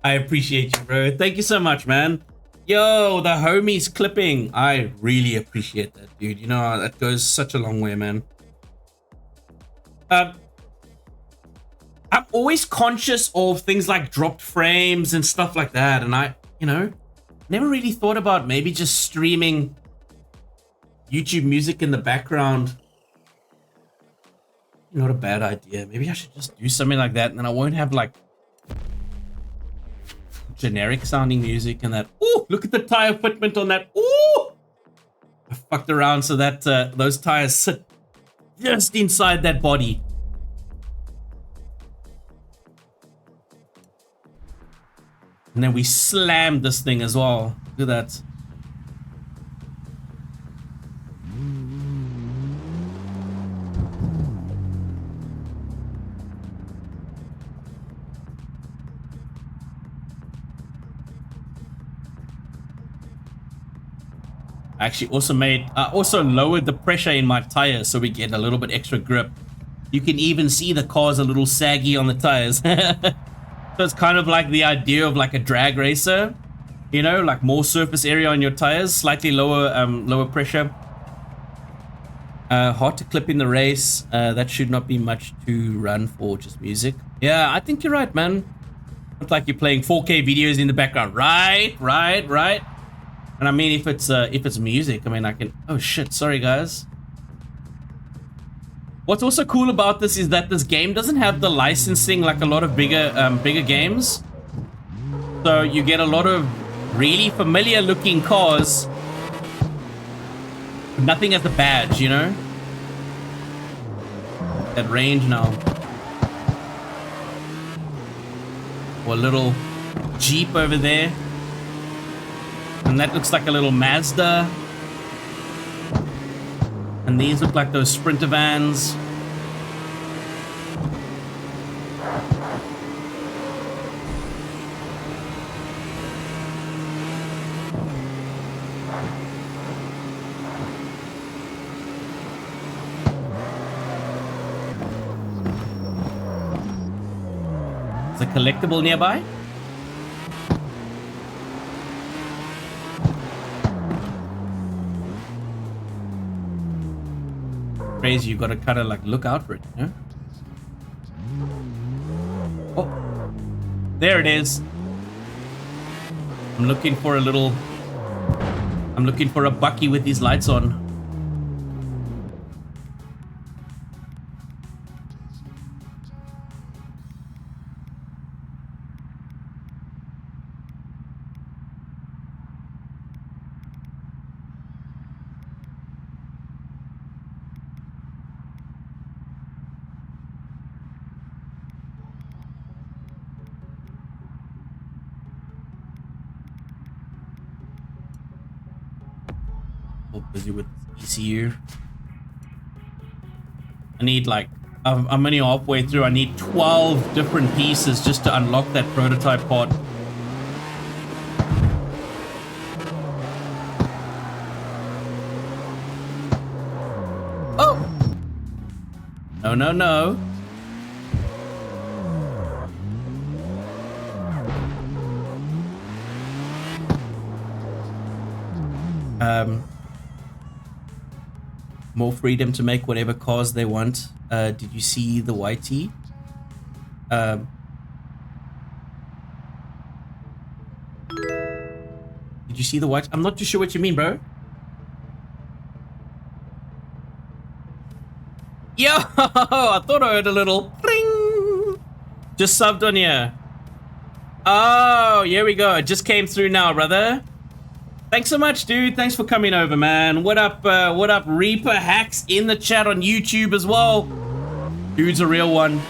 I appreciate you, bro. Thank you so much, man. Yo, the homies clipping. I really appreciate that, dude. You know, that goes such a long way, man. I'm always conscious of things like dropped frames and stuff like that. And I, you know, never really thought about maybe just streaming YouTube Music in the background. Not a bad idea. Maybe I should just do something like that and then I won't have like generic sounding music and that. Ooh, look at the tire fitment on that. Ooh, I fucked around so that those tires sit just inside that body. And then we slammed this thing as well. Look at that. I actually also lowered the pressure in my tires so we get a little bit extra grip. You can even see the car's a little saggy on the tires. So it's kind of like the idea of like a drag racer, you know, like more surface area on your tires, slightly lower pressure. Hard to clip in the race. That should not be much to run for, just music. Yeah, I think you're right, man. It's like you're playing 4K videos in the background. Right. And I mean, if it's music, I mean, I can. Oh shit! Sorry, guys. What's also cool about this is that this game doesn't have the licensing like a lot of bigger games. So you get a lot of really familiar looking cars, but nothing as the badge, you know? That range now. Or a little Jeep over there. And that looks like a little Mazda. And these look like those Sprinter vans. Is a collectible nearby? Crazy, you gotta kind of like look out for it, you know? Oh, there it is. I'm looking for a little I'm looking for a Bucky with these lights on. Busy with ECU. I need like I'm only halfway through. I need 12 different pieces just to unlock that prototype pod. Oh no. More freedom to make whatever cars they want. Did you see the YT? Did you see the YT? I'm not too sure what you mean, bro. Yo, I thought I heard a little ring. Just subbed on you. Oh, here we go. It just came through now, brother. Thanks so much, dude. Thanks for coming over, man. What up, Reaper Hacks in the chat on YouTube as well. Dude's a real one.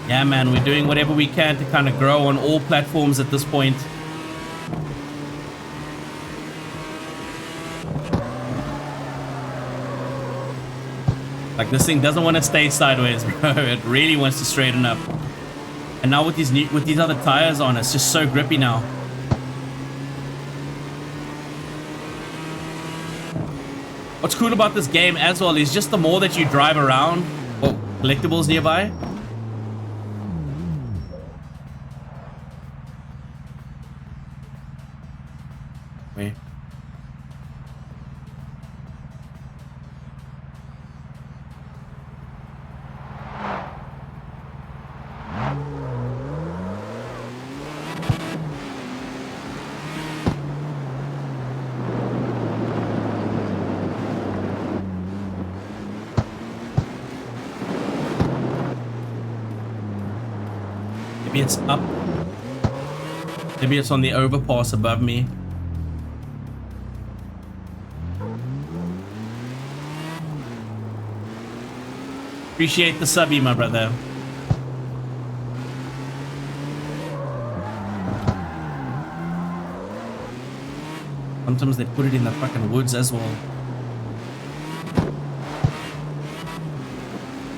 Yeah, man, we're doing whatever we can to kind of grow on all platforms at this point. Like, this thing doesn't want to stay sideways, bro. It really wants to straighten up. And now with these other tires on, it's just so grippy now. What's cool about this game as well is just the more that you drive around. Oh, collectibles nearby. Wait. Maybe it's up. Maybe it's on the overpass above me. Appreciate the subby, my brother. Sometimes they put it in the fucking woods as well.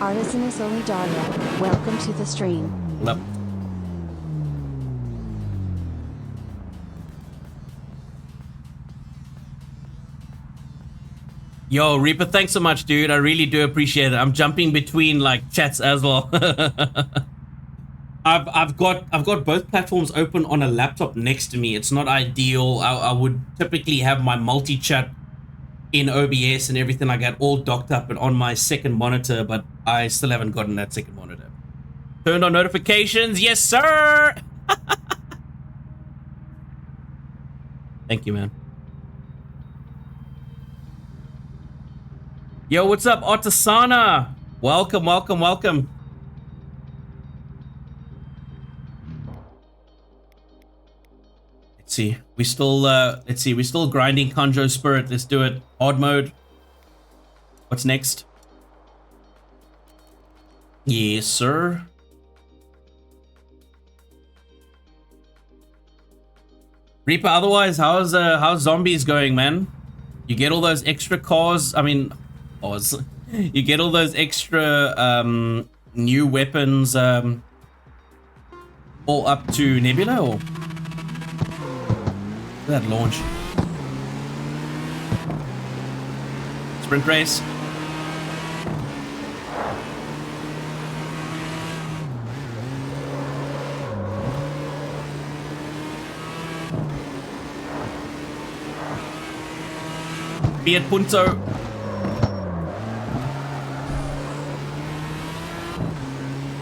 Artisan Solidaria, welcome to the stream. Yep. Yo, Reaper, thanks so much, dude. I really do appreciate it. I'm jumping between like chats as well. I've got both platforms open on a laptop next to me. It's not ideal. I would typically have my multi-chat in OBS and everything like that all docked up and on my second monitor, but I still haven't gotten that second monitor. Turned on notifications, yes sir. Thank you, man. Yo, what's up, Otasana? Welcome, welcome, welcome. Let's see. We still we're still grinding Conjo Spirit. Let's do it. Hard mode. What's next? Yes, sir. Reaper, otherwise, how's zombies going, man? You get all those extra cars. I mean, you get all those extra new weapons all up to Nebula, or look at that launch. Sprint race. Fiat Punto.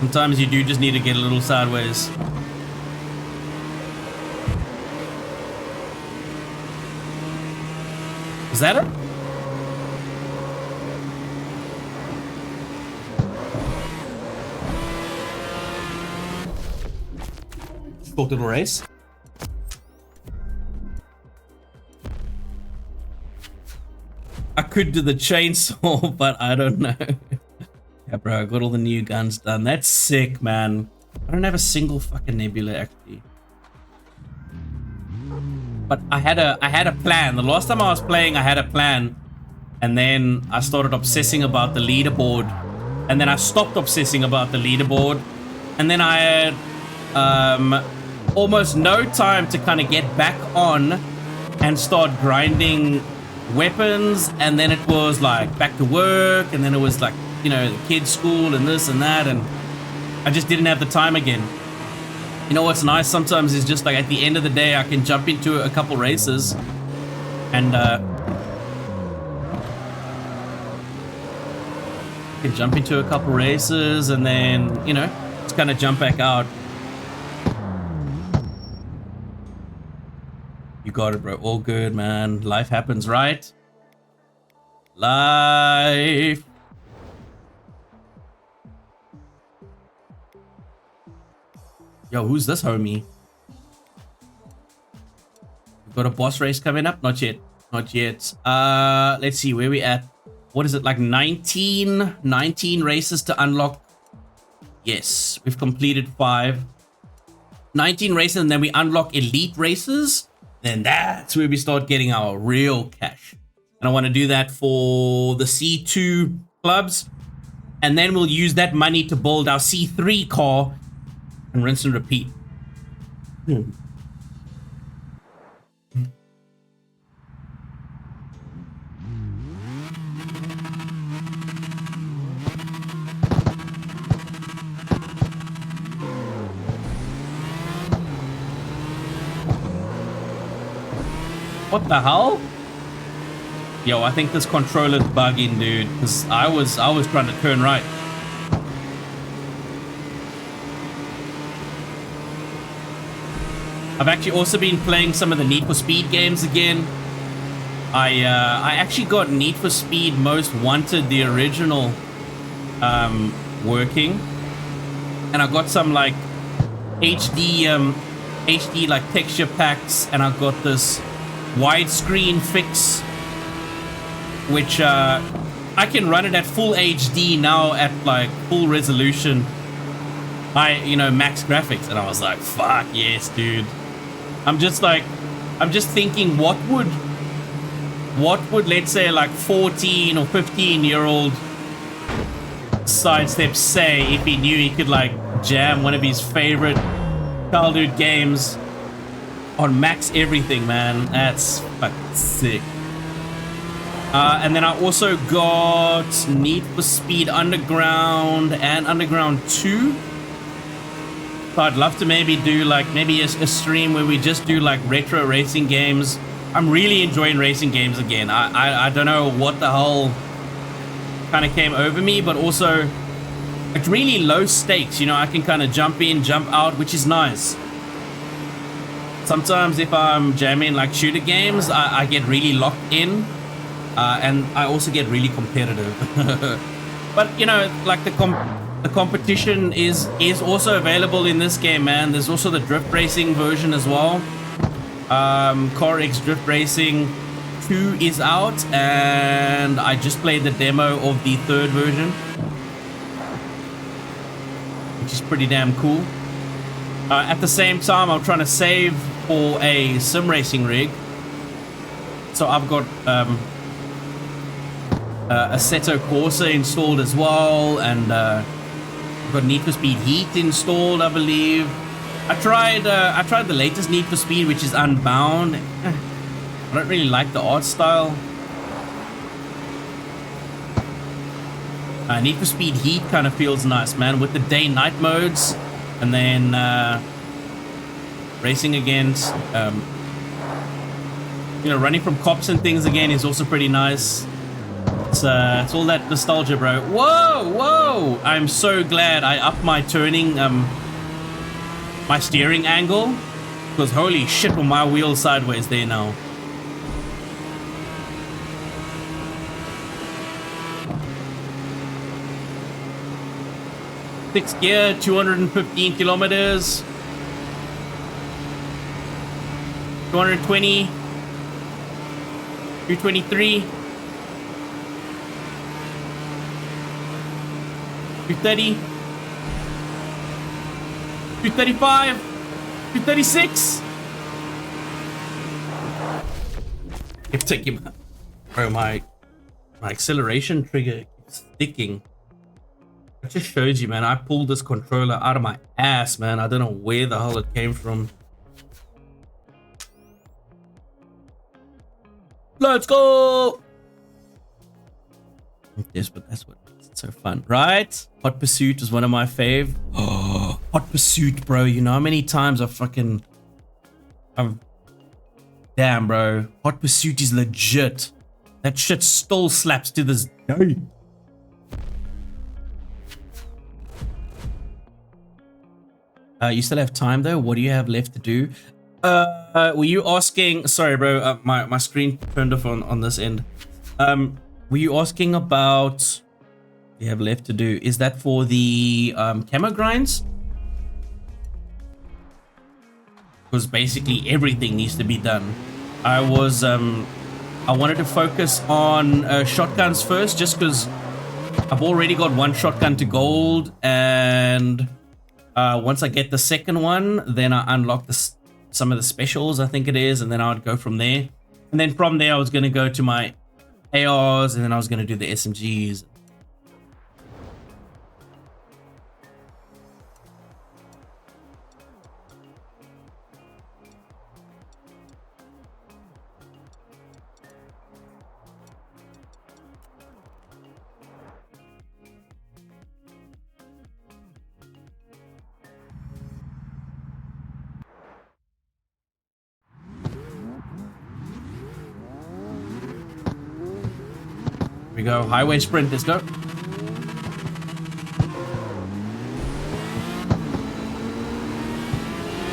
Sometimes you do just need to get a little sideways. Is that it? Short little race. I could do the chainsaw, but I don't know. Yeah, bro, I got all the new guns done. That's sick, man. I don't have a single fucking nebula, actually. But I had a plan. The last time I was playing, I had a plan. And then I started obsessing about the leaderboard. And then I stopped obsessing about the leaderboard. And then I had almost no time to kind of get back on and start grinding weapons. And then it was like back to work. And then it was like, you know, the kids' school and this and that. And I just didn't have the time again. You know what's nice sometimes is just like at the end of the day, I can jump into a couple races and jump into a couple races and then, you know, just kind of jump back out. You got it, bro. All good, man. Life happens, right? Life. Yo, who's this homie? We've got a boss race coming up? Not yet. Not yet. Let's see where we at. What is it, like 19 races to unlock? Yes, we've completed 5. 19 races, and then we unlock elite races. Then that's where we start getting our real cash. And I want to do that for the C2 clubs. And then we'll use that money to build our C3 car and rinse and repeat. What the hell? Yo, I think this controller's bugging, dude. Because I was trying to turn right. I've actually also been playing some of the Need for Speed games again. I actually got Need for Speed Most Wanted, the original, working, and I got some like HD like texture packs, and I got this widescreen fix, which I can run it at full HD now at like full resolution. Max graphics, and I was like, fuck yes, dude. I'm just thinking, what would let's say like 14 or 15-year-old Sidestep say if he knew he could like jam one of his favorite childhood games on max everything, man. That's fucking sick. And then I also got Need for Speed Underground and Underground 2. So I'd love to maybe do like a stream where we just do like retro racing games. I'm really enjoying racing games again. I don't know what the hell kind of came over me, but also it's really low stakes. You know, I can kind of jump in, jump out, which is nice. Sometimes if I'm jamming like shooter games, I get really locked in, and I also get really competitive. But you know, like the competition is also available in this game, man. There's also the drift racing version as well. Carx Drift Racing 2 is out, and I just played the demo of the 3rd version, which is pretty damn cool. At the same time, I'm trying to save for a sim racing rig, so I've got Assetto Corsa installed as well, and I've got Need for Speed Heat installed, I believe. I tried the latest Need for Speed, which is Unbound. I don't really like the art style. Need for Speed Heat kind of feels nice, man, with the day-night modes, and then racing against, running from cops and things again is also pretty nice. It's all that nostalgia, bro. Whoa! I'm so glad I upped my turning, my steering angle, because holy shit, were my wheels sideways there now. Sixth gear, 215 kilometers. 220. 223. 230. 235. 236. Keep taking my, bro, my acceleration trigger keeps sticking. It just shows you, man. I pulled this controller out of my ass, man. I don't know where the hell it came from. Let's go. Yes, but that's what makes it so fun, right? Hot Pursuit is one of my fave. Oh, Hot Pursuit, bro. You know how many times damn, bro. Hot Pursuit is legit. That shit still slaps to this day. You still have time though? What do you have left to do? Were you asking? Sorry, bro. My screen turned off on this end. Were you asking about what you have left to do? Is that for the camo grinds? Because basically everything needs to be done. I wanted to focus on shotguns first, just because I've already got one shotgun to gold, and once I get the second one, then I unlock some of the specials, I think it is, and then I would go from there. And then from there, I was going to go to my ARs, and then I was going to do the SMGs. Here we go, highway sprint, let's go.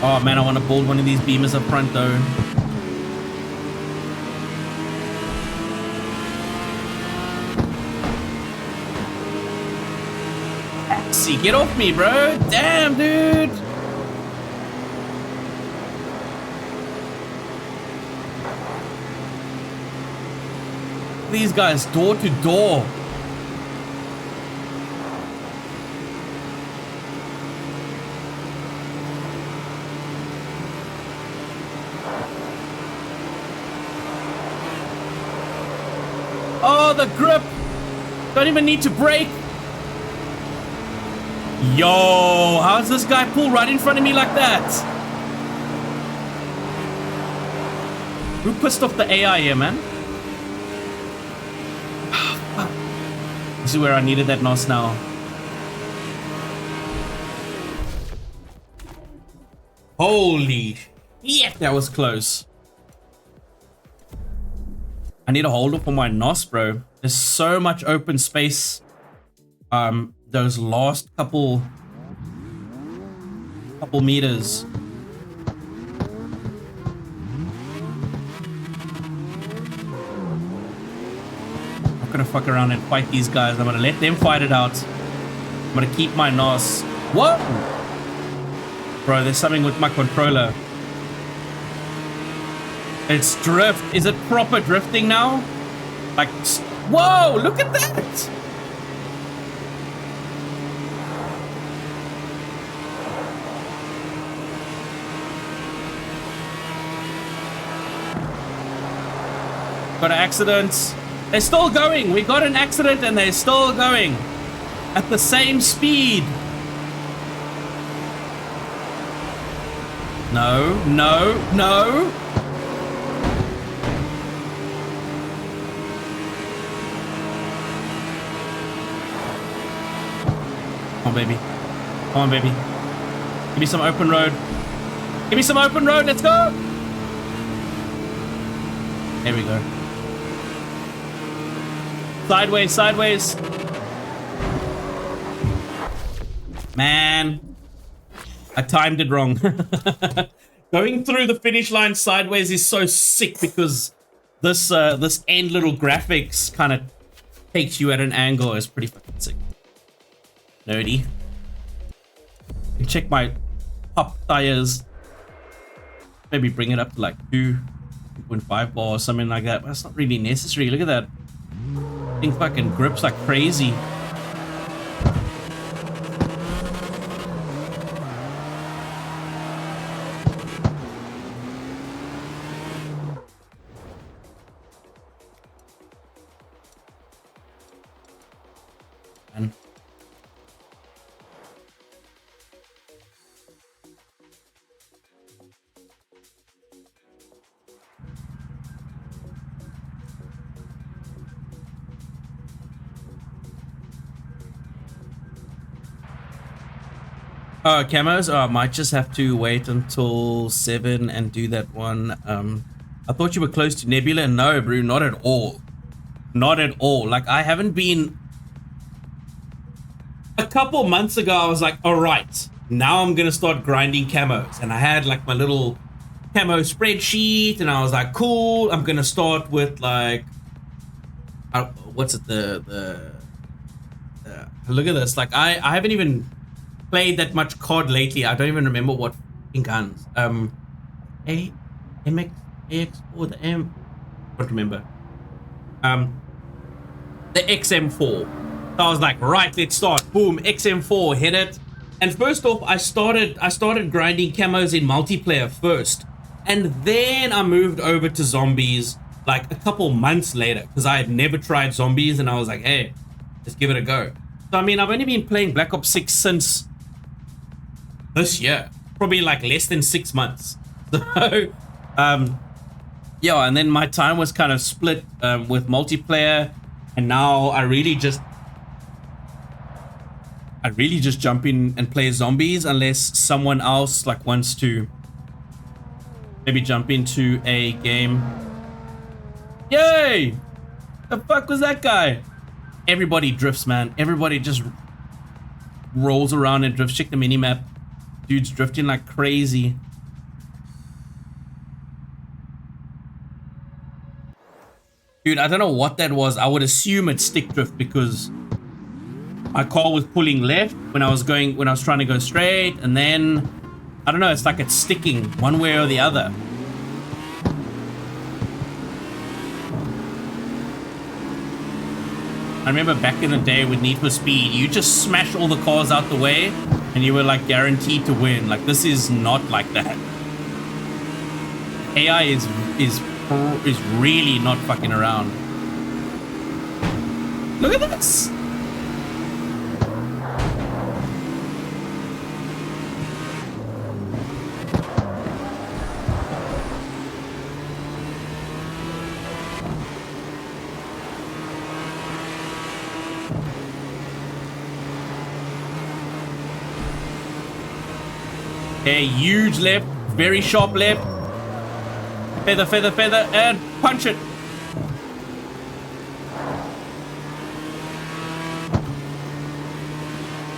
Oh man, I want to build one of these beamers up front though. See, get off me, bro. Damn, dude. These guys door to door. Oh, the grip. Don't even need to brake. Yo, how's this guy pull right in front of me like that? Who pissed off the AI here, man? This is where I needed that NOS now. Holy shit, that was close. I need a holder for my NOS, bro. There's so much open space. Those last couple meters. I'm gonna fuck around and fight these guys. I'm gonna let them fight it out. I'm gonna keep my NOS. What? Bro, there's something with my controller. It's drift. Is it proper drifting now? Like, whoa, look at that! Got an accident. They're still going. We got an accident and they're still going at the same speed. No, no, no. Come on, baby. Come on, baby. Give me some open road. Give me some open road. Let's go. There we go. Sideways, sideways. Man, I timed it wrong. Going through the finish line sideways is so sick because this end little graphics kind of takes you at an angle. It's pretty fucking sick. Nerdy. can check my top tires. Maybe bring it up to like 2.5 bar or something like that. But that's not really necessary. Look at that. Thing fucking grips like crazy. And camos. I might just have to wait until 7 and do that one. I thought you were close to Nebula. No, bro, not at all. Not at all. Like, I haven't been. A couple months ago, I was like, all right, now I'm gonna start grinding camos, and I had like my little camo spreadsheet, and I was like, cool, I'm gonna start with like, what's it? Look at this. Like, I haven't even played that much COD lately. I don't even remember what guns. MX, AX, or the M. I don't remember. The XM4. So I was like, right, let's start. Boom, XM4, hit it. And first off, I started grinding camos in multiplayer first, and then I moved over to zombies like a couple months later because I had never tried zombies, and I was like, hey, let's give it a go. So I mean, I've only been playing Black Ops 6 since this year, probably like less than 6 months. So yeah, and then my time was kind of split with multiplayer, and now I really just jump in and play zombies unless someone else like wants to maybe jump into a game. Yay! The fuck was that guy? Everybody drifts, man. Everybody just rolls around and drifts. Check the minimap. Dude's drifting like crazy. Dude, I don't know what that was. I would assume it's stick drift because my car was pulling left when I was trying to go straight, and then I don't know, it's like it's sticking one way or the other. I remember back in the day with Need for Speed, you just smash all the cars out the way and you were like guaranteed to win. Like, this is not like that. AI is really not fucking around. Look at this. Okay, huge left, very sharp left. Feather, feather, feather, and punch it.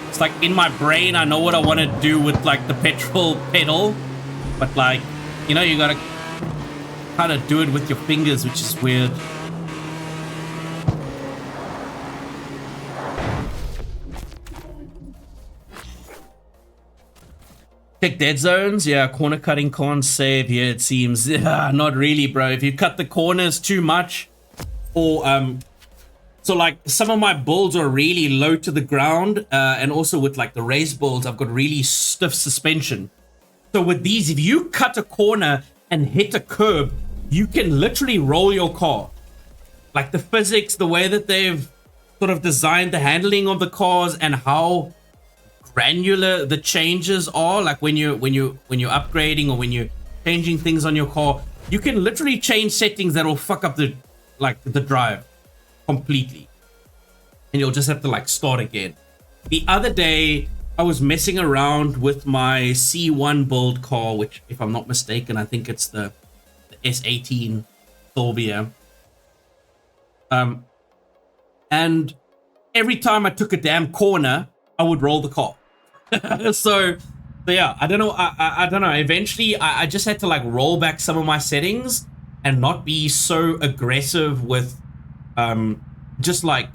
It's like in my brain, I know what I want to do with like the petrol pedal, but like, you know, you gotta kind of do it with your fingers, which is weird. Check dead zones. Yeah, corner cutting can't save. Yeah, it seems. Not really, bro. If you cut the corners too much, or so like some of my builds are really low to the ground, and also with like the race builds, I've got really stiff suspension. So with these, if you cut a corner and hit a curb, you can literally roll your car. Like the physics, the way that they've sort of designed the handling of the cars, and how granular the changes are, like when you're upgrading or when you're changing things on your car, you can literally change settings that will fuck up the drive completely, and you'll just have to like start again. The other day I was messing around with my C1 build car, which if I'm not mistaken, I think it's the S18 Solvia, and every time I took a damn corner, I would roll the car. So yeah, I don't know. I don't know. Eventually, I just had to like roll back some of my settings and not be so aggressive with just like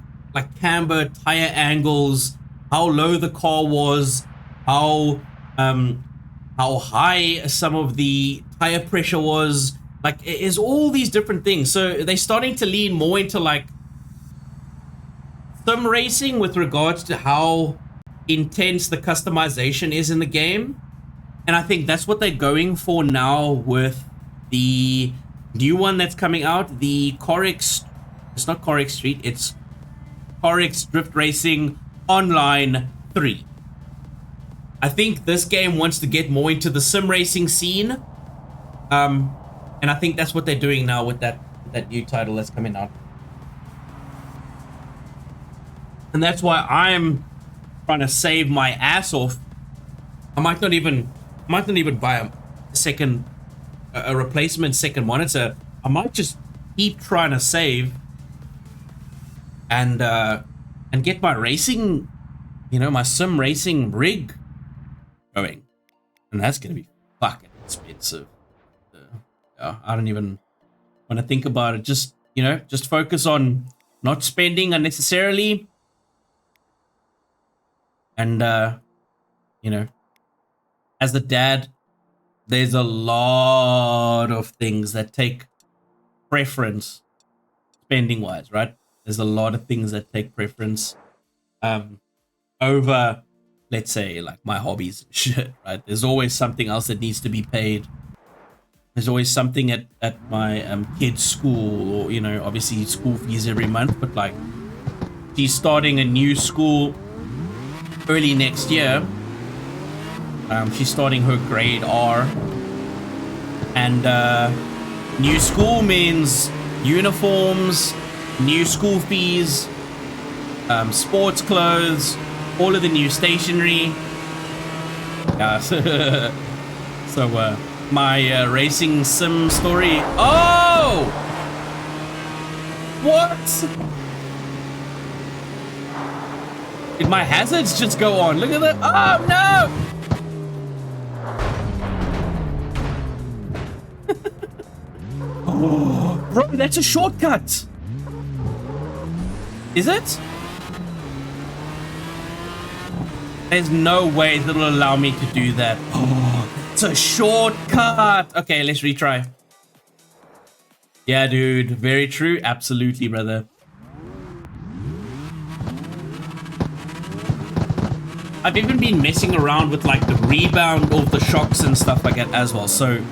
camber, tire angles, how low the car was, how how high some of the tire pressure was. Like, it is all these different things. So they're starting to lean more into like sim racing with regards to how intense the customization is in the game. And I think that's what they're going for now with the new one that's coming out, the Carx. It's not Carx Street, it's Carx Drift Racing Online 3. I think this game wants to get more into the sim racing scene. And I think that's what they're doing now with that new title that's coming out. And that's why I'm trying to save my ass off. I might not even buy a replacement second monitor. I might just keep trying to save and get my racing, my sim racing rig going. And that's gonna be fucking expensive. I don't even want to think about it. Just focus on not spending unnecessarily. And, as a dad, there's a lot of things that take preference spending wise, right? There's a lot of things that take preference over, let's say, like my hobbies and shit, right? There's always something else that needs to be paid. There's always something at my kid's school, or, obviously school fees every month, but like she's starting a new school early next year. She's starting her grade R, and new school means uniforms, new school fees, sports clothes, all of the new stationery. So my racing sim story. Oh, what? Did my hazards just go on? Look at that. Oh no! Oh, bro, that's a shortcut. Is it? There's no way that will allow me to do that. Oh, it's a shortcut. Okay, let's retry. Yeah, dude. Very true. Absolutely, brother. I've even been messing around with like the rebound of the shocks and stuff like that as well. So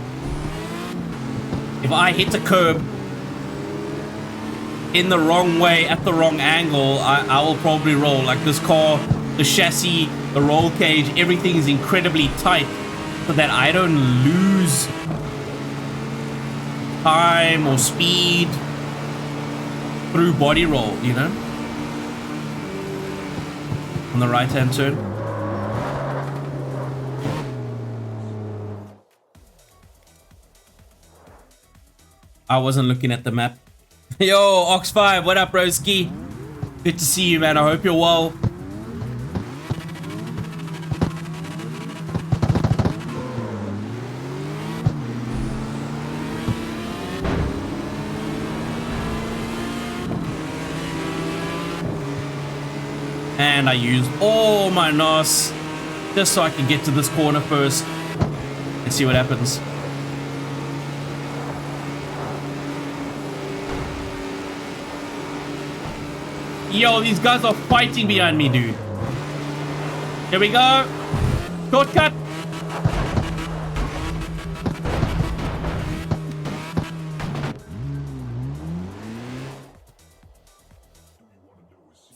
if I hit a curb in the wrong way at the wrong angle, I will probably roll. Like this car, the chassis, the roll cage, everything is incredibly tight so that I don't lose time or speed through body roll, on the right hand turn. I wasn't looking at the map. Yo, Ox5, what up, broski? Good to see you, man. I hope you're well. And I used all my NOS just so I can get to this corner first and see what happens. Yo, these guys are fighting behind me, dude. Here we go. Shortcut.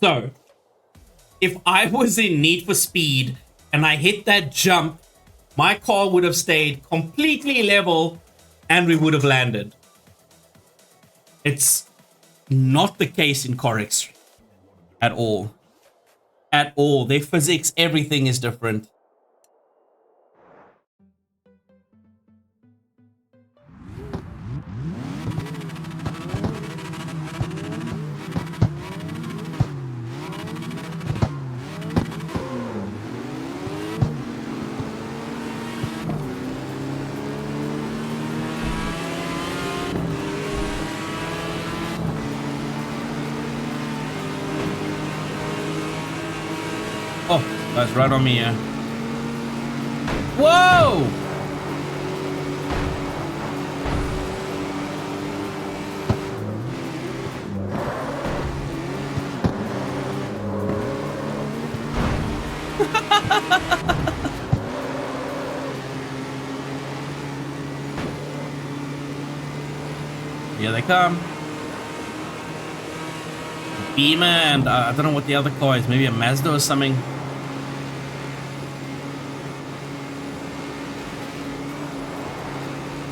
So, if I was in Need for Speed and I hit that jump, my car would have stayed completely level and we would have landed. It's not the case in Carx at all. At all. Their physics, everything is different. Oh, that's right on me, yeah. Whoa! Here they come. Beamer and I don't know what the other car is. Maybe a Mazda or something.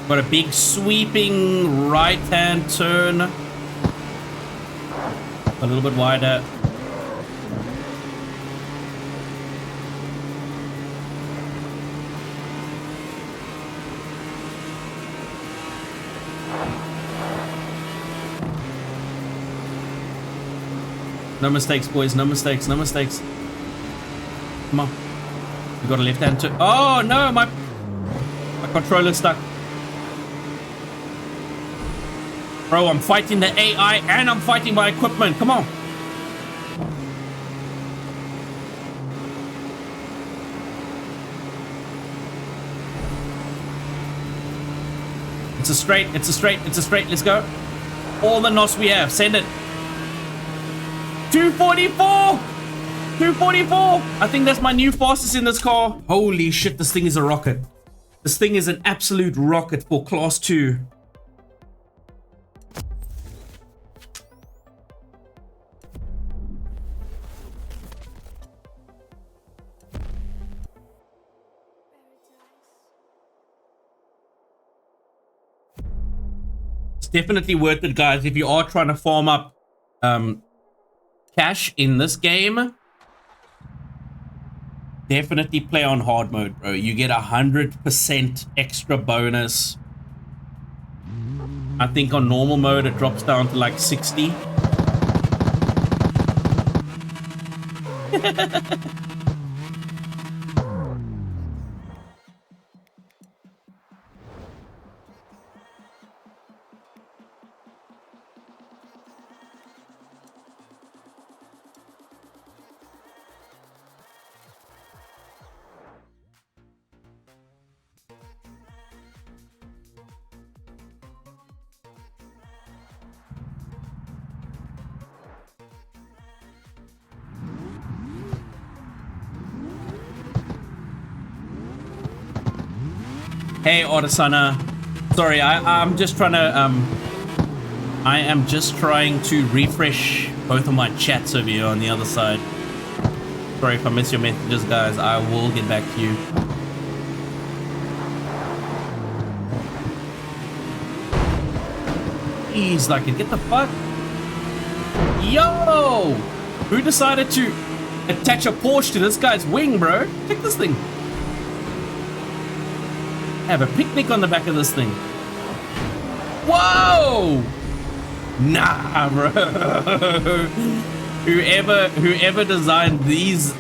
Got a big sweeping right-hand turn. A little bit wider. No mistakes, boys. No mistakes. No mistakes. Come on. We got a left-hand turn. Oh, no. My controller's stuck. Bro, I'm fighting the AI and I'm fighting my equipment. Come on. It's a straight. It's a straight. It's a straight. Let's go. All the NOS we have. Send it. 244! 244! I think that's my new fastest in this car. Holy shit, this thing is a rocket. This thing is an absolute rocket for Class 2. It's definitely worth it, guys, if you are trying to farm up cash in this game. Definitely play on hard mode, bro. You get 100% extra bonus. I think on normal mode it drops down to like 60. Hey, Otisana. Sorry, I'm just trying to, I am just trying to refresh both of my chats over here on the other side. Sorry if I miss your messages, guys. I will get back to you. Jeez, like, get the fuck? Yo! Who decided to attach a Porsche to this guy's wing, bro? Check this thing. Have a picnic on the back of this thing. Whoa! Nah, bro. Whoever designed these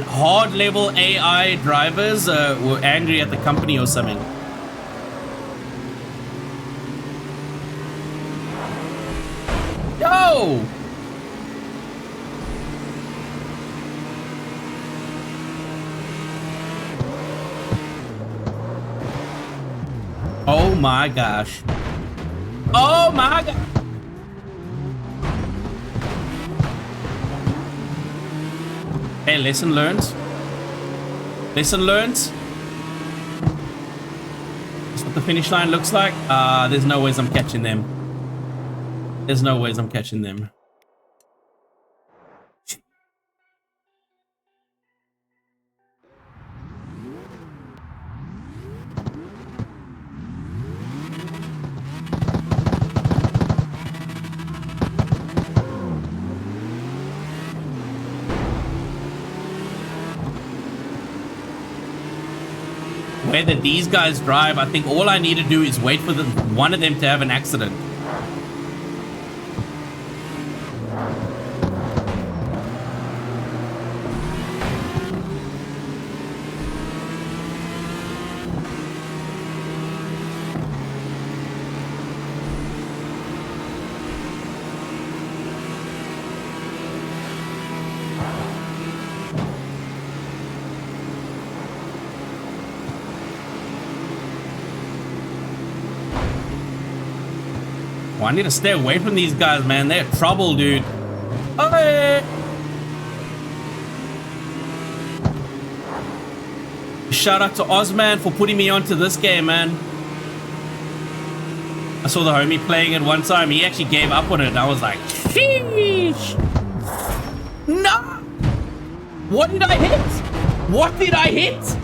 hard level AI drivers were angry at the company or something. Yo! Oh my gosh. Oh my god. Hey, lesson learned. Lesson learned. That's what the finish line looks like. There's no ways I'm catching them. There's no ways I'm catching them. Whether these guys drive, I think all I need to do is wait for one of them to have an accident. I need to stay away from these guys, man. They're trouble, dude. Hey! Shout out to Ozman for putting me onto this game, man. I saw the homie playing it one time. He actually gave up on it, and I was like, sheesh. No! What did I hit? What did I hit?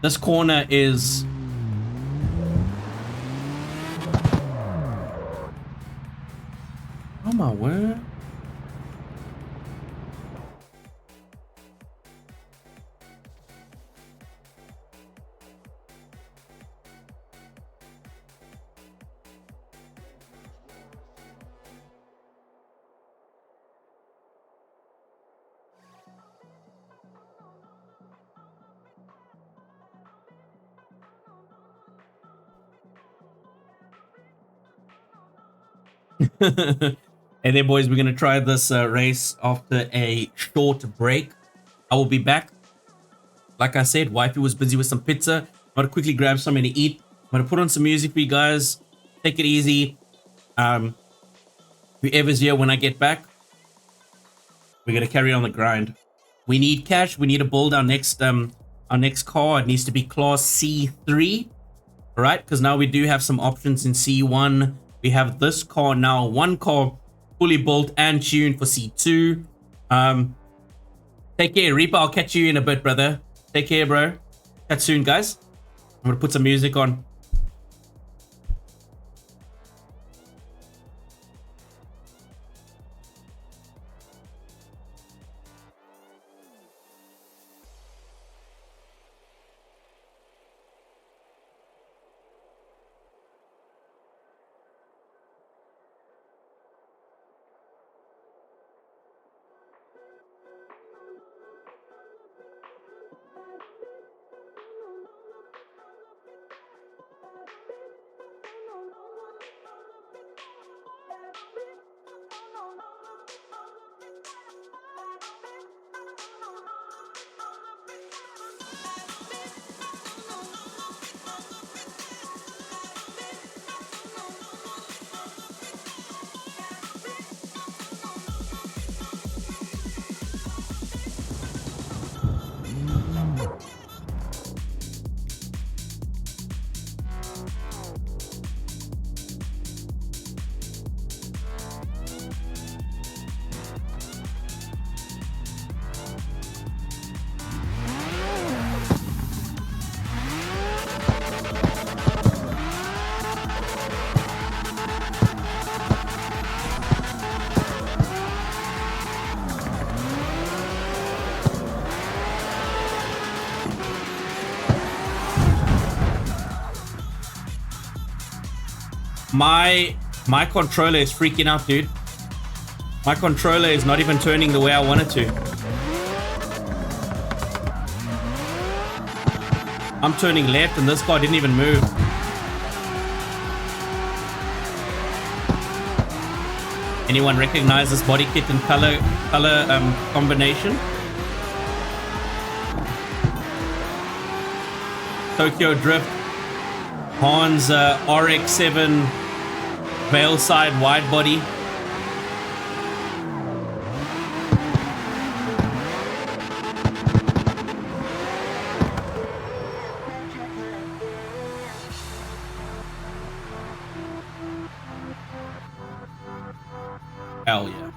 This corner is... Oh my word. Hey there, boys. We're going to try this race after a short break. I will be back. Like I said, wifey was busy with some pizza. I'm going to quickly grab something to eat. I'm going to put on some music for you guys. Take it easy. Whoever's here when I get back, we're going to carry on the grind. We need cash. We need to build our next car. It needs to be class C3. All right, because now we do have some options in C1. We have this car now, one car fully built and tuned for C2. Take care, Reaper. I'll catch you in a bit, brother. Take care, bro. Catch soon, guys. I'm gonna put some music on. My controller is freaking out, dude. My controller is not even turning the way I want it to. I'm turning left and this car didn't even move. Anyone recognize this body kit and color combination? Tokyo Drift, Hans RX-7 Veilside wide body. Hell yeah.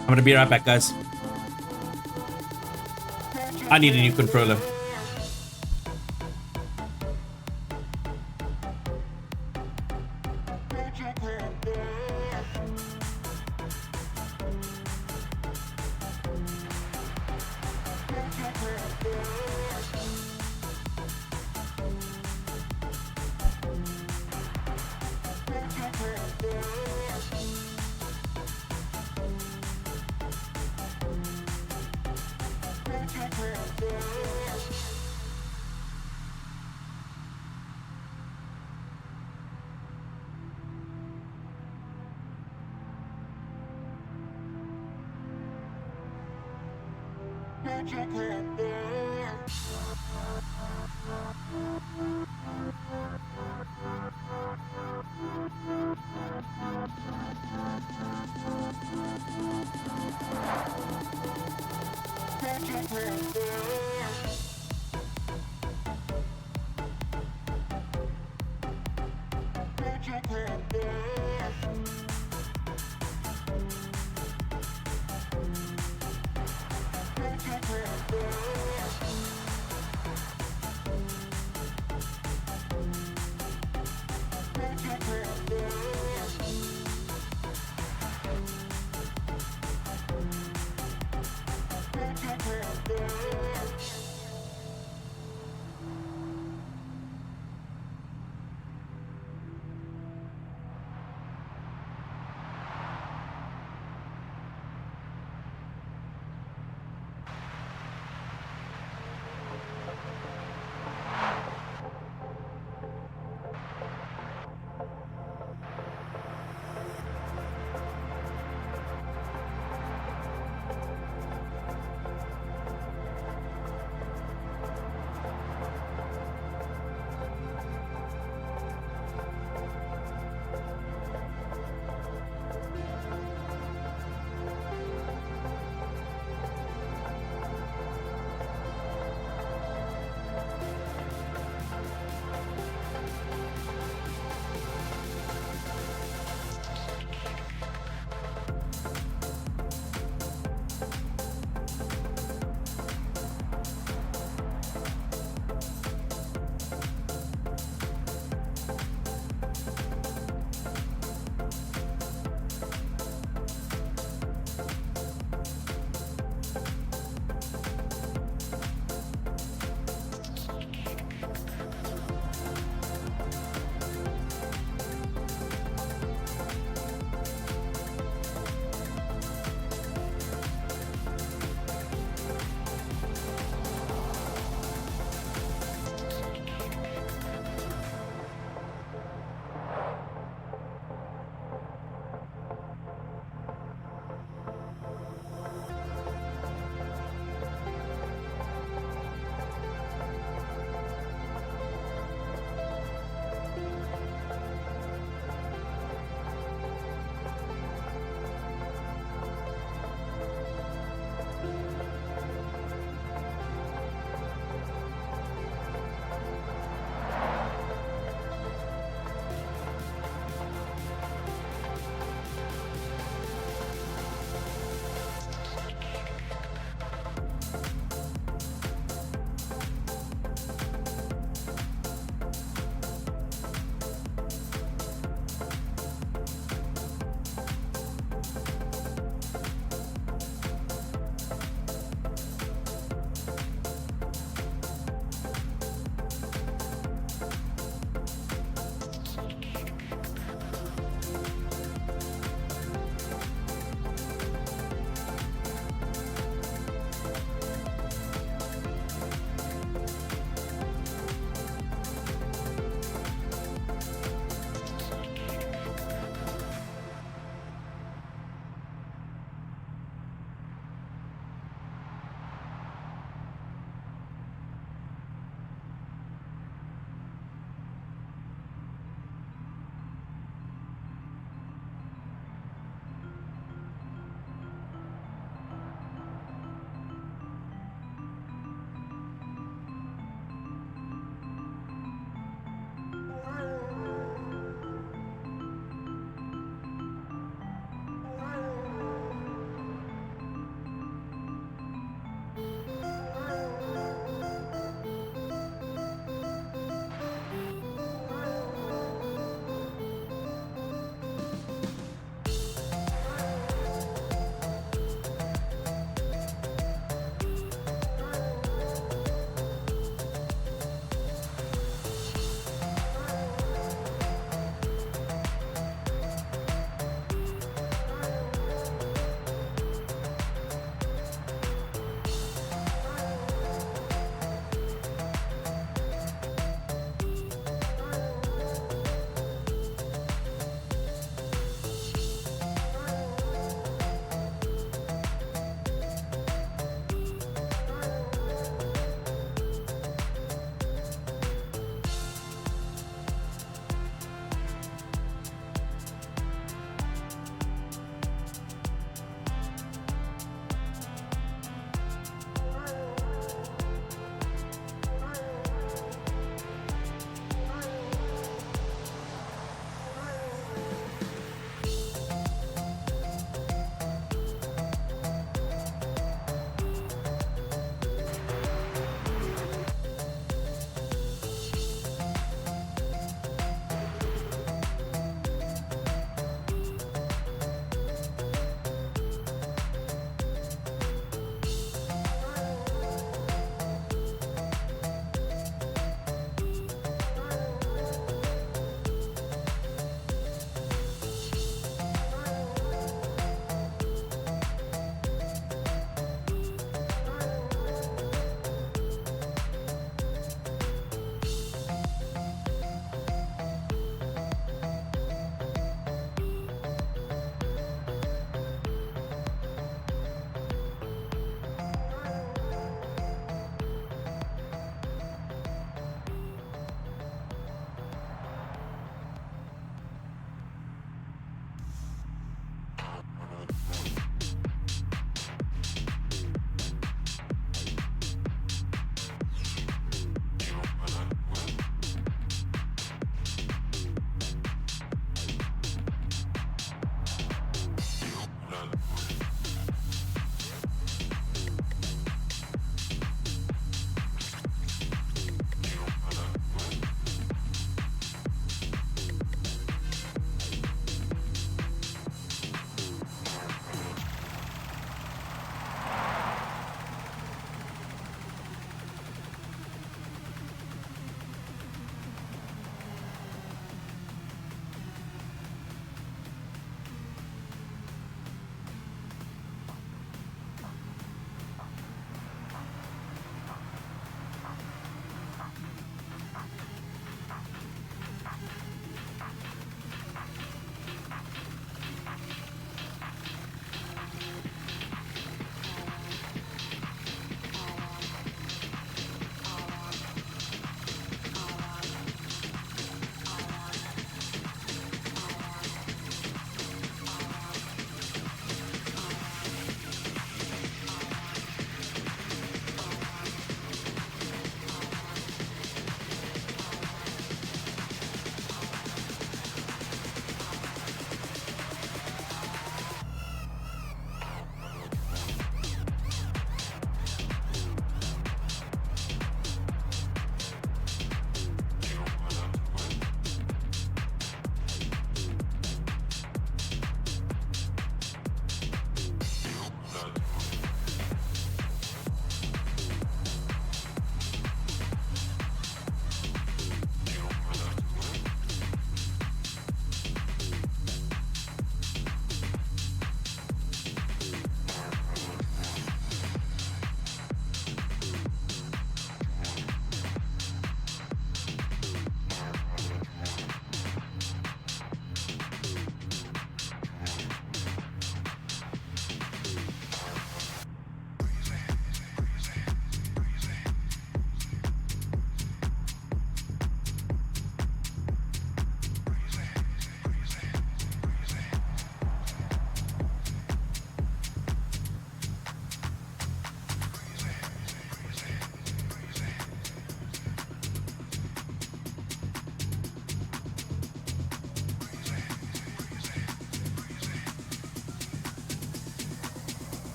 I'm gonna be right back, guys. I need a new controller. Yeah.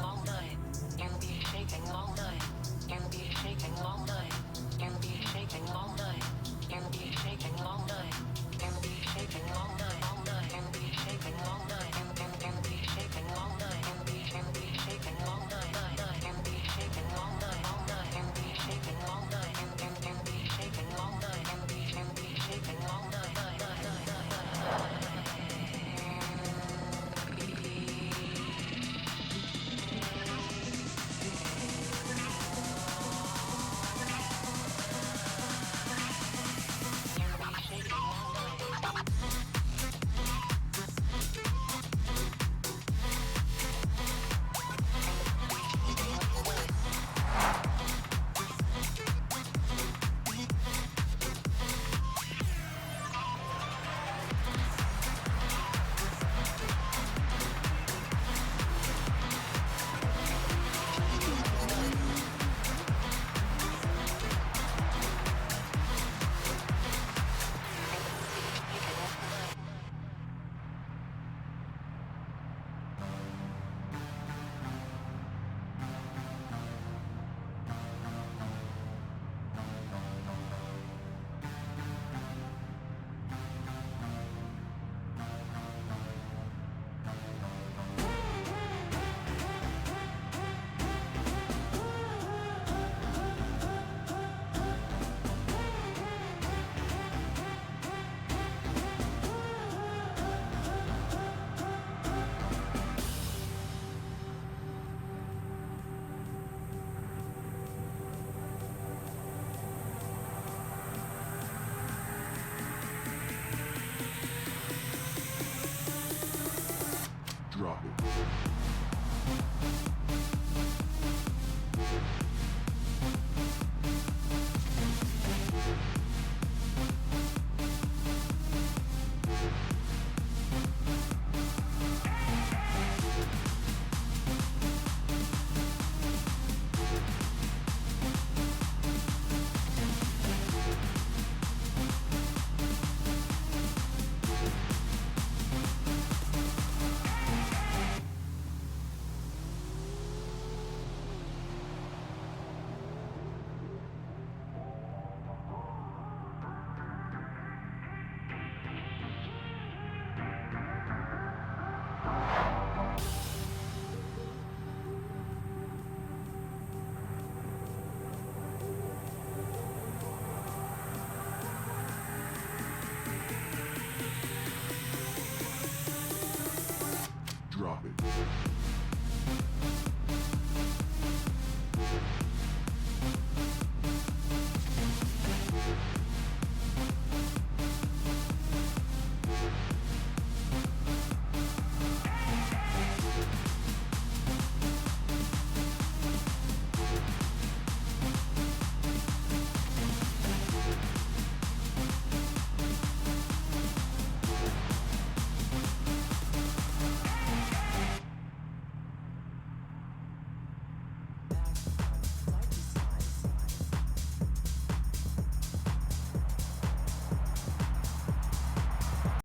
all night. You'll be shaking all night. You'll be shaking all night. You'll be shaking all night. You'll be shaking all night. You'll be shaking all night. All night. You'll be shaking all night. You'll be shaking all night. You'll be shaking all night. You'll be shaking all night. All night. You'll be shaking all night. You'll be shaking all night. You'll be shaking all night. Drop it. Drop it.